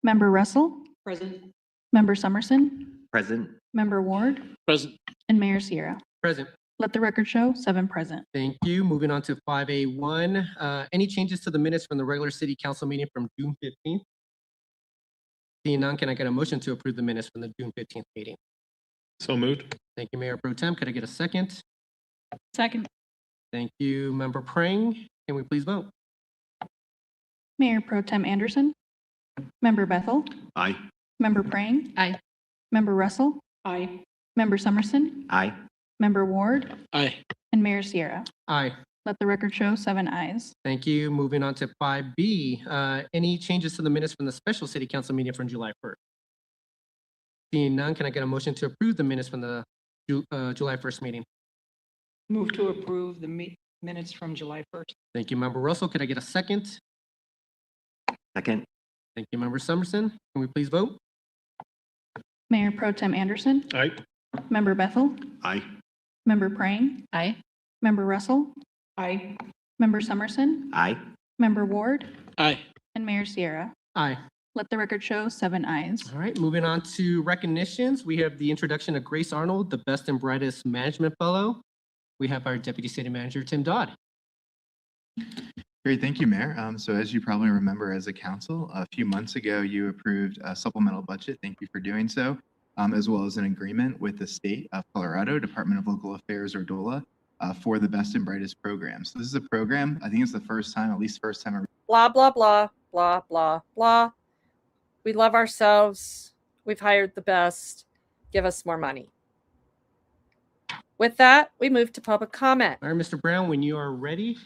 Member Russell. Present. Member Summerson. Present. Member Ward. Present. And Mayor Sierra. Present. Let the record show 7 present. Thank you. Moving on to 5A1. Any changes to the minutes from the regular city council meeting from June 15th? Seeing none, can I get a motion to approve the minutes from the June 15th meeting? So moved. Thank you, Mayor Pro Tem. Could I get a second? Second. Thank you, Member Prang. Can we please vote? Mayor Pro Tem Anderson. Member Bethel. Aye. Member Prang. Aye. Member Russell. Aye. Member Summerson. Aye. Member Ward. Aye. And Mayor Sierra. Aye. Let the record show 7 ayes. Thank you. Moving on to 5B. Any changes to the minutes from the special city council meeting from July 1st? Seeing none, can I get a motion to approve the minutes from the July 1st meeting? Move to approve the minutes from July 1st. Thank you, Member Russell. Could I get a second? Second. Thank you, Member Summerson. Can we please vote? Mayor Pro Tem Anderson. Aye. Member Bethel. Aye. Member Prang. Aye. Member Russell. Aye. Member Summerson. Aye. Member Ward. Aye. And Mayor Sierra. Aye. Let the record show 7 ayes. All right, moving on to recognitions. We have the introduction of Grace Arnold, the Best and Brightest Management Fellow. We have our Deputy City Manager, Tim Dodd. Great, thank you, Mayor. So as you probably remember as a council, a few months ago, you approved a supplemental budget. Thank you for doing so, as well as an agreement with the state of Colorado, Department of Local Affairs, or DOLA, for the Best and Brightest program. So this is a program, I think it's the first time, at least first time. Blah, blah, blah, blah, blah, blah. We love ourselves. We've hired the best. Give us more money. With that, we move to public comment. All right, Mr. Brown, when you are ready.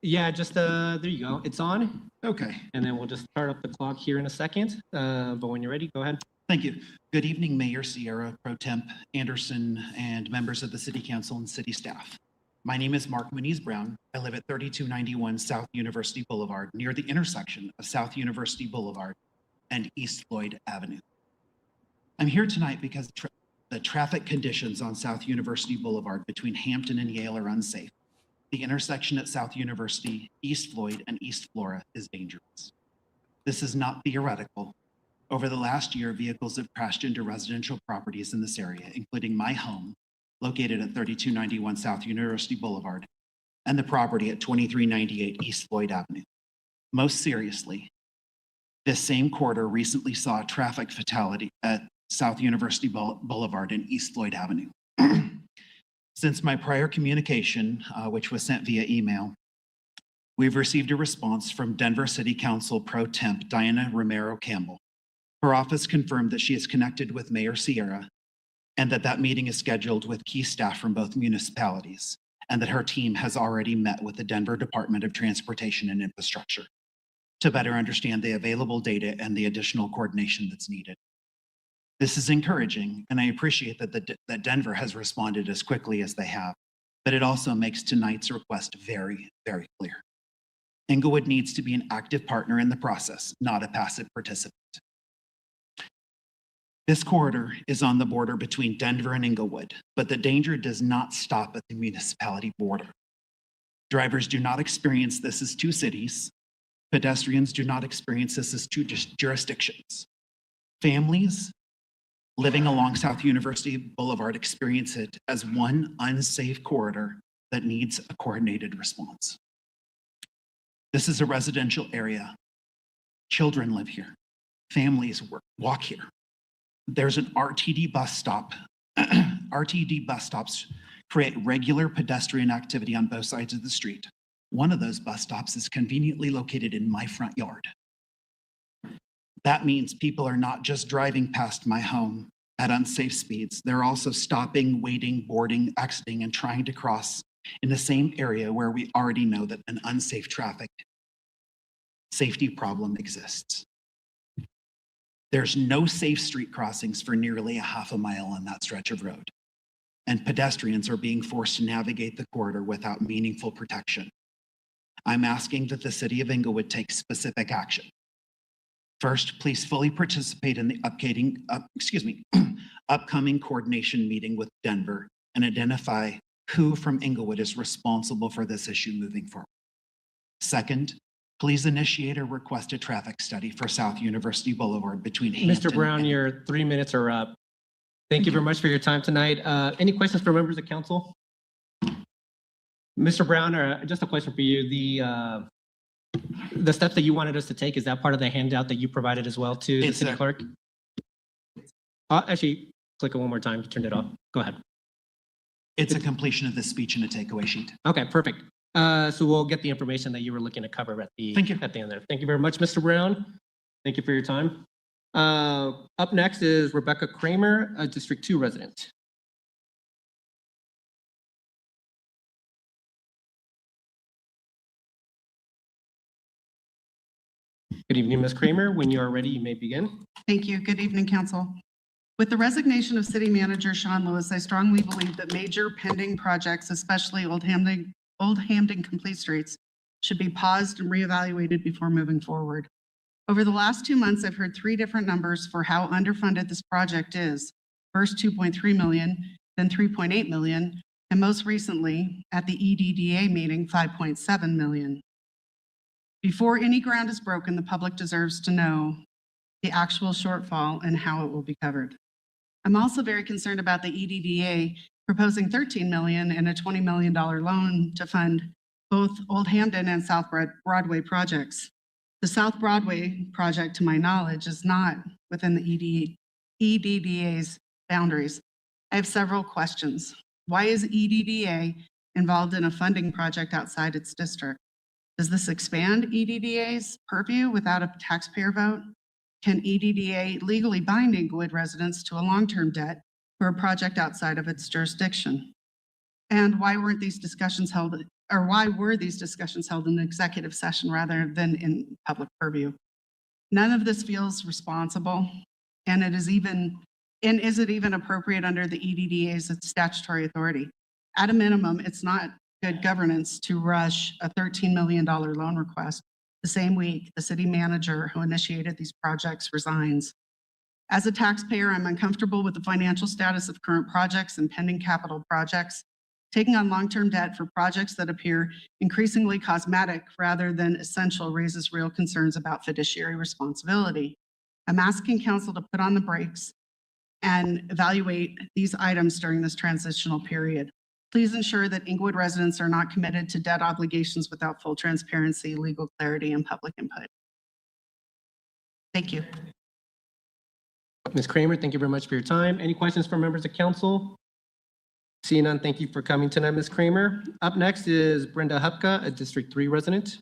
Yeah, just there you go. It's on. Okay. And then we'll just start up the clock here in a second. But when you're ready, go ahead. Thank you. Good evening, Mayor Sierra, Pro Temp Anderson, and members of the City Council and City staff. My name is Mark Muniz Brown. I live at 3291 South University Boulevard, near the intersection of South University Boulevard and East Floyd Avenue. I'm here tonight because the traffic conditions on South University Boulevard between Hampton and Yale are unsafe. The intersection at South University, East Floyd, and East Flora is dangerous. This is not theoretical. Over the last year, vehicles have crashed into residential properties in this area, including my home, located at 3291 South University Boulevard, and the property at 2398 East Floyd Avenue. Most seriously, this same quarter recently saw a traffic fatality at South University Boulevard and East Floyd Avenue. Since my prior communication, which was sent via email, we've received a response from Denver City Council Pro Temp Diana Romero Campbell. Her office confirmed that she is connected with Mayor Sierra and that meeting is scheduled with key staff from both municipalities, and that her team has already met with the Denver Department of Transportation and Infrastructure to better understand the available data and the additional coordination that's needed. This is encouraging, and I appreciate that Denver has responded as quickly as they have, but it also makes tonight's request very, very clear. Englewood needs to be an active partner in the process, not a passive participant. This corridor is on the border between Denver and Englewood, but the danger does not stop at the municipality border. Drivers do not experience this as two cities. Pedestrians do not experience this as two jurisdictions. Families living along South University Boulevard experience it as one unsafe corridor that needs a coordinated response. This is a residential area. Children live here. Families walk here. There's an RTD bus stop. RTD bus stops create regular pedestrian activity on both sides of the street. One of those bus stops is conveniently located in my front yard. That means people are not just driving past my home at unsafe speeds. They're also stopping, waiting, boarding, exiting, and trying to cross in the same area where we already know that an unsafe traffic safety problem exists. There's no safe street crossings for nearly a half a mile on that stretch of road, and pedestrians are being forced to navigate the corridor without meaningful protection. I'm asking that the City of Englewood take specific action. First, please fully participate in the upcoming coordination meeting with Denver and identify who from Englewood is responsible for this issue moving forward. Second, please initiate or request a traffic study for South University Boulevard between Hampton Mr. Brown, your 3 minutes are up. Thank you very much for your time tonight. Any questions for members of council? Mr. Brown, just a question for you. The steps that you wanted us to take, is that part of the handout that you provided as well to the city clerk? Actually, click it one more time to turn it off. Go ahead. It's a completion of the speech and a takeaway sheet. Okay, perfect. So we'll get the information that you were looking to cover at the end there. Thank you very much, Mr. Brown. Thank you for your time. Up next is Rebecca Kramer, a District 2 resident. Good evening, Ms. Kramer. When you are ready, you may begin. Thank you. Good evening, Council. With the resignation of City Manager Sean Lewis, I strongly believe that major pending projects, especially Old Hampton Complete Streets, should be paused and reevaluated before moving forward. Over the last 2 months, I've heard 3 different numbers for how underfunded this project is. First 2.3 million, then 3.8 million, and most recently at the EDDA meeting, 5.7 million. Before any ground is broken, the public deserves to know the actual shortfall and how it will be covered. I'm also very concerned about the EDDA proposing $13 million and a $20 million loan to fund both Old Hampton and South Broadway projects. The South Broadway project, to my knowledge, is not within the EDDA's boundaries. I have several questions. Why is EDDA involved in a funding project outside its district? Does this expand EDDA's purview without a taxpayer vote? Can EDDA legally bind Englewood residents to a long-term debt for a project outside of its jurisdiction? And why were these discussions held in executive session rather than in public purview? None of this feels responsible, and is it even appropriate under the EDDA's statutory authority? At a minimum, it's not good governance to rush a $13 million loan request the same week the city manager who initiated these projects resigns. As a taxpayer, I'm uncomfortable with the financial status of current projects and pending capital projects. Taking on long-term debt for projects that appear increasingly cosmetic rather than essential raises real concerns about fiduciary responsibility. I'm asking council to put on the brakes and evaluate these items during this transitional period. Please ensure that Englewood residents are not committed to debt obligations without full transparency, legal clarity, and public input. Thank you. Ms. Kramer, thank you very much for your time. Any questions from members of council? Seeing none, thank you for coming tonight, Ms. Kramer. Up next is Brenda Hupka, a District 3 resident.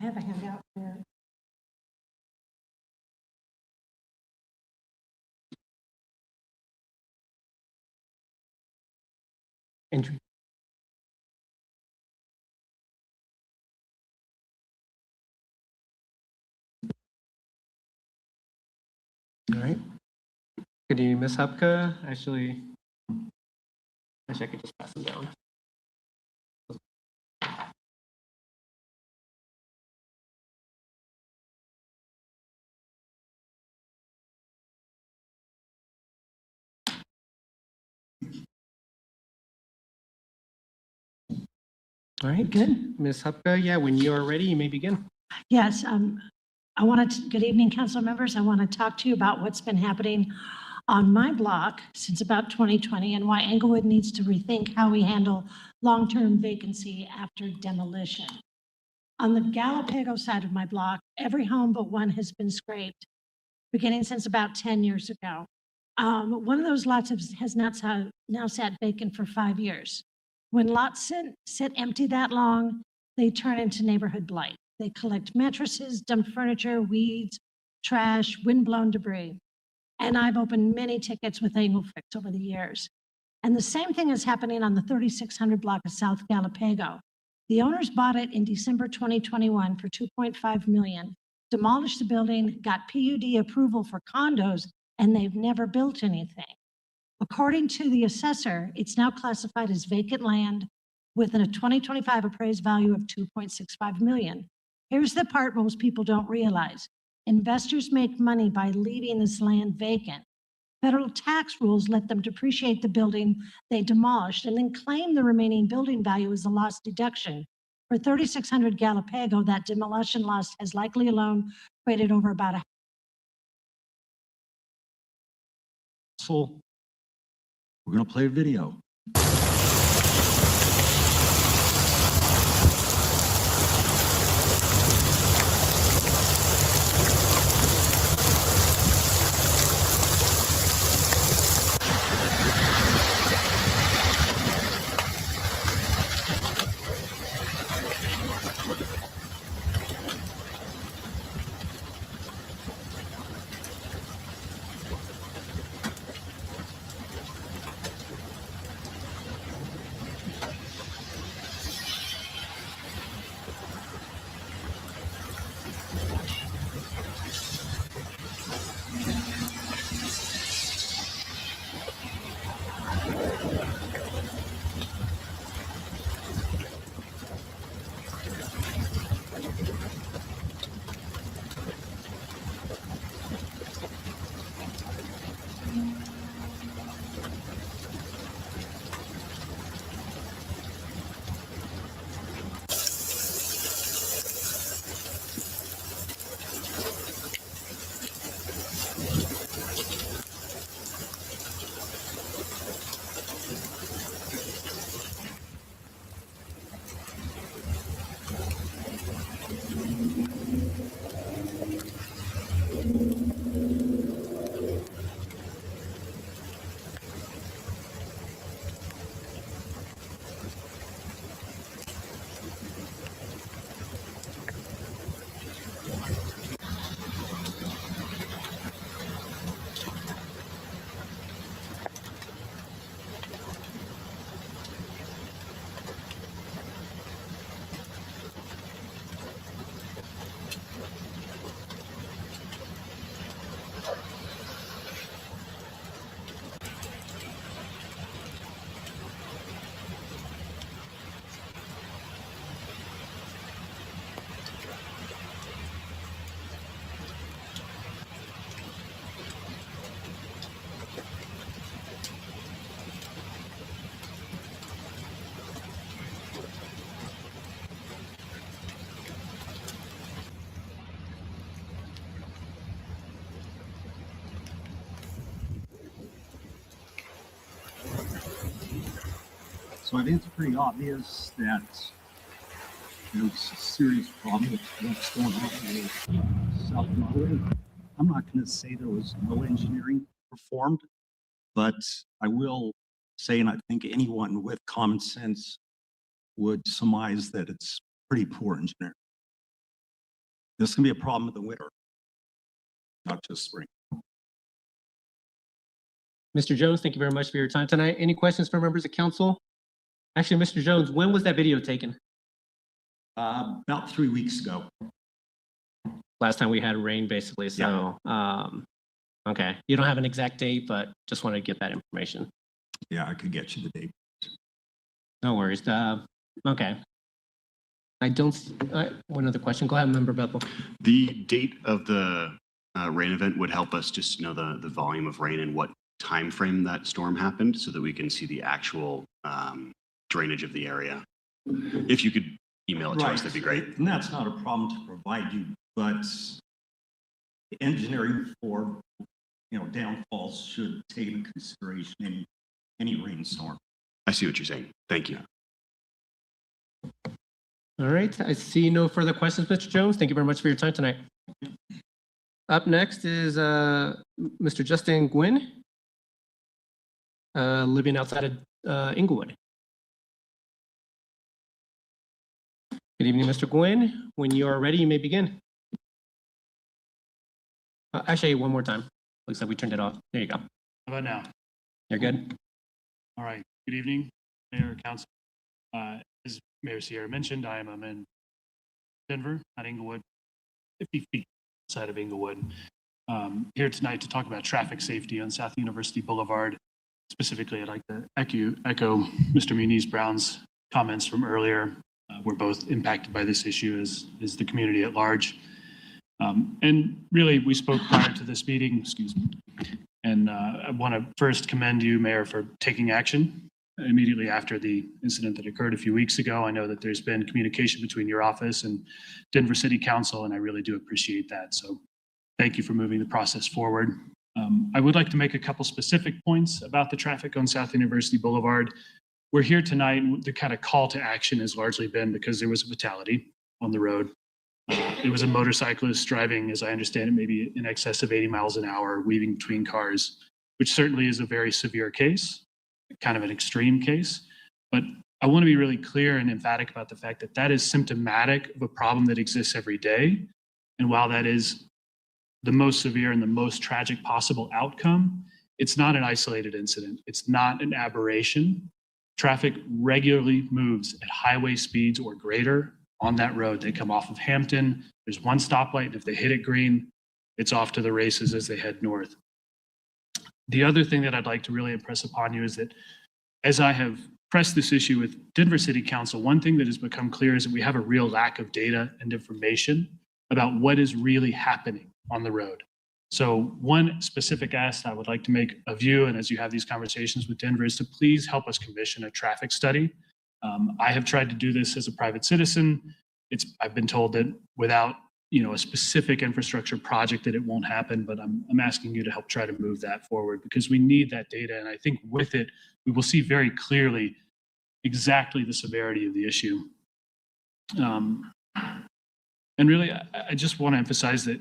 I have a handout here. And all right. Good evening, Ms. Hupka. Actually, I could just pass them down. All right. Good. Ms. Hupka, yeah, when you are ready, you may begin. Yes, I wanted to, good evening, council members. I want to talk to you about what's been happening on my block since about 2020 and why Englewood needs to rethink how we handle long-term vacancy after demolition. On the Galapago side of my block, every home but one has been scraped, beginning since about 10 years ago. One of those lots has now sat vacant for 5 years. When lots sit empty that long, they turn into neighborhood blight. They collect mattresses, dump furniture, weeds, trash, windblown debris. And I've opened many tickets with Englefix over the years. And the same thing is happening on the 3600 block of South Galapago. The owners bought it in December 2021 for $2.5 million, demolished the building, got PUD approval for condos, and they've never built anything. According to the assessor, it's now classified as vacant land with a 2025 appraised value of $2.65 million. Here's the part most people don't realize. Investors make money by leaving this land vacant. Federal tax rules let them depreciate the building they demolished and then claim the remaining building value as a loss deduction. For 3600 Galapago, that demolition loss has likely alone created over about a So we're going to play a video. So I think it's pretty obvious that there's a serious problem with what's going on with South Maui. I'm not going to say there was no engineering performed, but I will say, and I think anyone with common sense would surmise that it's pretty poor engineering. This can be a problem in the winter, not just spring. Mr. Jones, thank you very much for your time tonight. Any questions for members of council? Actually, Mr. Jones, when was that video taken? About 3 weeks ago. Last time we had rain, basically. So, okay. You don't have an exact date, but just wanted to get that information. Yeah, I could get you the date. No worries. Okay. I don't. One other question. Go ahead, Member Bethel. The date of the rain event would help us just know the volume of rain and what time frame that storm happened, so that we can see the actual drainage of the area. If you could email it to us, that'd be great. And that's not a problem to provide you, but engineering for downfalls should take into consideration any rainstorm. I see what you're saying. Thank you. All right. I see no further questions, Mr. Jones. Thank you very much for your time tonight. Up next is Mr. Justin Gwynn, living outside of Englewood. Good evening, Mr. Gwynn. When you are ready, you may begin. Actually, one more time. Looks like we turned it off. There you go. How about now? You're good. All right. Good evening, Mayor, Council. As Mayor Sierra mentioned, I'm in Denver, not Englewood, 50 feet outside of Englewood. Here tonight to talk about traffic safety on South University Boulevard. Specifically, I'd like to echo Mr. Muniz Brown's comments from earlier. We're both impacted by this issue as the community at large. And really, we spoke prior to this meeting, excuse me. And I want to first commend you, Mayor, for taking action immediately after the incident that occurred a few weeks ago. I know that there's been communication between your office and Denver City Council, and I really do appreciate that. So thank you for moving the process forward. I would like to make a couple specific points about the traffic on South University Boulevard. We're here tonight, and the kind of call to action has largely been because there was a fatality on the road. It was a motorcyclist driving, as I understand it, maybe in excess of 80 miles an hour, weaving between cars, which certainly is a very severe case, kind of an extreme case. But I want to be really clear and emphatic about the fact that that is symptomatic of a problem that exists every day. And while that is the most severe and the most tragic possible outcome, it's not an isolated incident. It's not an aberration. Traffic regularly moves at highway speeds or greater on that road. They come off of Hampton. There's one stoplight, and if they hit it green, it's off to the races as they head north. The other thing that I'd like to really impress upon you is that as I have pressed this issue with Denver City Council, one thing that has become clear is that we have a real lack of data and information about what is really happening on the road. So one specific ask I would like to make of you, and as you have these conversations with Denver, is to please help us commission a traffic study. I have tried to do this as a private citizen. I've been told that without a specific infrastructure project that it won't happen, but I'm asking you to help try to move that forward because we need that data. And I think with it, we will see very clearly exactly the severity of the issue. And really, I just want to emphasize that,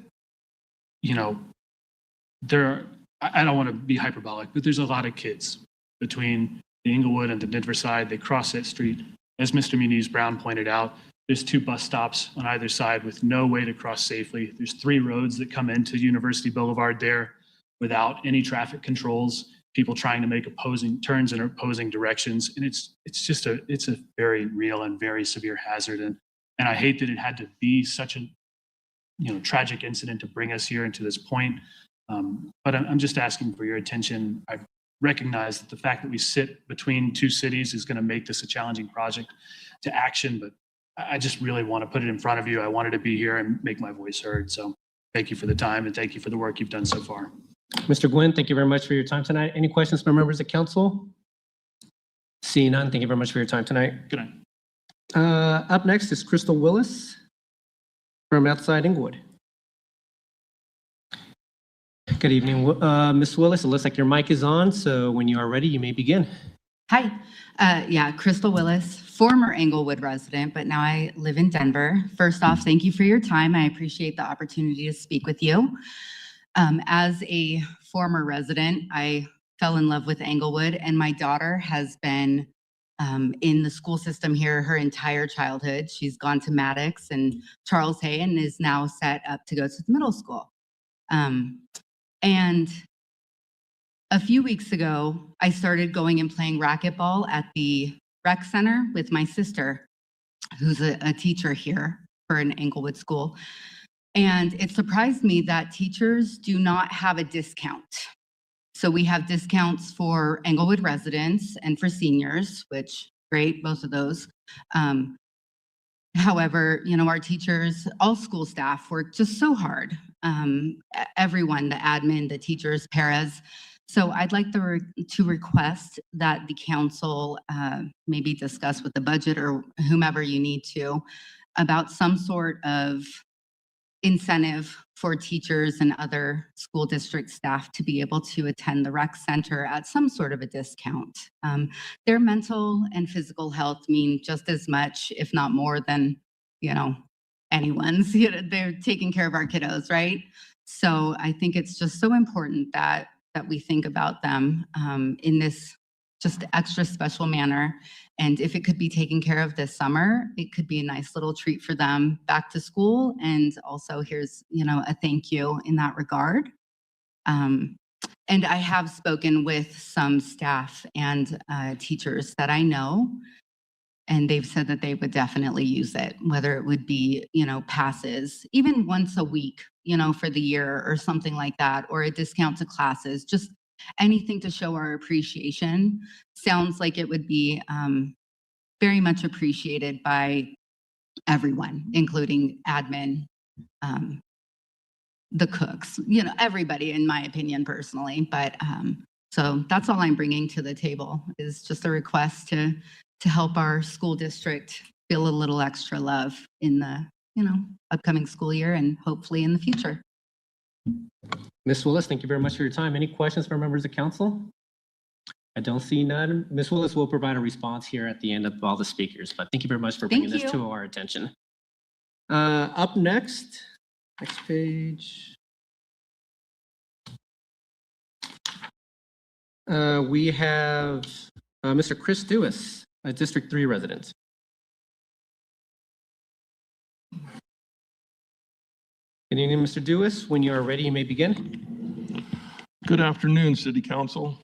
I don't want to be hyperbolic, but there's a lot of kids between the Englewood and the Denver side. They cross that street. As Mr. Muniz Brown pointed out, there's 2 bus stops on either side with no way to cross safely. There's 3 roads that come into University Boulevard there without any traffic controls, people trying to make opposing turns in opposing directions. And it's a very real and very severe hazard. And I hate that it had to be such a tragic incident to bring us here into this point. But I'm just asking for your attention. I recognize that the fact that we sit between 2 cities is going to make this a challenging project to action, but I just really want to put it in front of you. I wanted to be here and make my voice heard. So thank you for the time and thank you for the work you've done so far. Mr. Gwynn, thank you very much for your time tonight. Any questions from members of council? Seeing none, thank you very much for your time tonight. Good night. Up next is Crystal Willis from outside Englewood. Good evening, Ms. Willis. It looks like your mic is on, so when you are ready, you may begin. Hi, Crystal Willis, former Englewood resident, but now I live in Denver. First off, thank you for your time. I appreciate the opportunity to speak with you. As a former resident, I fell in love with Englewood, and my daughter has been in the school system here her entire childhood. She's gone to Maddox and Charles Hay and is now set up to go to the middle school. And a few weeks ago, I started going and playing racquetball at the rec center with my sister, who's a teacher here for an Englewood school. And it surprised me that teachers do not have a discount. So we have discounts for Englewood residents and for seniors, which great, both of those. However, you know, our teachers, all school staff work just so hard. Everyone, the admin, the teachers, paras. So I'd like to request that the council maybe discuss with the budget or whomever you need to about some sort of incentive for teachers and other school district staff to be able to attend the rec center at some sort of a discount. Their mental and physical health mean just as much, if not more than, you know, anyone's. You know, they're taking care of our kiddos, right? So I think it's just so important that we think about them in this just extra special manner. And if it could be taken care of this summer, it could be a nice little treat for them back to school. And also here's, you know, a thank you in that regard. And I have spoken with some staff and teachers that I know, and they've said that they would definitely use it, whether it would be, you know, passes, even once a week, you know, for the year or something like that, or a discount to classes, just anything to show our appreciation. Sounds like it would be very much appreciated by everyone, including admin, the cooks, you know, everybody, in my opinion, personally. But so that's all I'm bringing to the table, is just a request to help our school district feel a little extra love in the, you know, upcoming school year and hopefully in the future. Ms. Willis, thank you very much for your time. Any questions from members of council? I don't see none. Ms. Willis will provide a response here at the end of all the speakers, but thank you very much for bringing this to our attention. Up next page. We have Mr. Chris Dewis, a District 3 resident. Good evening, Mr. Dewis. When you are ready, you may begin. Good afternoon, City Council.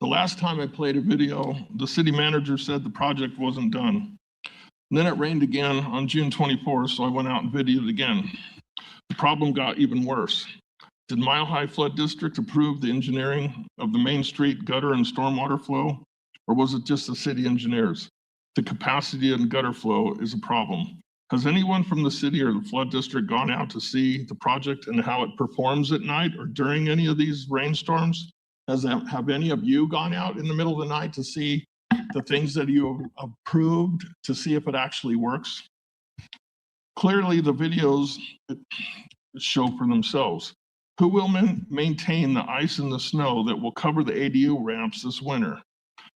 The last time I played a video, the city manager said the project wasn't done. And then it rained again on June 24th, so I went out and videoed again. The problem got even worse. Did Mile High Flood District approve the engineering of the Main Street gutter and stormwater flow, or was it just the city engineers? The capacity and gutter flow is a problem. Has anyone from the city or the flood district gone out to see the project and how it performs at night or during any of these rainstorms? Have any of you gone out in the middle of the night to see the things that you have approved, to see if it actually works? Clearly, the videos show for themselves. Who will maintain the ice and the snow that will cover the ADU ramps this winter?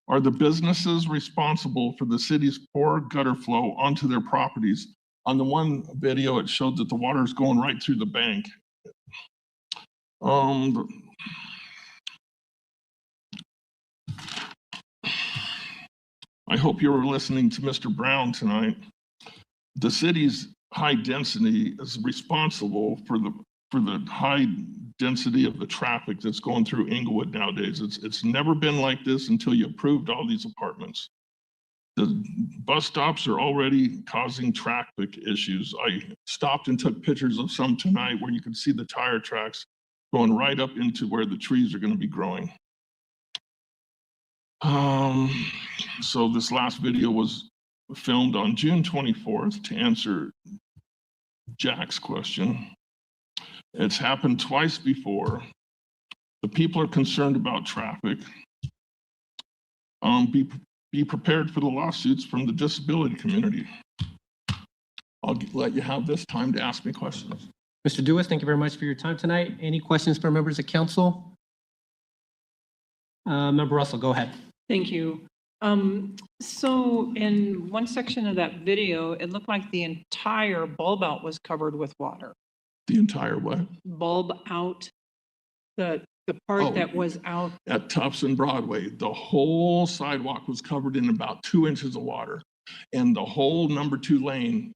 Are the businesses responsible for the city's poor gutter flow onto their properties? On the one video, it showed that the water is going right through the bank. I hope you were listening to Mr. Brown tonight. The city's high density is responsible for the high density of the traffic that's going through Englewood nowadays. It's never been like this until you approved all these apartments. The bus stops are already causing traffic issues. I stopped and took pictures of some tonight where you can see the tire tracks going right up into where the trees are going to be growing. So this last video was filmed on June 24th to answer Jack's question. It's happened twice before. The people are concerned about traffic. Be prepared for the lawsuits from the disability community. I'll let you have this time to ask me questions. Mr. Dewis, thank you very much for your time tonight. Any questions for members of council? Member Russell, go ahead. Thank you. So in one section of that video, it looked like the entire bulb out was covered with water. The entire what? Bulb out, the part that was out. At Tufts and Broadway, the whole sidewalk was covered in about 2 inches of water, and the whole number 2 lane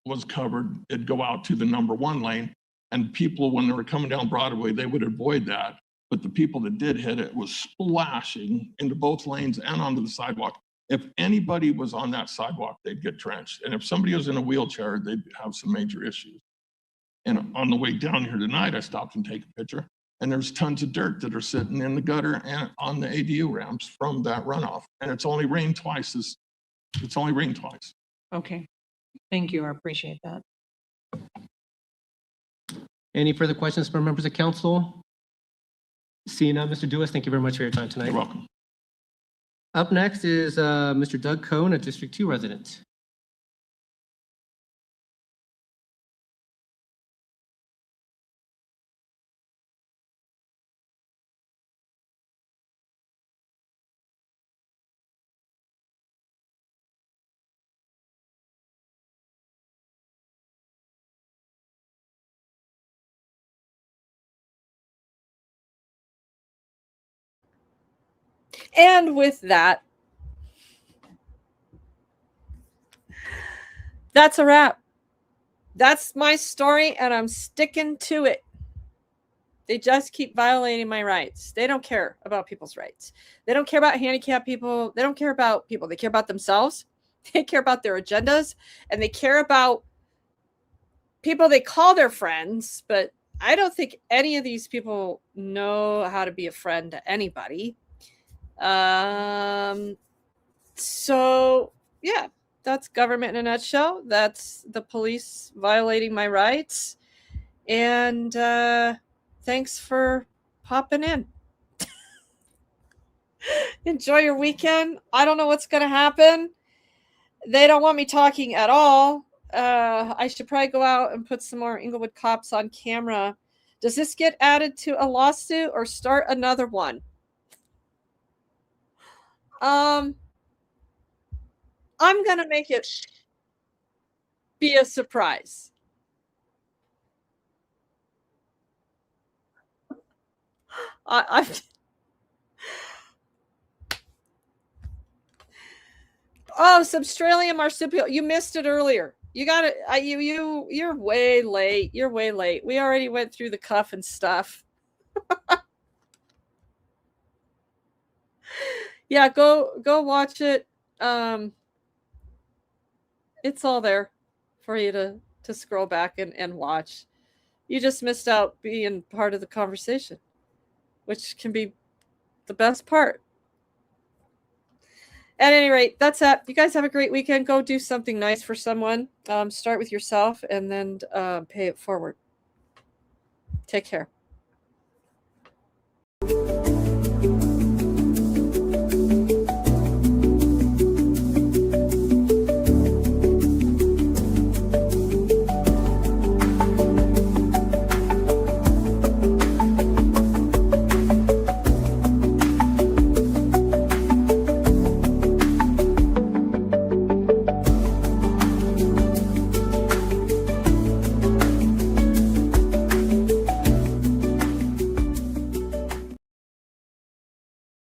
was covered. It'd go out to the number 1 lane, and people, when they were coming down Broadway, they would avoid that. But the people that did hit it was splashing into both lanes and onto the sidewalk. If anybody was on that sidewalk, they'd get drenched. And if somebody was in a wheelchair, they'd have some major issues. And on the way down here tonight, I stopped and take a picture, and there's tons of dirt that are sitting in the gutter and on the ADU ramps from that runoff. And it's only rained twice. It's only rained twice. Okay, thank you, I appreciate that. Any further questions from members of council? Seeing none, Mr. Duas, thank you very much for your time tonight. You're welcome. Up next is Mr. Doug Cohn, a District 2 resident. And with that, that's a wrap. That's my story, and I'm sticking to it. They just keep violating my rights. They don't care about people's rights. They don't care about handicapped people. They don't care about people. They care about themselves. They care about their agendas, and they care about people they call their friends, but I don't think any of these people know how to be a friend to anybody. So yeah, that's government in a nutshell. That's the police violating my rights. And thanks for popping in. Enjoy your weekend. I don't know what's going to happen. They don't want me talking at all. I should probably go out and put some more Englewood cops on camera. Does this get added to a lawsuit or start another one? I'm going to make it be a surprise. Oh, Substralium marsupial. You missed it earlier. You got it. You're way late. You're way late. We already went through the cuff and stuff. Yeah, go watch it. It's all there for you to scroll back and watch. You just missed out being part of the conversation, which can be the best part. At any rate, that's it. You guys have a great weekend. Go do something nice for someone. Start with yourself and then pay it forward. Take care.